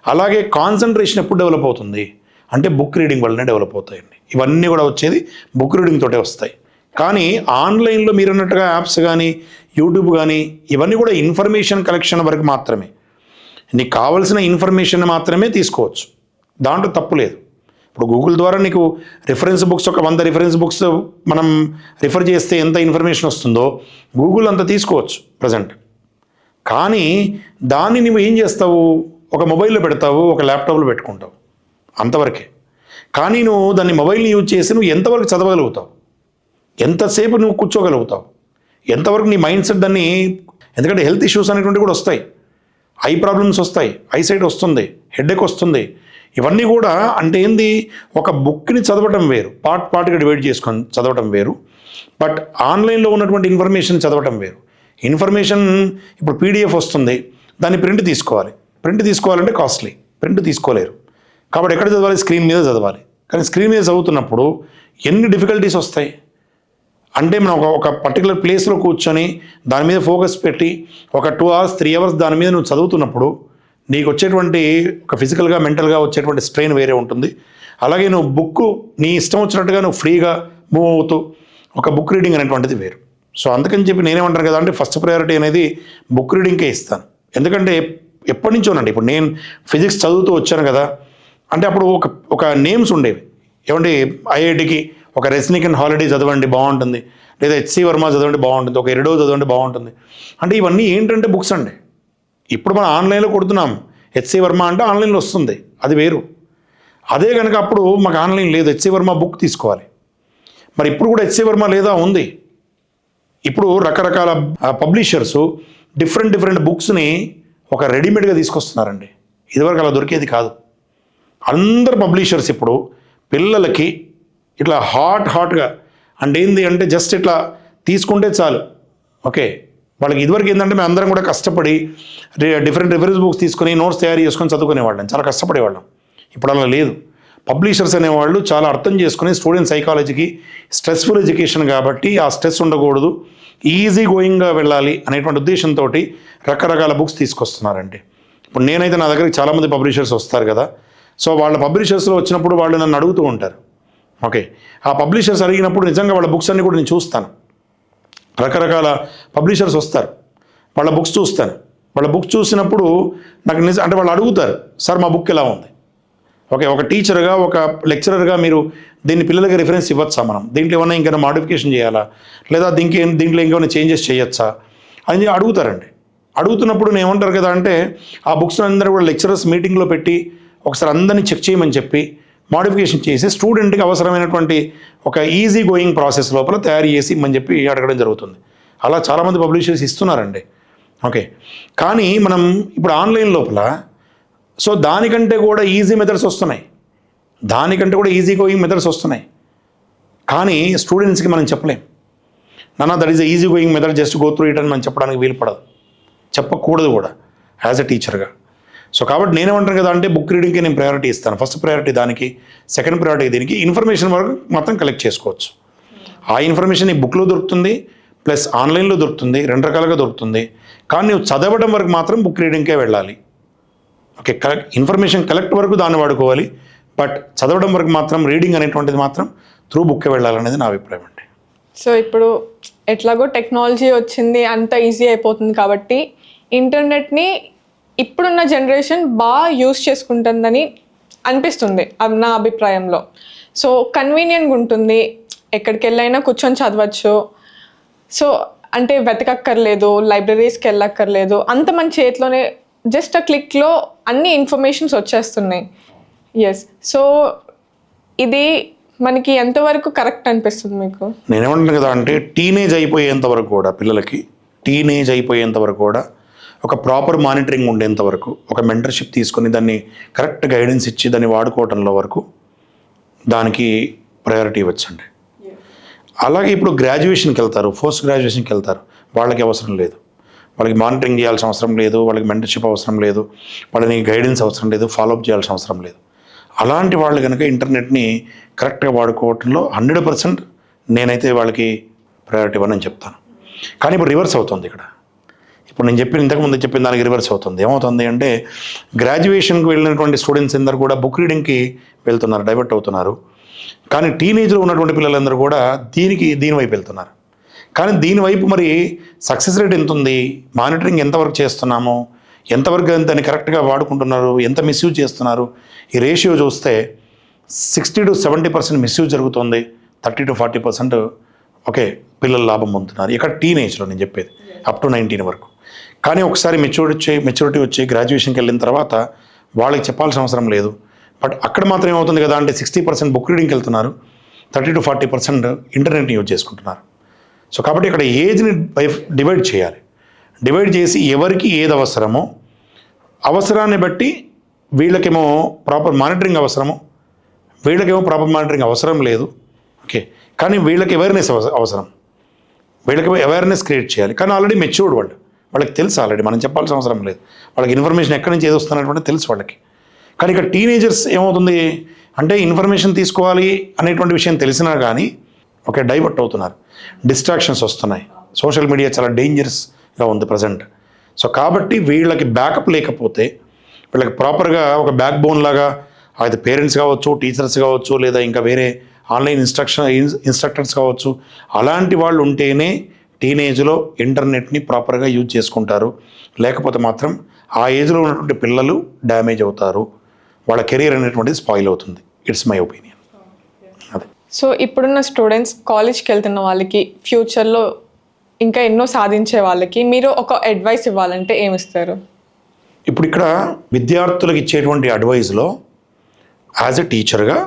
అలాగే కాన్సన్ట్రేషన్ ఎప్పుడు డెవలప్ అవుతుంది అంటే బుక్ రీడింగ్ వల్లనే డెవలప్ అవుతాయండి. ఇవన్నీ కూడా వచ్చేది బుక్ రీడింగ్ తోటే వస్తాయి. కానీ ఆన్లైన్లో మీరు అన్నట్టుగా యాప్స్ కానీ, యూట్యూబ్ కానీ, ఇవన్నీ కూడా ఇన్ఫర్మేషన్ కలెక్షన్ వరకు మాత్రమే. నీకు కావాల్సిన ఇన్ఫర్మేషన్ మాత్రమే తీసుకోవచ్చు, దాంట్లో తప్పు లేదు. ఇప్పుడు గూగుల్ ద్వారా నీకు రిఫరెన్స్ బుక్స్, ఒక 100 రిఫరెన్స్ బుక్స్ మనం రిఫర్ చేస్తే ఎంత ఇన్ఫర్మేషన్ వస్తుందో గూగుల్ అంత తీసుకోవచ్చు ప్రజెంట్. కానీ దాన్ని నువ్వు ఏం చేస్తావు? ఒక మొబైల్లో పెడతావు, ఒక ల్యాప్టాప్లో పెట్టుకుంటావు, అంతవరకే. కానీ నువ్వు దాన్ని మొబైల్ని యూజ్ చేసి నువ్వు ఎంతవరకు చదవగలుగుతావు, ఎంతసేపు నువ్వు కూర్చోగలుగుతావు, ఎంతవరకు నీ మైండ్ సెట్ దాన్ని, ఎందుకంటే హెల్త్ ఇష్యూస్ అనేటువంటివి కూడా వస్తాయి, ఐ ప్రాబ్లమ్స్ వస్తాయి, ఐసైట్ వస్తుంది, హెడేక్ వస్తుంది. ఇవన్నీ కూడా అంటే ఏంది, ఒక బుక్ని చదవటం వేరు, పార్ట్గా డివైడ్ చేసుకొని చదవటం వేరు, బట్ ఆన్లైన్లో ఉన్నటువంటి ఇన్ఫర్మేషన్ చదవటం వేరు. ఇన్ఫర్మేషన్ ఇప్పుడు పీడిఎఫ్ వస్తుంది, దాన్ని ప్రింట్ తీసుకోవాలంటే కాస్ట్లీ, ప్రింట్ తీసుకోలేరు. కాబట్టి ఎక్కడ చదవాలి? స్క్రీన్ మీద చదవాలి. కానీ స్క్రీన్ మీద చదువుతున్నప్పుడు ఎన్ని డిఫికల్టీస్ వస్తాయి అంటే, మనం ఒక పర్టికులర్ ప్లేస్లో కూర్చొని దాని మీద ఫోకస్ పెట్టి ఒక 2 hours 3 hours దాని మీద నువ్వు చదువుతున్నప్పుడు నీకు వచ్చేటువంటి ఒక ఫిజికల్గా, మెంటల్గా వచ్చేటువంటి స్ట్రెయిన్ వేరే ఉంటుంది. అలాగే నువ్వు బుక్ నీ ఇష్టం వచ్చినట్టుగా నువ్వు ఫ్రీగా మూవ్ అవుతూ ఒక బుక్ రీడింగ్ అనేటువంటిది వేరు. సో అందుకని చెప్పి నేనేమంటాను కదా అంటే, ఫస్ట్ ప్రయారిటీ అనేది బుక్ రీడింగ్కే ఇస్తాను. ఎందుకంటే ఎప్పటి నుంచోనండి, ఇప్పుడు నేను ఫిజిక్స్ చదువుతూ వచ్చాను కదా, అంటే అప్పుడు ఒక నేమ్స్ ఉండేవి. ఏమంటే ఐఐటికి ఒక రెస్నిక్ అండ్ హాలిడే చదవండి బాగుంటుంది, లేదా హెచ్సి వర్మ చదవండి బాగుంటుంది, ఒక ఎరిడో చదవండి బాగుంటుంది. అంటే ఇవన్నీ ఏంటంటే బుక్స్ అండి. ఇప్పుడు మనం ఆన్లైన్లో కొడుతున్నాం, హెచ్సి వర్మ అంటే ఆన్లైన్లో వస్తుంది, అది వేరు. అదే కనుక అప్పుడు మాకు ఆన్లైన్ లేదు, హెచ్సి వర్మ బుక్ తీసుకోవాలి. మరి ఇప్పుడు కూడా హెచ్సి వర్మ లేదా? ఉంది. ఇప్పుడు రకరకాల పబ్లిషర్సు డిఫరెంట్ బుక్స్ని ఒక రెడీమేడ్గా తీసుకొస్తున్నారండి. ఇదివరకు అలా దొరికేది కాదు. అందరు పబ్లిషర్స్ ఇప్పుడు పిల్లలకి ఇట్లా హాట్గా అంటే ఏంది అంటే జస్ట్ ఇట్లా తీసుకుంటే చాలు, ఓకే. వాళ్ళకి ఇదివరకు ఏంటంటే మేము అందరం కూడా కష్టపడి డిఫరెంట్ రిఫరెన్స్ బుక్స్ తీసుకొని నోట్స్ తయారు చేసుకొని చదువుకునేవాళ్ళం, చాలా కష్టపడేవాళ్ళం. ఇప్పుడు అలా లేదు. పబ్లిషర్స్ అనేవాళ్ళు చాలా అర్థం చేసుకుని స్టూడెంట్ సైకాలజీకి స్ట్రెస్ఫుల్ ఎడ్యుకేషన్ కాబట్టి ఆ స్ట్రెస్ ఉండకూడదు, ఈజీ గోయింగ్గా వెళ్ళాలి అనేటువంటి ఉద్దేశంతో రకరకాల బుక్స్ తీసుకొస్తున్నారండి. ఇప్పుడు నేనైతే నా దగ్గరికి చాలామంది పబ్లిషర్స్ వస్తారు కదా, సో వాళ్ళ పబ్లిషర్స్లో వచ్చినప్పుడు వాళ్ళు నన్ను అడుగుతూ ఉంటారు, ఓకే. ఆ పబ్లిషర్స్ అడిగినప్పుడు నిజంగా వాళ్ళ బుక్స్ అన్నీ కూడా నేను చూస్తాను. రకరకాల పబ్లిషర్స్ వస్తారు, వాళ్ళ బుక్స్ చూస్తాను. వాళ్ళ బుక్స్ చూసినప్పుడు నాకు అంటే వాళ్ళు అడుగుతారు, సార్ మా బుక్ ఎలా ఉంది, ఓకే, ఒక టీచర్గా ఒక లెక్చరర్గా మీరు దీన్ని పిల్లలకి రిఫరెన్స్ ఇవ్వచ్చా, మనం దీంట్లో ఏమైనా ఇంకా మాడిఫికేషన్ చేయాలా, లేదా దీంట్లో ఇంకేమైనా చేంజెస్ చేయొచ్చా అని అడుగుతారండి. అడుగుతున్నప్పుడు నేను ఏమంటారు కదా అంటే, ఆ బుక్స్ అందరూ కూడా లెక్చరర్స్ మీటింగ్లో పెట్టి ఒకసారి అందరినీ చెక్ చేయమని చెప్పి మాడిఫికేషన్ చేసి స్టూడెంట్కి అవసరమైనటువంటి ఒక ఈజీ గోయింగ్ ప్రాసెస్ లోపల తయారు చేసి ఇమ్మని చెప్పి అడగడం జరుగుతుంది. అలా చాలామంది పబ్లిషర్స్ ఇస్తున్నారండి. ఓకే, కానీ మనం ఇప్పుడు ఆన్లైన్ లోపల సో దానికంటే కూడా ఈజీ మెథడ్స్ వస్తున్నాయి, దానికంటే కూడా ఈజీ గోయింగ్ మెథడ్స్ వస్తున్నాయి. కానీ స్టూడెంట్స్కి మనం చెప్పలేం, నాన్న that is easy going method, just go through it అని మనం చెప్పడానికి వీలు పడదు, చెప్పకూడదు కూడా యాజ్ ఎ టీచర్గా. సో కాబట్టి నేనేమంటాను కదా అంటే, బుక్ రీడింగ్కి నేను ప్రయారిటీ ఇస్తాను. ఫస్ట్ ప్రయారిటీ దానికి, సెకండ్ ప్రయారిటీ దీనికి. ఇన్ఫర్మేషన్ వరకు మొత్తం కలెక్ట్ చేసుకోవచ్చు. ఆ ఇన్ఫర్మేషన్ ఈ బుక్లో దొరుకుతుంది, ప్లస్ ఆన్లైన్లో దొరుకుతుంది, రెండు రకాలుగా దొరుకుతుంది. కానీ నువ్వు చదవడం వరకు మాత్రం బుక్ రీడింగ్కే వెళ్ళాలి. ఓకే, ఇన్ఫర్మేషన్ కలెక్ట్ వరకు దాన్ని వాడుకోవాలి, బట్ చదవడం వరకు మాత్రం రీడింగ్ అనేటువంటిది మాత్రం త్రూ బుక్కే వెళ్ళాలనేది నా అభిప్రాయం అండి. సో ఇప్పుడు ఎట్లాగో టెక్నాలజీ వచ్చింది, అంత ఈజీ అయిపోతుంది కాబట్టి ఇంటర్నెట్ని ఇప్పుడున్న జనరేషన్ బాగా యూస్ చేసుకుంటుందని అనిపిస్తుంది నా అభిప్రాయంలో. సో కన్వీనియంట్గా ఉంటుంది, ఎక్కడికి వెళ్ళైనా కూర్చొని చదవచ్చు. సో అంటే వెతకక్కర్లేదు, లైబ్రరీస్కి వెళ్ళక్కర్లేదు, అంత మన చేతిలోనే జస్ట్ ఆ క్లిక్లో అన్ని ఇన్ఫర్మేషన్స్ వచ్చేస్తున్నాయి. ఎస్, సో ఇది మనకి ఎంతవరకు కరెక్ట్ అనిపిస్తుంది మీకు? నేనేమంటాను కదా అంటే, టీనేజ్ అయిపోయేంత వరకు కూడా పిల్లలకి, టీనేజ్ అయిపోయేంత వరకు కూడా ఒక ప్రాపర్ మానిటరింగ్ ఉండేంత వరకు, ఒక మెంటర్షిప్ తీసుకొని దాన్ని కరెక్ట్ గైడెన్స్ ఇచ్చి దాన్ని వాడుకోవటంలో వరకు దానికి ప్రయారిటీ ఇవ్వచ్చండి. అలాగే ఇప్పుడు గ్రాడ్యుయేషన్కి వెళ్తారు, పోస్ట్ గ్రాడ్యుయేషన్కి వెళ్తారు, వాళ్ళకి అవసరం లేదు, వాళ్ళకి మానిటరింగ్ చేయాల్సిన అవసరం లేదు, వాళ్ళకి మెంటర్షిప్ అవసరం లేదు, వాళ్ళని గైడెన్స్ అవసరం లేదు, ఫాలోఅప్ చేయాల్సిన అవసరం లేదు. అలాంటి వాళ్ళు కనుక ఇంటర్నెట్ని కరెక్ట్గా వాడుకోవటంలో 100% నేనైతే వాళ్ళకి ప్రయారిటీ ఇవ్వనని చెప్తాను. కానీ ఇప్పుడు రివర్స్ అవుతుంది ఇక్కడ. ఇప్పుడు నేను ఇంతకుముందు చెప్పిన దానికి రివర్స్ అవుతుంది. ఏమవుతుంది అంటే, గ్రాడ్యుయేషన్కి వెళ్ళినటువంటి స్టూడెంట్స్ అందరూ కూడా బుక్ రీడింగ్కి వెళ్తున్నారు, డైవర్ట్ అవుతున్నారు. కానీ టీనేజ్లో ఉన్నటువంటి పిల్లలందరూ కూడా దీని వైపు వెళ్తున్నారు. కానీ దీనివైపు మరి సక్సెస్ రేట్ ఎంత ఉంది, మానిటరింగ్ ఎంతవరకు చేస్తున్నాము, ఎంతవరకు దాన్ని కరెక్ట్గా వాడుకుంటున్నారు, ఎంత మిస్యూజ్ చేస్తున్నారు, ఈ రేషియో చూస్తే 60 to 70% మిస్యూజ్ జరుగుతుంది, 30 to 40% ఓకే పిల్లలు లాభం పొందుతున్నారు. ఇక్కడ టీనేజ్లో నేను చెప్పేది అప్ టు 19 వరకు. కానీ ఒకసారి మెచ్యూరిటీ వచ్చి గ్రాడ్యుయేషన్కి వెళ్ళిన తర్వాత వాళ్ళకి చెప్పాల్సిన అవసరం లేదు. బట్ అక్కడ మాత్రం ఏమవుతుంది కదా అంటే, 60% బుక్ రీడింగ్కి వెళ్తున్నారు, 30 to 40% ఇంటర్నెట్ని యూజ్ చేసుకుంటున్నారు. సో కాబట్టి ఇక్కడ ఏజ్ని డివైడ్ చేయాలి. డివైడ్ చేసి ఎవరికి ఏది అవసరమో, అవసరాన్ని బట్టి వీళ్ళకేమో ప్రాపర్ మానిటరింగ్ అవసరము, వీళ్ళకేమో ప్రాపర్ మానిటరింగ్ అవసరం లేదు. ఓకే, కానీ వీళ్ళకి అవేర్నెస్ అవసరం, వీళ్ళకి అవేర్నెస్ క్రియేట్ చేయాలి. కానీ ఆల్రెడీ మెచ్యూర్డ్ వాళ్ళకి తెలుసు, ఆల్రెడీ మనం చెప్పాల్సిన అవసరం లేదు, వాళ్ళకి ఇన్ఫర్మేషన్ ఎక్కడి నుంచి ఏది వస్తున్నటువంటి తెలుసు వాళ్ళకి. కానీ ఇక్కడ టీనేజర్స్ ఏమవుతుంది అంటే, ఇన్ఫర్మేషన్ తీసుకోవాలి అనేటువంటి విషయం తెలిసినా కానీ ఓకే డైవర్ట్ అవుతున్నారు, డిస్ట్రాక్షన్స్ వస్తున్నాయి. సోషల్ మీడియా చాలా డేంజరస్గా ఉంది ప్రజెంట్. సో కాబట్టి వీళ్ళకి బ్యాకప్ లేకపోతే, వీళ్ళకి ప్రాపర్గా ఒక బ్యాక్ బోన్ లాగా అది పేరెంట్స్ కావచ్చు, టీచర్స్ కావచ్చు, లేదా ఇంకా వేరే ఆన్లైన్ ఇన్స్ట్రక్టర్స్ కావచ్చు, అలాంటి వాళ్ళు ఉంటేనే టీనేజ్లో ఇంటర్నెట్ని ప్రాపర్గా యూజ్ చేసుకుంటారు. లేకపోతే మాత్రం ఆ ఏజ్లో ఉన్నటువంటి పిల్లలు డ్యామేజ్ అవుతారు, వాళ్ళ కెరీర్ అనేటువంటిది స్పాయిల్ అవుతుంది. It's my opinion. అదే. సో ఇప్పుడున్న స్టూడెంట్స్, కాలేజ్కి వెళ్తున్న వాళ్ళకి, ఫ్యూచర్లో ఇంకా ఎన్నో సాధించే వాళ్ళకి మీరు ఒక అడ్వైస్ ఇవ్వాలంటే ఏమిస్తారు? ఇప్పుడు ఇక్కడ విద్యార్థులకు ఇచ్చేటువంటి అడ్వైస్లో యాజ్ ఎ టీచర్గా,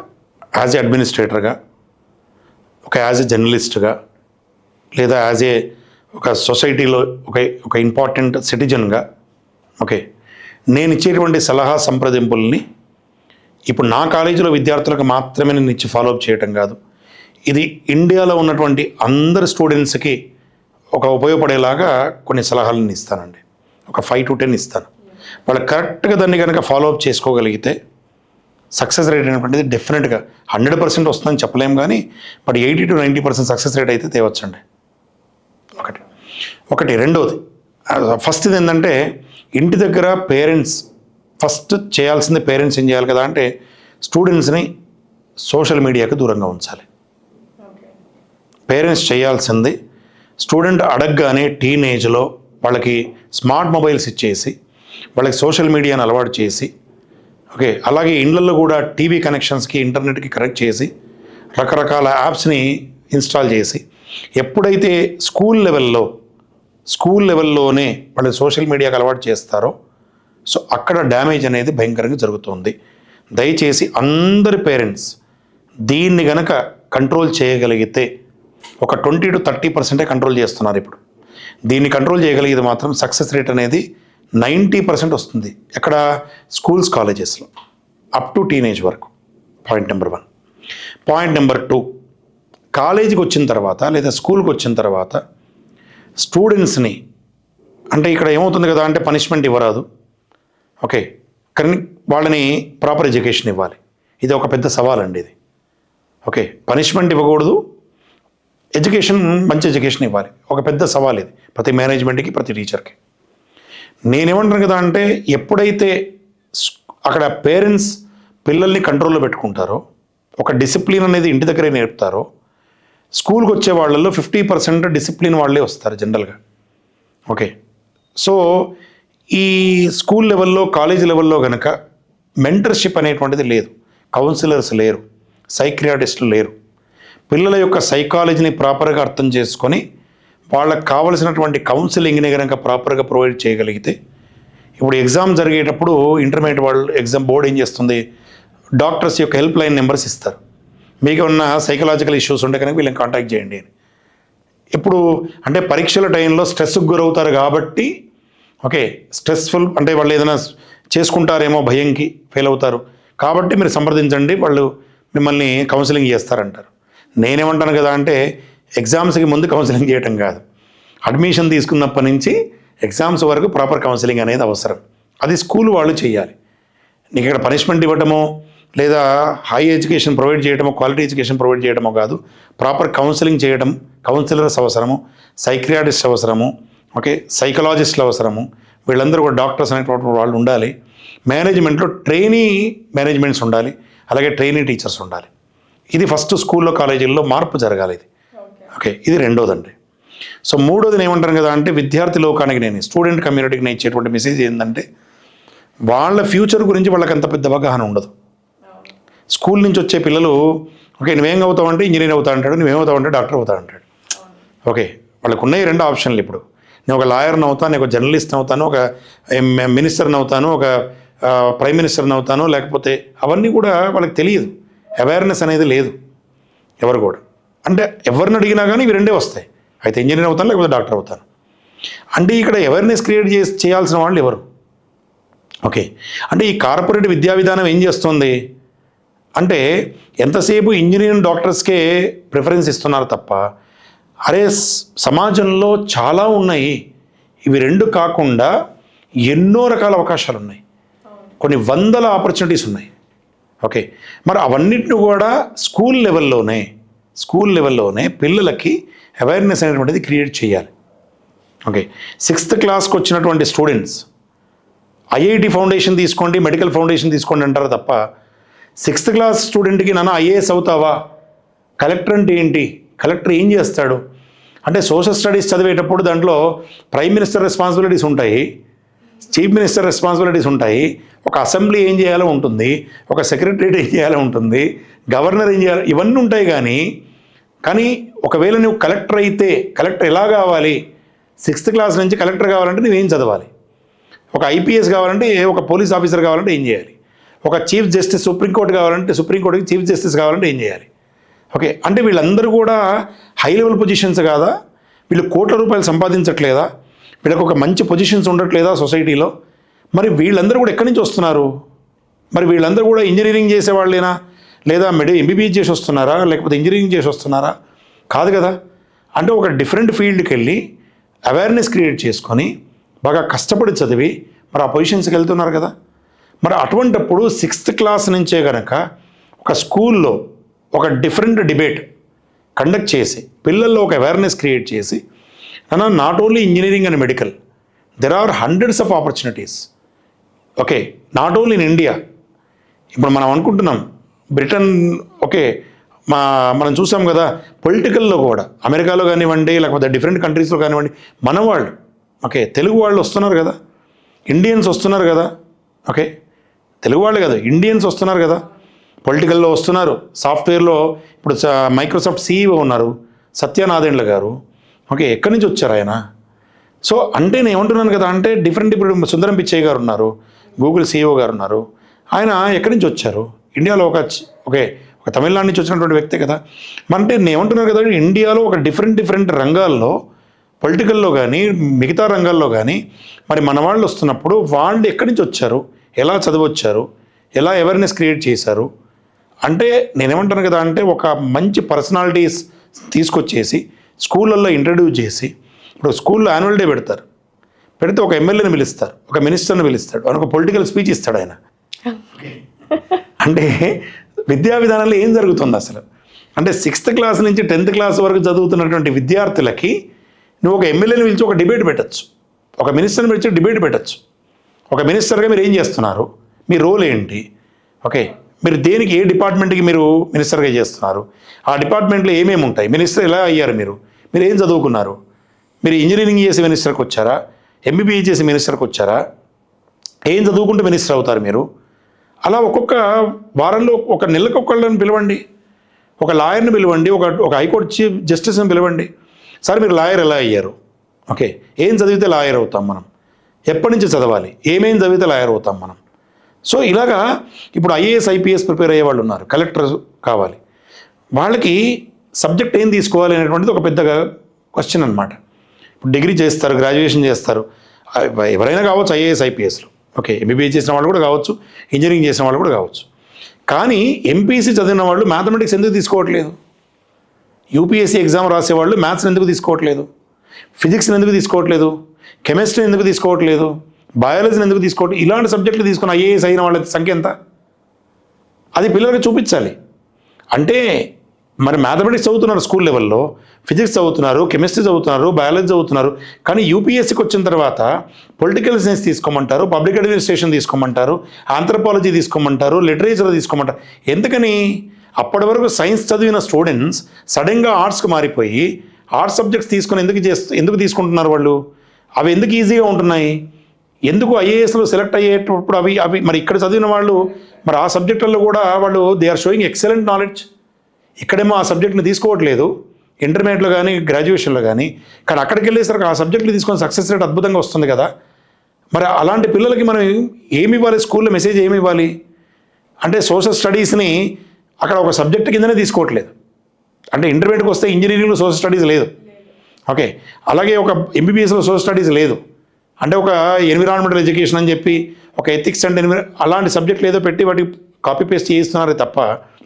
యాజ్ ఎ అడ్మినిస్ట్రేటర్గా, యాజ్ ఎ జర్నలిస్ట్గా, లేదా యాజ్ ఏ ఒక సొసైటీలో ఒక ఇంపార్టెంట్ సిటిజన్గా ఓకే నేను ఇచ్చేటువంటి సలహా సంప్రదింపుల్ని ఇప్పుడు నా కాలేజీలో విద్యార్థులకు మాత్రమే నేను ఇచ్చి ఫాలోఅప్ చేయటం కాదు, ఇది ఇండియాలో ఉన్నటువంటి అందరు స్టూడెంట్స్కి ఒక ఉపయోగపడేలాగా కొన్ని సలహాలను ఇస్తానండి. ఒక 5 to 10 ఇస్తాను. వాళ్ళు కరెక్ట్గా దాన్ని కనుక ఫాలోఅప్ చేసుకోగలిగితే సక్సెస్ రేట్ అనేటువంటిది డెఫినెట్గా 100% వస్తుందని చెప్పలేము, కానీ బట్ 80 to 90% సక్సెస్ రేట్ అయితే తేవచ్చండి. ఒకటి రెండోది, ఫస్ట్ ఇది ఏంటంటే, ఇంటి దగ్గర పేరెంట్స్ ఫస్ట్ చేయాల్సింది, పేరెంట్స్ ఏం చేయాలి కదా అంటే, స్టూడెంట్స్ని సోషల్ మీడియాకి దూరంగా ఉంచాలి. పేరెంట్స్ చేయాల్సింది, స్టూడెంట్ అడగగానే టీనేజ్లో వాళ్ళకి స్మార్ట్ మొబైల్స్ ఇచ్చేసి, వాళ్ళకి సోషల్ మీడియాని అలవాటు చేసి ఓకే, అలాగే ఇండ్లలో కూడా టీవీ కనెక్షన్స్కి ఇంటర్నెట్కి కనెక్ట్ చేసి రకరకాల యాప్స్ని ఇన్స్టాల్ చేసి ఎప్పుడైతే స్కూల్ లెవెల్లోనే వాళ్ళు సోషల్ మీడియాకి అలవాటు చేస్తారో సో అక్కడ డ్యామేజ్ అనేది భయంకరంగా జరుగుతుంది. దయచేసి అందరి పేరెంట్స్ దీన్ని గనక కంట్రోల్ చేయగలిగితే ఒక 20 to 30% కంట్రోల్ చేస్తున్నారు ఇప్పుడు. దీన్ని కంట్రోల్ చేయగలిగేది మాత్రం సక్సెస్ రేట్ అనేది 90% వస్తుంది. ఎక్కడ? స్కూల్స్, కాలేజెస్లో అప్ టు టీనేజ్ వరకు. Point number 1. పాయింట్ నెంబర్ 2, కాలేజీకి వచ్చిన తర్వాత లేదా స్కూల్కి వచ్చిన తర్వాత స్టూడెంట్స్ని అంటే ఇక్కడ ఏమవుతుంది కదా అంటే పనిష్మెంట్ ఇవ్వరాదు. ఓకే, కానీ వాళ్ళని ప్రాపర్ ఎడ్యుకేషన్ ఇవ్వాలి. ఇది ఒక పెద్ద సవాల్ అండి ఇది. ఓకే, పనిష్మెంట్ ఇవ్వకూడదు, ఎడ్యుకేషన్, మంచి ఎడ్యుకేషన్ ఇవ్వాలి. ఒక పెద్ద సవాల్ ఇది ప్రతి మేనేజ్మెంట్కి, ప్రతి టీచర్కి. నేనేమంటాను కదా అంటే ఎప్పుడైతే అక్కడ పేరెంట్స్ పిల్లల్ని కంట్రోల్లో పెట్టుకుంటారో, ఒక డిసిప్లిన్ అనేది ఇంటి దగ్గరే నేర్పుతారో, స్కూల్కి వచ్చే వాళ్ళల్లో 50% డిసిప్లిన్ వాళ్ళే వస్తారు జనరల్గా. ఓకే, సో ఈ స్కూల్ లెవెల్లో, కాలేజ్ లెవెల్లో కనుక మెంటర్షిప్ అనేటువంటిది లేదు, కౌన్సిలర్స్ లేరు, సైక్రియాటిస్టులు లేరు. పిల్లల యొక్క సైకాలజీని ప్రాపర్గా అర్థం చేసుకొని వాళ్ళకి కావలసినటువంటి కౌన్సిలింగ్ని కనుక ప్రాపర్గా ప్రొవైడ్ చేయగలిగితే, ఇప్పుడు ఎగ్జామ్ జరిగేటప్పుడు ఇంటర్మీడియట్ వాళ్ళు ఎగ్జామ్ బోర్డు ఏం చేస్తుంది, డాక్టర్స్ యొక్క హెల్ప్ లైన్ నెంబర్స్ ఇస్తారు. మీకు ఉన్న సైకలాజికల్ ఇష్యూస్ ఉంటే కనుక వీళ్ళని కాంటాక్ట్ చేయండి అని. ఇప్పుడు అంటే పరీక్షల టైంలో స్ట్రెస్కి గురవుతారు కాబట్టి, ఓకే, స్ట్రెస్ఫుల్ అంటే వాళ్ళు ఏదైనా చేసుకుంటారేమో భయంకి ఫెయిల్ అవుతారు కాబట్టి మీరు సంప్రదించండి, వాళ్ళు మిమ్మల్ని కౌన్సిలింగ్ చేస్తారంటారు. నేనేమంటాను కదా అంటే ఎగ్జామ్స్కి ముందు కౌన్సిలింగ్ చేయటం కాదు, అడ్మిషన్ తీసుకున్నప్పటి నుంచి ఎగ్జామ్స్ వరకు ప్రాపర్ కౌన్సిలింగ్ అనేది అవసరం. అది స్కూల్ వాళ్ళు చేయాలి. నీకు ఇక్కడ పనిష్మెంట్ ఇవ్వటమో లేదా హై ఎడ్యుకేషన్ ప్రొవైడ్ చేయడమో, క్వాలిటీ ఎడ్యుకేషన్ ప్రొవైడ్ చేయడమో కాదు, ప్రాపర్ కౌన్సిలింగ్ చేయడం. కౌన్సిలర్స్ అవసరము, సైక్రియాటిస్ట్ అవసరము, ఓకే, సైకలాజిస్టులు అవసరము. వీళ్ళందరూ కూడా డాక్టర్స్ అనేటువంటి వాళ్ళు ఉండాలి. మేనేజ్మెంట్లో ట్రైనీ మేనేజ్మెంట్స్ ఉండాలి, అలాగే ట్రైనీ టీచర్స్ ఉండాలి. ఇది ఫస్ట్ స్కూల్లో, కాలేజీల్లో మార్పు జరగాలి ఇది. ఓకే, ఇది రెండోదండి. సో మూడోది ఏమంటాను కదా అంటే విద్యార్థి లోకానికి, నేను స్టూడెంట్ కమ్యూనిటీకి నేను ఇచ్చేటువంటి మెసేజ్ ఏంటంటే వాళ్ళ ఫ్యూచర్ గురించి వాళ్ళకి అంత పెద్ద అవగాహన ఉండదు. స్కూల్ నుంచి వచ్చే పిల్లలు, ఓకే, నువ్వేం అవుతావు అంటే ఇంజనీర్ అవుతా అంటాడు, నువ్వేమవుతావు అంటే డాక్టర్ అవుతా అంటాడు. ఓకే, వాళ్ళకు ఉన్నాయి 2 ఆప్షన్లు. ఇప్పుడు నేను ఒక లాయర్ని అవుతాను, నేను ఒక జర్నలిస్ట్ని అవుతాను, ఒక మినిస్టర్ని అవుతాను, ఒక ప్రైమ్ మినిస్టర్ని అవుతాను, లేకపోతే అవన్నీ కూడా వాళ్ళకి తెలియదు. అవేర్నెస్ అనేది లేదు ఎవరు కూడా. అంటే ఎవరిని అడిగినా కానీ ఇవి 2 వస్తాయి, అయితే ఇంజనీర్ అవుతాను లేకపోతే డాక్టర్ అవుతాను. అంటే ఇక్కడ అవేర్నెస్ క్రియేట్ చేయాల్సిన వాళ్ళు ఎవరు? ఓకే, అంటే ఈ కార్పొరేట్ విద్యా విధానం ఏం చేస్తుంది అంటే ఎంతసేపు ఇంజనీరింగ్, డాక్టర్స్కే ప్రిఫరెన్స్ ఇస్తున్నారు తప్ప, అరే సమాజంలో చాలా ఉన్నాయి, ఇవి 2 కాకుండా ఎన్నో రకాల అవకాశాలు ఉన్నాయి, కొన్ని వందల ఆపర్చునిటీస్ ఉన్నాయి. ఓకే, మరి అవన్నిటిని కూడా స్కూల్ లెవెల్లోనే పిల్లలకి అవేర్నెస్ అనేటువంటిది క్రియేట్ చేయాలి. ఓకే, 6th క్లాస్కి వచ్చినటువంటి స్టూడెంట్స్ ఐఐటి ఫౌండేషన్ తీసుకోండి, మెడికల్ ఫౌండేషన్ తీసుకోండి అంటారు తప్ప 6th క్లాస్ స్టూడెంట్కి నాన్న ఐఏఎస్ అవుతావా, కలెక్టర్ అంటే ఏంటి, కలెక్టర్ ఏం చేస్తాడు అంటే సోషల్ స్టడీస్ చదివేటప్పుడు దాంట్లో ప్రైమ్ మినిస్టర్ రెస్పాన్సిబిలిటీస్ ఉంటాయి, చీఫ్ మినిస్టర్ రెస్పాన్సిబిలిటీస్ ఉంటాయి, ఒక అసెంబ్లీ ఏం చేయాలో ఉంటుంది, ఒక సెక్రటరియట్ ఏం చేయాలో ఉంటుంది, గవర్నర్ ఏం చేయాలో ఇవన్నీ ఉంటాయి. కానీ ఒకవేళ నువ్వు కలెక్టర్ అయితే కలెక్టర్ ఎలా కావాలి, 6th క్లాస్ నుంచి కలెక్టర్ కావాలంటే నువ్వేం చదవాలి, ఒక ఐపీఎస్ కావాలంటే, ఒక పోలీస్ ఆఫీసర్ కావాలంటే ఏం చేయాలి, ఒక చీఫ్ జస్టిస్ సుప్రీంకోర్టు కావాలంటే, సుప్రీంకోర్టుకి చీఫ్ జస్టిస్ కావాలంటే ఏం చేయాలి. ఓకే, అంటే వీళ్ళందరూ కూడా హై లెవెల్ పొజిషన్స్ కాదా, వీళ్ళు కోట్ల రూపాయలు సంపాదించట్లేదా, వీళ్ళకి ఒక మంచి పొజిషన్స్ ఉండట్లేదా సొసైటీలో? మరి వీళ్ళందరూ కూడా ఎక్కడి నుంచి వస్తున్నారు? మరి వీళ్ళందరూ కూడా ఇంజనీరింగ్ చేసేవాళ్ళేనా, లేదా ఎంబీబీఎస్ చేసి వస్తున్నారా, లేకపోతే ఇంజనీరింగ్ చేసి వస్తున్నారా? కాదు కదా. అంటే ఒక డిఫరెంట్ ఫీల్డ్కి వెళ్ళి అవేర్నెస్ క్రియేట్ చేసుకొని బాగా కష్టపడి చదివి మరి ఆ పొజిషన్స్కి వెళ్తున్నారు కదా. మరి అటువంటప్పుడు 6th క్లాస్ నుంచే కనుక ఒక స్కూల్లో ఒక డిఫరెంట్ డిబేట్ కండక్ట్ చేసి పిల్లల్లో ఒక అవేర్నెస్ క్రియేట్ చేసి, not only engineering and medical, there are hundreds of opportunities. Okay, not only in India. ఇప్పుడు మనం అనుకుంటున్నాం బ్రిటన్, ఓకే, మనం చూసాం కదా పొలిటికల్లో కూడా అమెరికాలో కానివ్వండి, లేకపోతే డిఫరెంట్ కంట్రీస్లో కానివ్వండి, మన వాళ్ళు, ఓకే, తెలుగు వాళ్ళు వస్తున్నారు కదా, ఇండియన్స్ వస్తున్నారు కదా. ఓకే, తెలుగు వాళ్ళు కదా, ఇండియన్స్ వస్తున్నారు కదా, పొలిటికల్లో వస్తున్నారు, సాఫ్ట్వేర్లో ఇప్పుడు మైక్రోసాఫ్ట్ సీఈఓ ఉన్నారు సత్యనాదెండ్ల గారు. ఓకే, ఎక్కడి నుంచి వచ్చారు ఆయన? సో అంటే నేను ఏమంటున్నాను కదా, అంటే డిఫరెంట్, ఇప్పుడు సుందరం పిచ్చయ్య గారు ఉన్నారు, గూగుల్ సీఈఓ గారు ఉన్నారు, ఆయన ఎక్కడి నుంచి వచ్చారు? ఇండియాలో ఒక తమిళనాడు నుంచి వచ్చినటువంటి వ్యక్తే కదా. అంటే నేను ఏమంటున్నాను కదా, ఇండియాలో ఒక డిఫరెంట్ రంగాల్లో, పొలిటికల్లో కానీ మిగతా రంగాల్లో కానీ మరి మన వాళ్ళు వస్తున్నప్పుడు వాళ్ళు ఎక్కడి నుంచి వచ్చారు, ఎలా చదివొచ్చారు, ఎలా అవేర్నెస్ క్రియేట్ చేశారు అంటే నేనేమంటాను కదా, అంటే ఒక మంచి పర్సనాలిటీస్ తీసుకొచ్చేసి స్కూళ్ళల్లో ఇంట్రడ్యూస్ చేసి, ఇప్పుడు స్కూల్లో యాన్యువల్ డే పెడితే ఒక ఎమ్మెల్యేని పిలుస్తారు, ఒక మినిస్టర్ని పిలుస్తాడు, ఆయన ఒక పొలిటికల్ స్పీచ్ ఇస్తాడు ఆయన. అంటే విద్యా విధానంలో ఏం జరుగుతుంది అసలు అంటే 6th క్లాస్ నుంచి 10th క్లాస్ వరకు చదువుతున్నటువంటి విద్యార్థులకి నువ్వు ఒక ఎమ్మెల్యేని పిలిచి ఒక డిబేట్ పెట్టచ్చు, ఒక మినిస్టర్ని పిలిచి డిబేట్ పెట్టచ్చు. ఒక మినిస్టర్గా మీరు ఏం చేస్తున్నారు, మీ రోల్ ఏంటి, ఓకే, మీరు దేనికి, ఏ డిపార్ట్మెంట్కి మీరు మినిస్టర్గా చేస్తున్నారు, ఆ డిపార్ట్మెంట్లో ఏమేమి ఉంటాయి, మినిస్టర్ ఎలా అయ్యారు, మీరు ఏం చదువుకున్నారు, మీరు ఇంజనీరింగ్ చేసి మినిస్టర్కి వచ్చారా, ఎంబీబీఏ చేసి మినిస్టర్కి వచ్చారా, ఏం చదువుకుంటూ మినిస్టర్ అవుతారు మీరు. అలా ఒక్కొక్క వారంలో ఒక నెలకు ఒకళ్ళని పిలవండి, ఒక లాయర్ని పిలవండి, ఒక హైకోర్టు చీఫ్ జస్టిస్ని పిలవండి. సార్ మీరు లాయర్ ఎలా అయ్యారు, ఓకే, ఏం చదివితే లాయర్ అవుతాం మనం, ఎప్పటి నుంచి చదవాలి, ఏమేం చదివితే లాయర్ అవుతాం మనం. సో ఇలాగా ఇప్పుడు ఐఏఎస్ ఐపీఎస్ ప్రిపేర్ అయ్యే వాళ్ళు ఉన్నారు, కలెక్టర్ కావాలి, వాళ్ళకి సబ్జెక్ట్ ఏం తీసుకోవాలి అనేటువంటిది ఒక పెద్దగా క్వశ్చన్ అనమాట. ఇప్పుడు డిగ్రీ చేస్తారు, గ్రాడ్యుయేషన్ చేస్తారు, ఎవరైనా కావచ్చు ఐఏఎస్ ఐపీఎస్లో, ఓకే, ఎంబీబీఏ చేసిన వాళ్ళు కూడా కావచ్చు, ఇంజనీరింగ్ చేసిన వాళ్ళు కూడా కావచ్చు. కానీ ఎంపీసీ చదివిన వాళ్ళు మ్యాథమెటిక్స్ ఎందుకు తీసుకోవట్లేదు, యూపీఎస్సీ ఎగ్జామ్ రాసేవాళ్ళు మ్యాథ్స్ని ఎందుకు తీసుకోవట్లేదు, ఫిజిక్స్ని ఎందుకు తీసుకోవట్లేదు, కెమిస్ట్రీని ఎందుకు తీసుకోవట్లేదు, బయాలజీని ఎందుకు తీసుకోవట్లేదు, ఇలాంటి సబ్జెక్టులు తీసుకుని ఐఏఎస్ అయిన వాళ్ళ సంఖ్య ఎంత, అది పిల్లలకి చూపించాలి. అంటే మరి మ్యాథమెటిక్స్ చదువుతున్నారు స్కూల్ లెవెల్లో, ఫిజిక్స్ చదువుతున్నారు, కెమిస్ట్రీ చదువుతున్నారు, బయాలజీ చదువుతున్నారు, కానీ యూపీఎస్సీకి వచ్చిన తర్వాత పొలిటికల్ సైన్స్ తీసుకోమంటారు, పబ్లిక్ అడ్మినిస్ట్రేషన్ తీసుకోమంటారు, ఆంథ్రపాలజీ తీసుకోమంటారు, లిటరేచర్ తీసుకోమంటారు. ఎందుకని అప్పటి వరకు సైన్స్ చదివిన స్టూడెంట్స్ సడన్గా ఆర్ట్స్కి మారిపోయి ఆర్ట్స్ సబ్జెక్ట్స్ తీసుకొని ఎందుకు తీసుకుంటున్నారు వాళ్ళు, అవి ఎందుకు ఈజీగా ఉంటున్నాయి, ఎందుకు ఐఏఎస్లో సెలెక్ట్ అయ్యేటప్పుడు అవి మరి ఇక్కడ చదివిన వాళ్ళు మరి ఆ సబ్జెక్టుల్లో కూడా వాళ్ళు they are showing excellent knowledge, ఇక్కడేమో ఆ సబ్జెక్ట్ని తీసుకోవట్లేదు ఇంటర్మీడియట్లో కానీ గ్రాడ్యుయేషన్లో కానీ అక్కడికి వెళ్ళేసరికి ఆ సబ్జెక్టులు తీసుకొని సక్సెస్ రేట్ అద్భుతంగా వస్తుంది కదా. మరి అలాంటి పిల్లలకి మనం ఏమి ఇవ్వాలి, స్కూల్లో మెసేజ్ ఏమి ఇవ్వాలి అంటే సోషల్ స్టడీస్ని అక్కడ ఒక సబ్జెక్ట్ కిందనే తీసుకోవట్లేదు. అంటే ఇంటర్మీడియట్కి వస్తే ఇంజనీరింగ్లో సోషల్ స్టడీస్ లేదు, ఓకే, అలాగే ఒక ఎంబీబీఎస్లో సోషల్ స్టడీస్ లేదు, అంటే ఒక ఎన్విరాన్మెంటల్ ఎడ్యుకేషన్ అని చెప్పి ఒక ఎథిక్స్ అండ్ అలాంటి సబ్జెక్టులు ఏదో పెట్టి వాటి కాపీ పేస్ట్ చేస్తున్నారే తప్ప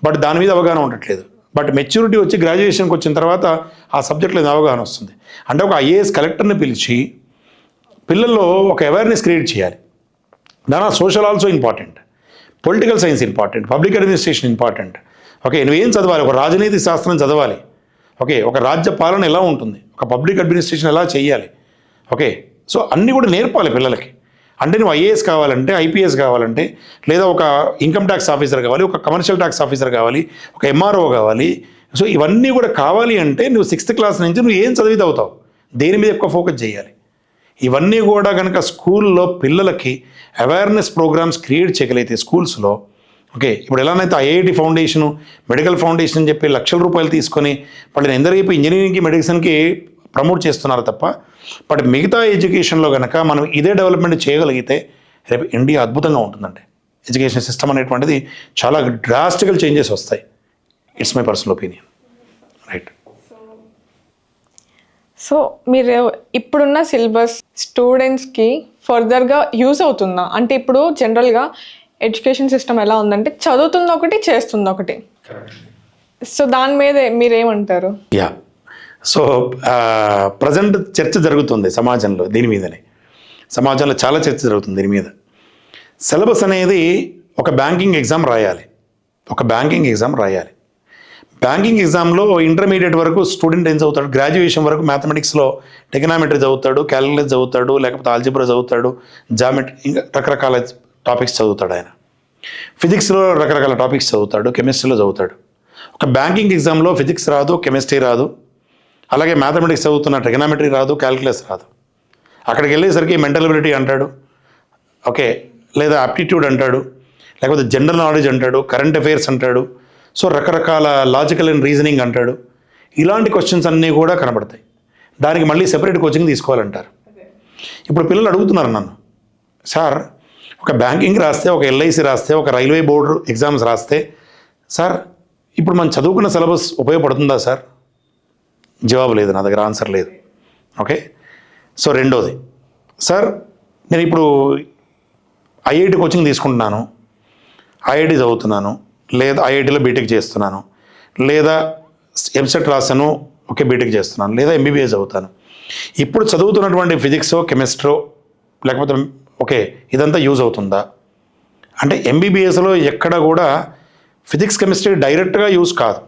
బట్ దాని మీద అవగాహన ఉండట్లేదు. బట్ మెచ్యూరిటీ వచ్చి గ్రాడ్యుయేషన్కి వచ్చిన తర్వాత ఆ సబ్జెక్టులో అవగాహన వస్తుంది. అంటే ఒక ఐఏఎస్ కలెక్టర్ని పిలిచి పిల్లల్లో ఒక అవేర్నెస్ క్రియేట్ చేయాలి. దాని social also important, political science important, public administration important. Okay, నువ్వేం చదవాలి, ఒక రాజనీతి శాస్త్రం చదవాలి, ఓకే, ఒక రాజ్య పాలన ఎలా ఉంటుంది, ఒక పబ్లిక్ అడ్మినిస్ట్రేషన్ ఎలా చేయాలి, ఓకే. సో అన్నీ కూడా నేర్పాలి పిల్లలకి. అంటే నువ్వు ఐఏఎస్ కావాలంటే, ఐపీఎస్ కావాలంటే, లేదా ఒక ఇన్కమ్ ట్యాక్స్ ఆఫీసర్ కావాలి, ఒక కమర్షియల్ ట్యాక్స్ ఆఫీసర్ కావాలి, ఒక ఎంఆర్ఓ కావాలి. సో ఇవన్నీ కూడా కావాలి అంటే నువ్వు 6th క్లాస్ నుంచి నువ్వు ఏం చదివితే అవుతావు, దేని మీద ఎక్కువ ఫోకస్ చేయాలి. ఇవన్నీ కూడా కనుక స్కూల్లో పిల్లలకి అవేర్నెస్ ప్రోగ్రామ్స్ క్రియేట్ చేయగలిగితే స్కూల్స్లో, ఓకే, ఇప్పుడు ఎలానైతే ఐఐటి ఫౌండేషను, మెడికల్ ఫౌండేషన్ అని చెప్పి లక్షల రూపాయలు తీసుకొని వాళ్ళని ఎందరైపు ఇంజనీరింగ్కి మెడిసిన్కి ప్రమోట్ చేస్తున్నారు తప్ప బట్ మిగతా ఎడ్యుకేషన్లో కనుక మనం ఇదే డెవలప్మెంట్ చేయగలిగితే రేపు ఇండియా అద్భుతంగా ఉంటుందండి. ఎడ్యుకేషన్ సిస్టమ్ అనేటువంటిది చాలా డ్రాస్టికల్ చేంజెస్ వస్తాయి. It's my personal opinion, right. So మీరు ఇప్పుడున్న సిలబస్ స్టూడెంట్స్కి ఫర్దర్గా యూజ్ అవుతుందా? అంటే ఇప్పుడు జనరల్గా ఎడ్యుకేషన్ సిస్టమ్ ఎలా ఉందంటే చదువుతుంది ఒకటి, చేస్తుంది ఒకటి. సో దాని మీద మీరేమంటారు? యా, సో ప్రజెంట్ చర్చ జరుగుతుంది సమాజంలో దీని మీదనే. సమాజంలో చాలా చర్చ జరుగుతుంది దీని మీద. సిలబస్ అనేది ఒక బ్యాంకింగ్ ఎగ్జామ్ రాయాలి, బ్యాంకింగ్ ఎగ్జామ్లో ఇంటర్మీడియట్ వరకు స్టూడెంట్ ఏం చదువుతాడు, గ్రాడ్యుయేషన్ వరకు మ్యాథమెటిక్స్లో టెక్నామెట్రీ చదువుతాడు, క్యాలిక్యులస్ చదువుతాడు, లేకపోతే ఆల్జిబ్రా చదువుతాడు, జామెట్రీ, ఇంకా రకరకాల టాపిక్స్ చదువుతాడు ఆయన. ఫిజిక్స్లో రకరకాల టాపిక్స్ చదువుతాడు, కెమిస్ట్రీలో చదువుతాడు. ఒక బ్యాంకింగ్ ఎగ్జామ్లో ఫిజిక్స్ రాదు, కెమిస్ట్రీ రాదు, అలాగే మ్యాథమెటిక్స్ చదువుతున్న ట్రిగనామెట్రీ రాదు, క్యాలిక్యులస్ రాదు. అక్కడికి వెళ్ళేసరికి మెంటల్ ఎబిలిటీ అంటాడు, ఓకే, లేదా ఆప్టిట్యూడ్ అంటాడు, లేకపోతే జనరల్ నాలెడ్జ్ అంటాడు, కరెంట్ అఫైర్స్ అంటాడు, సో రకరకాల లాజికల్ అండ్ రీజనింగ్ అంటాడు. ఇలాంటి క్వశ్చన్స్ అన్నీ కూడా కనబడతాయి. దానికి మళ్ళీ సెపరేట్ కోచింగ్ తీసుకోవాలంటారు. ఇప్పుడు పిల్లలు అడుగుతున్నారు నన్ను, సార్ ఒక బ్యాంకింగ్ రాస్తే, ఒక ఎల్ఐసి రాస్తే, ఒక రైల్వే బోర్డు ఎగ్జామ్స్ రాస్తే, సార్ ఇప్పుడు మనం చదువుకున్న సిలబస్ ఉపయోగపడుతుందా సార్? జవాబు లేదు, నా దగ్గర ఆన్సర్ లేదు. ఓకే, సో రెండోది, సార్ నేను ఇప్పుడు ఐఐటి కోచింగ్ తీసుకుంటున్నాను, ఐఐటి చదువుతున్నాను, లేదా ఐఐటిలో బీటెక్ చేస్తున్నాను, లేదా ఎంసెట్ రాశాను, ఓకే బీటెక్ చేస్తున్నాను, లేదా ఎంబీబీఎస్ చదువుతాను. ఇప్పుడు చదువుతున్నటువంటి ఫిజిక్సో కెమిస్ట్రో లేకపోతే ఓకే ఇదంతా యూజ్ అవుతుందా అంటే, ఎంబీబీఎస్లో ఎక్కడ కూడా ఫిజిక్స్ కెమిస్ట్రీ డైరెక్ట్గా యూజ్ కాదు,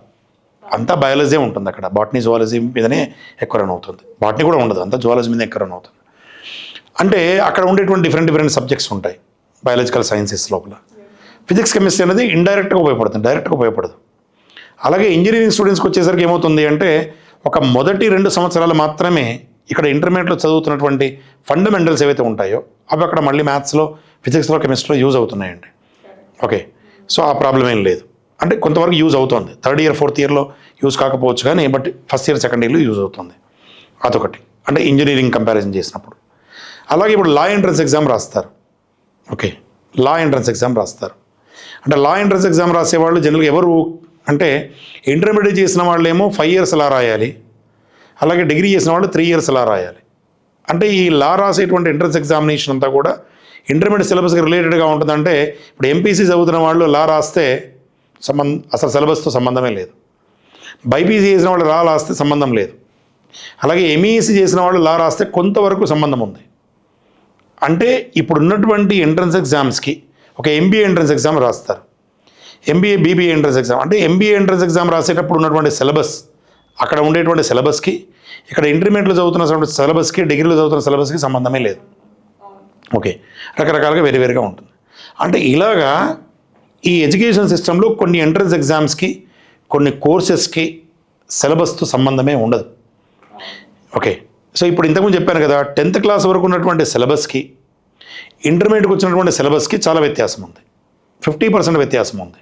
అంతా బయాలజీ ఉంటుంది అక్కడ. బాటనీ జువాలజీ మీదనే ఎక్కువ రన్ అవుతుంది, బాటనీ కూడా ఉండదు, అంతా జువాలజీ మీద ఎక్కువ రన్ అవుతుంది. అంటే అక్కడ ఉండేటువంటి డిఫరెంట్ సబ్జెక్ట్స్ ఉంటాయి బయాలజికల్ సైన్సెస్ లోపల. ఫిజిక్స్ కెమిస్ట్రీ అనేది ఇండైరెక్ట్గా ఉపయోగపడుతుంది, డైరెక్ట్గా ఉపయోగపడదు. అలాగే ఇంజనీరింగ్ స్టూడెంట్స్కి వచ్చేసరికి ఏమవుతుంది అంటే, ఒక మొదటి 2 సంవత్సరాలు మాత్రమే ఇక్కడ ఇంటర్మీడియట్లో చదువుతున్నటువంటి ఫండమెంటల్స్ ఏవైతే ఉంటాయో అవి అక్కడ మళ్ళీ మ్యాథ్స్లో, ఫిజిక్స్లో, కెమిస్ట్రీలో యూజ్ అవుతున్నాయండి. ఓకే, సో ఆ ప్రాబ్లం ఏం లేదు. అంటే కొంతవరకు యూజ్ అవుతుంది, 3rd ఇయర్ 4th ఇయర్లో యూజ్ కాకపోవచ్చు కానీ, బట్ 1st ఇయర్ 2nd ఇయర్లో యూజ్ అవుతుంది. అదొకటి, అంటే ఇంజనీరింగ్ కంపారిజన్ చేసినప్పుడు. అలాగే ఇప్పుడు లా ఎంట్రన్స్ ఎగ్జామ్ రాస్తారు. ఓకే, లా ఎంట్రన్స్ ఎగ్జామ్ రాస్తారు. అంటే లా ఎంట్రన్స్ ఎగ్జామ్ రాసేవాళ్ళు జనరల్గా ఎవరు అంటే, ఇంటర్మీడియట్ చేసిన వాళ్ళు ఏమో 5 years లా రాయాలి, అలాగే డిగ్రీ చేసిన వాళ్ళు 3 years లా రాయాలి. అంటే ఈ లా రాసేటువంటి ఎంట్రన్స్ ఎగ్జామినేషన్ అంతా కూడా ఇంటర్మీడియట్ సిలబస్కి రిలేటెడ్గా ఉంటుందంటే, ఇప్పుడు ఎంపీసీ చదువుతున్న వాళ్ళు లా రాస్తే అసలు సిలబస్తో సంబంధమే లేదు, బైపీసీ చేసిన వాళ్ళు లా రాస్తే సంబంధం లేదు, అలాగే ఎంఈసీ చేసిన వాళ్ళు లా రాస్తే కొంతవరకు సంబంధం ఉంది. అంటే ఇప్పుడు ఉన్నటువంటి ఎంట్రన్స్ ఎగ్జామ్స్కి ఒక ఎంబీఏ ఎంట్రన్స్ ఎగ్జామ్ రాస్తారు, ఎంబీఏ బీబీఏ ఎంట్రన్స్ ఎగ్జామ్. అంటే ఎంబీఏ ఎంట్రన్స్ ఎగ్జామ్ రాసేటప్పుడు ఉన్నటువంటి సిలబస్, అక్కడ ఉండేటువంటి సిలబస్కి, ఇక్కడ ఇంటర్మీడియట్లో చదువుతున్న సిలబస్కి, డిగ్రీలో చదువుతున్న సిలబస్కి సంబంధమే లేదు. ఓకే, రకరకాలుగా వేరుగా ఉంటుంది. అంటే ఇలాగా ఈ ఎడ్యుకేషన్ సిస్టంలో కొన్ని ఎంట్రన్స్ ఎగ్జామ్స్కి, కొన్ని కోర్సెస్కి సిలబస్తో సంబంధమే ఉండదు. ఓకే, సో ఇప్పుడు ఇంతకుముందు చెప్పాను కదా, 10th క్లాస్ వరకు ఉన్నటువంటి సిలబస్కి, ఇంటర్మీడియట్కి వచ్చినటువంటి సిలబస్కి చాలా వ్యత్యాసం ఉంది, 50% వ్యత్యాసం ఉంది.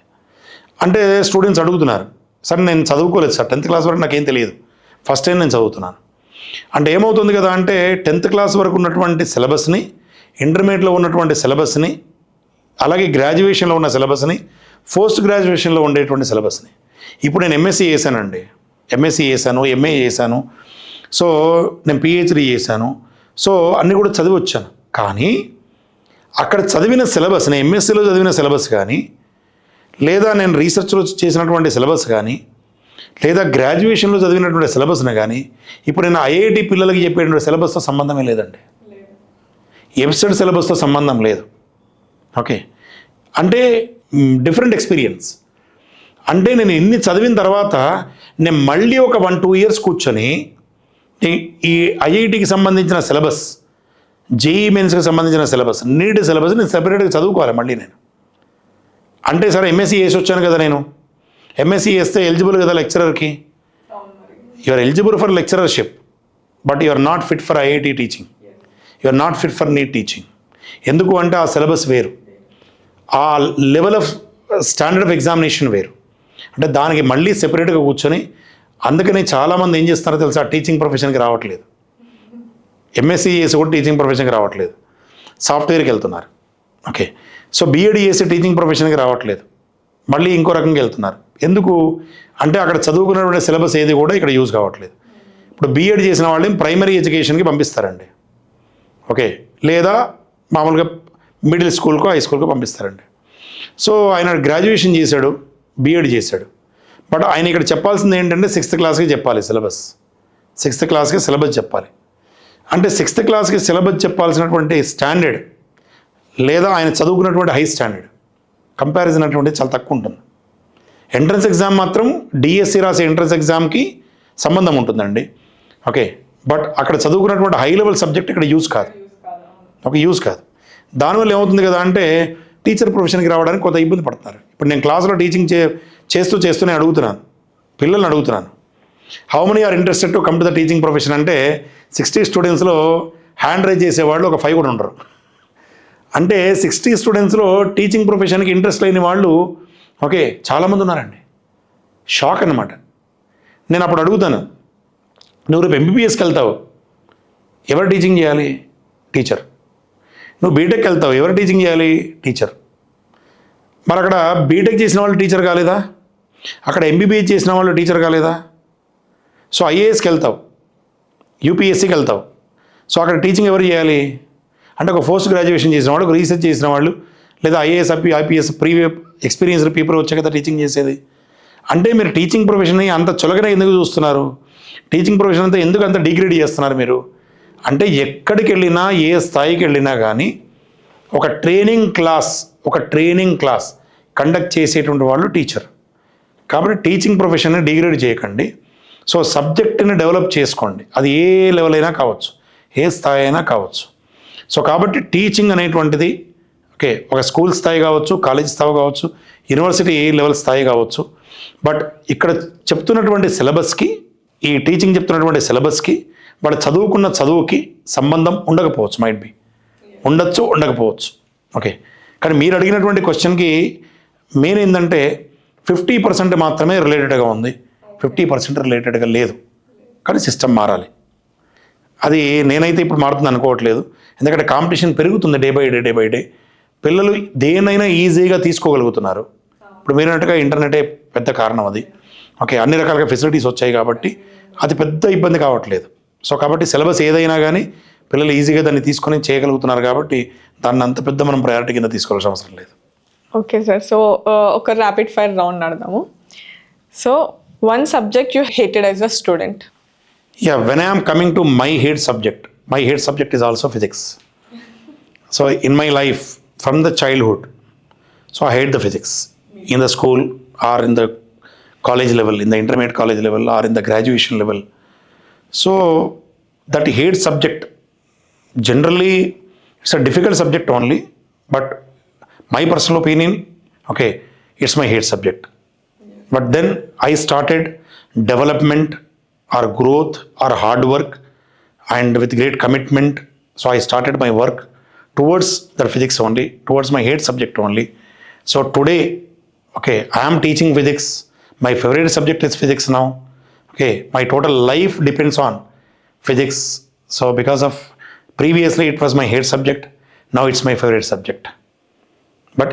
అంటే స్టూడెంట్స్ అడుగుతున్నారు, సార్ నేను చదువుకోలేదు సార్, 10th క్లాస్ వరకు నాకేం తెలియదు, ఫస్ట్ టైం నేను చదువుతున్నాను. అంటే ఏమవుతుంది కదా అంటే, 10th క్లాస్ వరకు ఉన్నటువంటి సిలబస్ని, ఇంటర్మీడియట్లో ఉన్నటువంటి సిలబస్ని, అలాగే గ్రాడ్యుయేషన్లో ఉన్న సిలబస్ని, పోస్ట్ గ్రాడ్యుయేషన్లో ఉండేటువంటి సిలబస్ని, ఇప్పుడు నేను ఎంఎస్సీ చేశానండి, ఎంఎస్సీ చేశాను, ఎంఏ చేశాను, సో నేను పిహెచ్డి చేశాను, సో అన్నీ కూడా చదివి వచ్చాను. కానీ అక్కడ చదివిన సిలబస్, నేను ఎంఎస్సీలో చదివిన సిలబస్ కానీ, లేదా నేను రీసెర్చ్లో చేసినటువంటి సిలబస్ కానీ, లేదా గ్రాడ్యుయేషన్లో చదివినటువంటి సిలబస్ని కానీ, ఇప్పుడు నేను ఐఐటి పిల్లలకి చెప్పేటువంటి సిలబస్తో సంబంధమే లేదండి, ఎంసెట్ సిలబస్తో సంబంధం లేదు. ఓకే, అంటే డిఫరెంట్ ఎక్స్పీరియన్స్. అంటే నేను ఇన్ని చదివిన తర్వాత నేను మళ్ళీ ఒక 1-2 years కూర్చొని ఈ ఐఐటికి సంబంధించిన సిలబస్, జేఈ మెయిన్స్కి సంబంధించిన సిలబస్, నీట్ సిలబస్ నేను సెపరేట్గా చదువుకోవాలి మళ్ళీ నేను. అంటే సరే ఎంఎస్సీ చేసి వచ్చాను కదా, నేను ఎంఎస్సీ చేస్తే ఎలిజిబుల్ కదా లెక్చరర్కి, you are eligible for lectureship, but you are not fit for IIT teaching, you are not fit for NEET teaching. ఎందుకు అంటే ఆ సిలబస్ వేరు, ఆ level of standard of examination వేరు. అంటే దానికి మళ్ళీ సెపరేట్గా కూర్చొని, అందుకని చాలామంది ఏం చేస్తారో తెలుసా, టీచింగ్ ప్రొఫెషన్కి రావట్లేదు, ఎంఎస్సీ చేసి కూడా టీచింగ్ ప్రొఫెషన్కి రావట్లేదు, సాఫ్ట్వేర్కి వెళ్తున్నారు. ఓకే, సో బీఎడ్ చేసి టీచింగ్ ప్రొఫెషన్కి రావట్లేదు, మళ్ళీ ఇంకో రకంగా వెళ్తున్నారు. ఎందుకు అంటే అక్కడ చదువుకున్నటువంటి సిలబస్ ఏది కూడా ఇక్కడ యూజ్ కావట్లేదు. ఇప్పుడు బీఎడ్ చేసిన వాళ్ళని ప్రైమరీ ఎడ్యుకేషన్కి పంపిస్తారండి, ఓకే, లేదా మామూలుగా మిడిల్ స్కూల్కో హై స్కూల్కో పంపిస్తారండి. సో ఆయన గ్రాడ్యుయేషన్ చేశాడు, బీఎడ్ చేశాడు, బట్ ఆయన ఇక్కడ చెప్పాల్సింది ఏంటంటే 6th క్లాస్కి చెప్పాలి సిలబస్, 6th క్లాస్కి సిలబస్ చెప్పాలి. అంటే 6th క్లాస్కి సిలబస్ చెప్పాల్సినటువంటి స్టాండర్డ్, లేదా ఆయన చదువుకున్నటువంటి హై స్టాండర్డ్ కంపారిజన్ అటువంటి చాలా తక్కువ ఉంటుంది. ఎంట్రన్స్ ఎగ్జామ్ మాత్రం డిఎస్సి రాసే ఎంట్రన్స్ ఎగ్జామ్కి సంబంధం ఉంటుందండి. ఓకే, బట్ అక్కడ చదువుకున్నటువంటి హై లెవెల్ సబ్జెక్ట్ ఇక్కడ యూజ్ కాదు, ఒక యూజ్ కాదు. దానివల్ల ఏమవుతుంది కదా అంటే, టీచర్ ప్రొఫెషన్కి రావడానికి కొంత ఇబ్బంది పడుతున్నారు. ఇప్పుడు నేను క్లాస్లో టీచింగ్ చేస్తూ నేను అడుగుతున్నాను, పిల్లల్ని అడుగుతున్నాను, how many are interested to come to the teaching profession అంటే 60 స్టూడెంట్స్లో హ్యాండ్ రైజ్ చేసేవాళ్ళు ఒక 5 కూడా ఉండరు. అంటే 60 స్టూడెంట్స్లో టీచింగ్ ప్రొఫెషన్కి ఇంట్రెస్ట్ లేని వాళ్ళు ఓకే చాలామంది ఉన్నారండి. షాక్ అన్నమాట. నేను అప్పుడు అడుగుతాను, నువ్వు రేపు ఎంబీబీఎస్కి వెళ్తావు, ఎవరు టీచింగ్ చేయాలి? టీచర్. నువ్వు బీటెక్కి వెళ్తావు, ఎవరు టీచింగ్ చేయాలి? టీచర్. మరి అక్కడ బీటెక్ చేసిన వాళ్ళు టీచర్ కాలేదా? అక్కడ ఎంబీబీఎస్ చేసిన వాళ్ళు టీచర్ కాలేదా? సో ఐఏఎస్కి వెళ్తావు, యూపీఎస్సీకి వెళ్తావు, సో అక్కడ టీచింగ్ ఎవరు చేయాలి? అంటే ఒక పోస్ట్ గ్రాడ్యుయేషన్ చేసిన వాళ్ళు, ఒక రీసెర్చ్ చేసిన వాళ్ళు, లేదా ఐఏఎస్ ఐపీఎస్ ఎక్స్పీరియన్స్డ్ పీపుల్ వచ్చే కదా టీచింగ్ చేసేది. అంటే మీరు టీచింగ్ ప్రొఫెషన్ని అంత చులకన ఎందుకు చూస్తున్నారు? టీచింగ్ ప్రొఫెషన్ అంతా ఎందుకు అంత డిగ్రేడ్ చేస్తున్నారు మీరు? అంటే ఎక్కడికి వెళ్ళినా, ఏ స్థాయికి వెళ్ళినా కానీ ఒక ట్రైనింగ్ క్లాస్ కండక్ట్ చేసేటువంటి వాళ్ళు టీచర్. కాబట్టి టీచింగ్ ప్రొఫెషన్ని డిగ్రేడ్ చేయకండి. సో సబ్జెక్ట్ని డెవలప్ చేసుకోండి. అది ఏ లెవెల్ అయినా కావచ్చు, ఏ స్థాయి అయినా కావచ్చు. సో కాబట్టి టీచింగ్ అనేటువంటిది ఓకే ఒక స్కూల్ స్థాయి కావచ్చు, కాలేజ్ స్థాయి కావచ్చు, యూనివర్సిటీ లెవెల్ స్థాయి కావచ్చు. బట్ ఇక్కడ చెప్తున్నటువంటి సిలబస్కి, ఈ టీచింగ్ చెప్తున్నటువంటి సిలబస్కి, వాళ్ళు చదువుకున్న చదువుకి సంబంధం ఉండకపోవచ్చు. మైట్ బి ఉండొచ్చు, ఉండకపోవచ్చు. ఓకే, కానీ మీరు అడిగినటువంటి క్వశ్చన్కి మెయిన్ ఏంటంటే 50% మాత్రమే రిలేటెడ్గా ఉంది, 50% రిలేటెడ్గా లేదు. కానీ సిస్టమ్ మారాలి. అది నేనైతే ఇప్పుడు మారుతుంది అనుకోవట్లేదు. ఎందుకంటే కాంపిటీషన్ పెరుగుతుంది డే బై డే. పిల్లలు దేనైనా ఈజీగా తీసుకోగలుగుతున్నారు. ఇప్పుడు మీరు అన్నట్టుగా ఇంటర్నెటే పెద్ద కారణం అది. ఓకే, అన్ని రకాలుగా ఫెసిలిటీస్ వచ్చాయి కాబట్టి అది పెద్ద ఇబ్బంది కావట్లేదు. సో కాబట్టి సిలబస్ ఏదైనా కానీ పిల్లలు ఈజీగా దాన్ని తీసుకొని చేయగలుగుతున్నారు కాబట్టి దాన్ని అంత పెద్ద మనం ప్రయారిటీ కింద తీసుకోవాల్సిన అవసరం లేదు. ఓకే సార్, సో ఒక ర్యాపిడ్ ఫైర్ రౌండ్ ఆడదాము. So one subject you hated as a student. Yeah, when I am coming to my hate subject is also physics. So in my life, from the childhood, so I hate the physics. In the school or in the college level, in the intermediate college level or in the graduation level. So that hate subject, generally it's a difficult subject only, but my personal opinion, okay, it's my hate subject. But then I started development or growth or hard work and with great commitment. So I started my work towards the physics only, towards my hate subject only. So today, okay, I am teaching physics. My favorite subject is physics now. Okay, my total life depends on physics. So because of previously it was my hate subject, now it's my favorite subject. But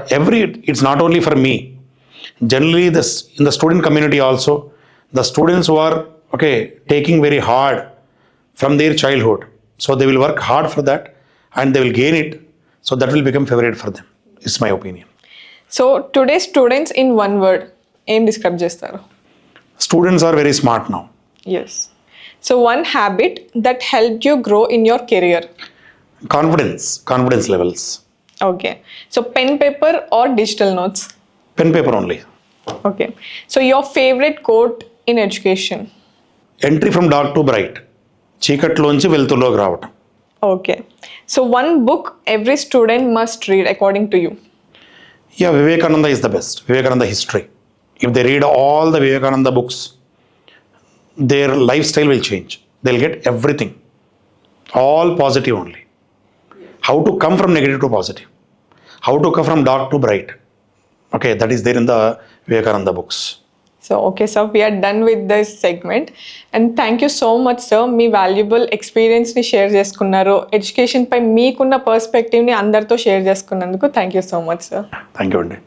it's not only for me. Generally, this in the student community also, the students who are okay taking very hard from their childhood, so they will work hard for that and they will gain it, so that will become favorite for them. It's my opinion. So today students in one word ఏం డిస్క్రైబ్ చేస్తారు? Students are very smart now. Yes. So one habit that help you grow in your career. Confidence levels. Okay, so pen paper or digital notes? Pen paper only. Okay, so your favourite quote in education? Entry from dark to bright. చీకట్లోంచి వెలుతురులోకి రావటం. Okay, so one book every student must read according to you? Yeah, Vivekananda is the best. Vivekananda history. If they read all the Vivekananda books, their lifestyle will change. They'll get everything. All positive only. How to come from negative to positive. How to come from dark to bright. Okay, that is there in the Vivekananda books. So okay sir, we're done with this segment and thank you so much sir. మీ వాల్యుబుల్ ఎక్స్పీరియన్స్ని షేర్ చేసుకున్నారు. ఎడ్యుకేషన్పై మీకున్న పర్స్పెక్టివ్ని అందరితో షేర్ చేసుకున్నందుకు thank you so much sir. Thank you, Andy.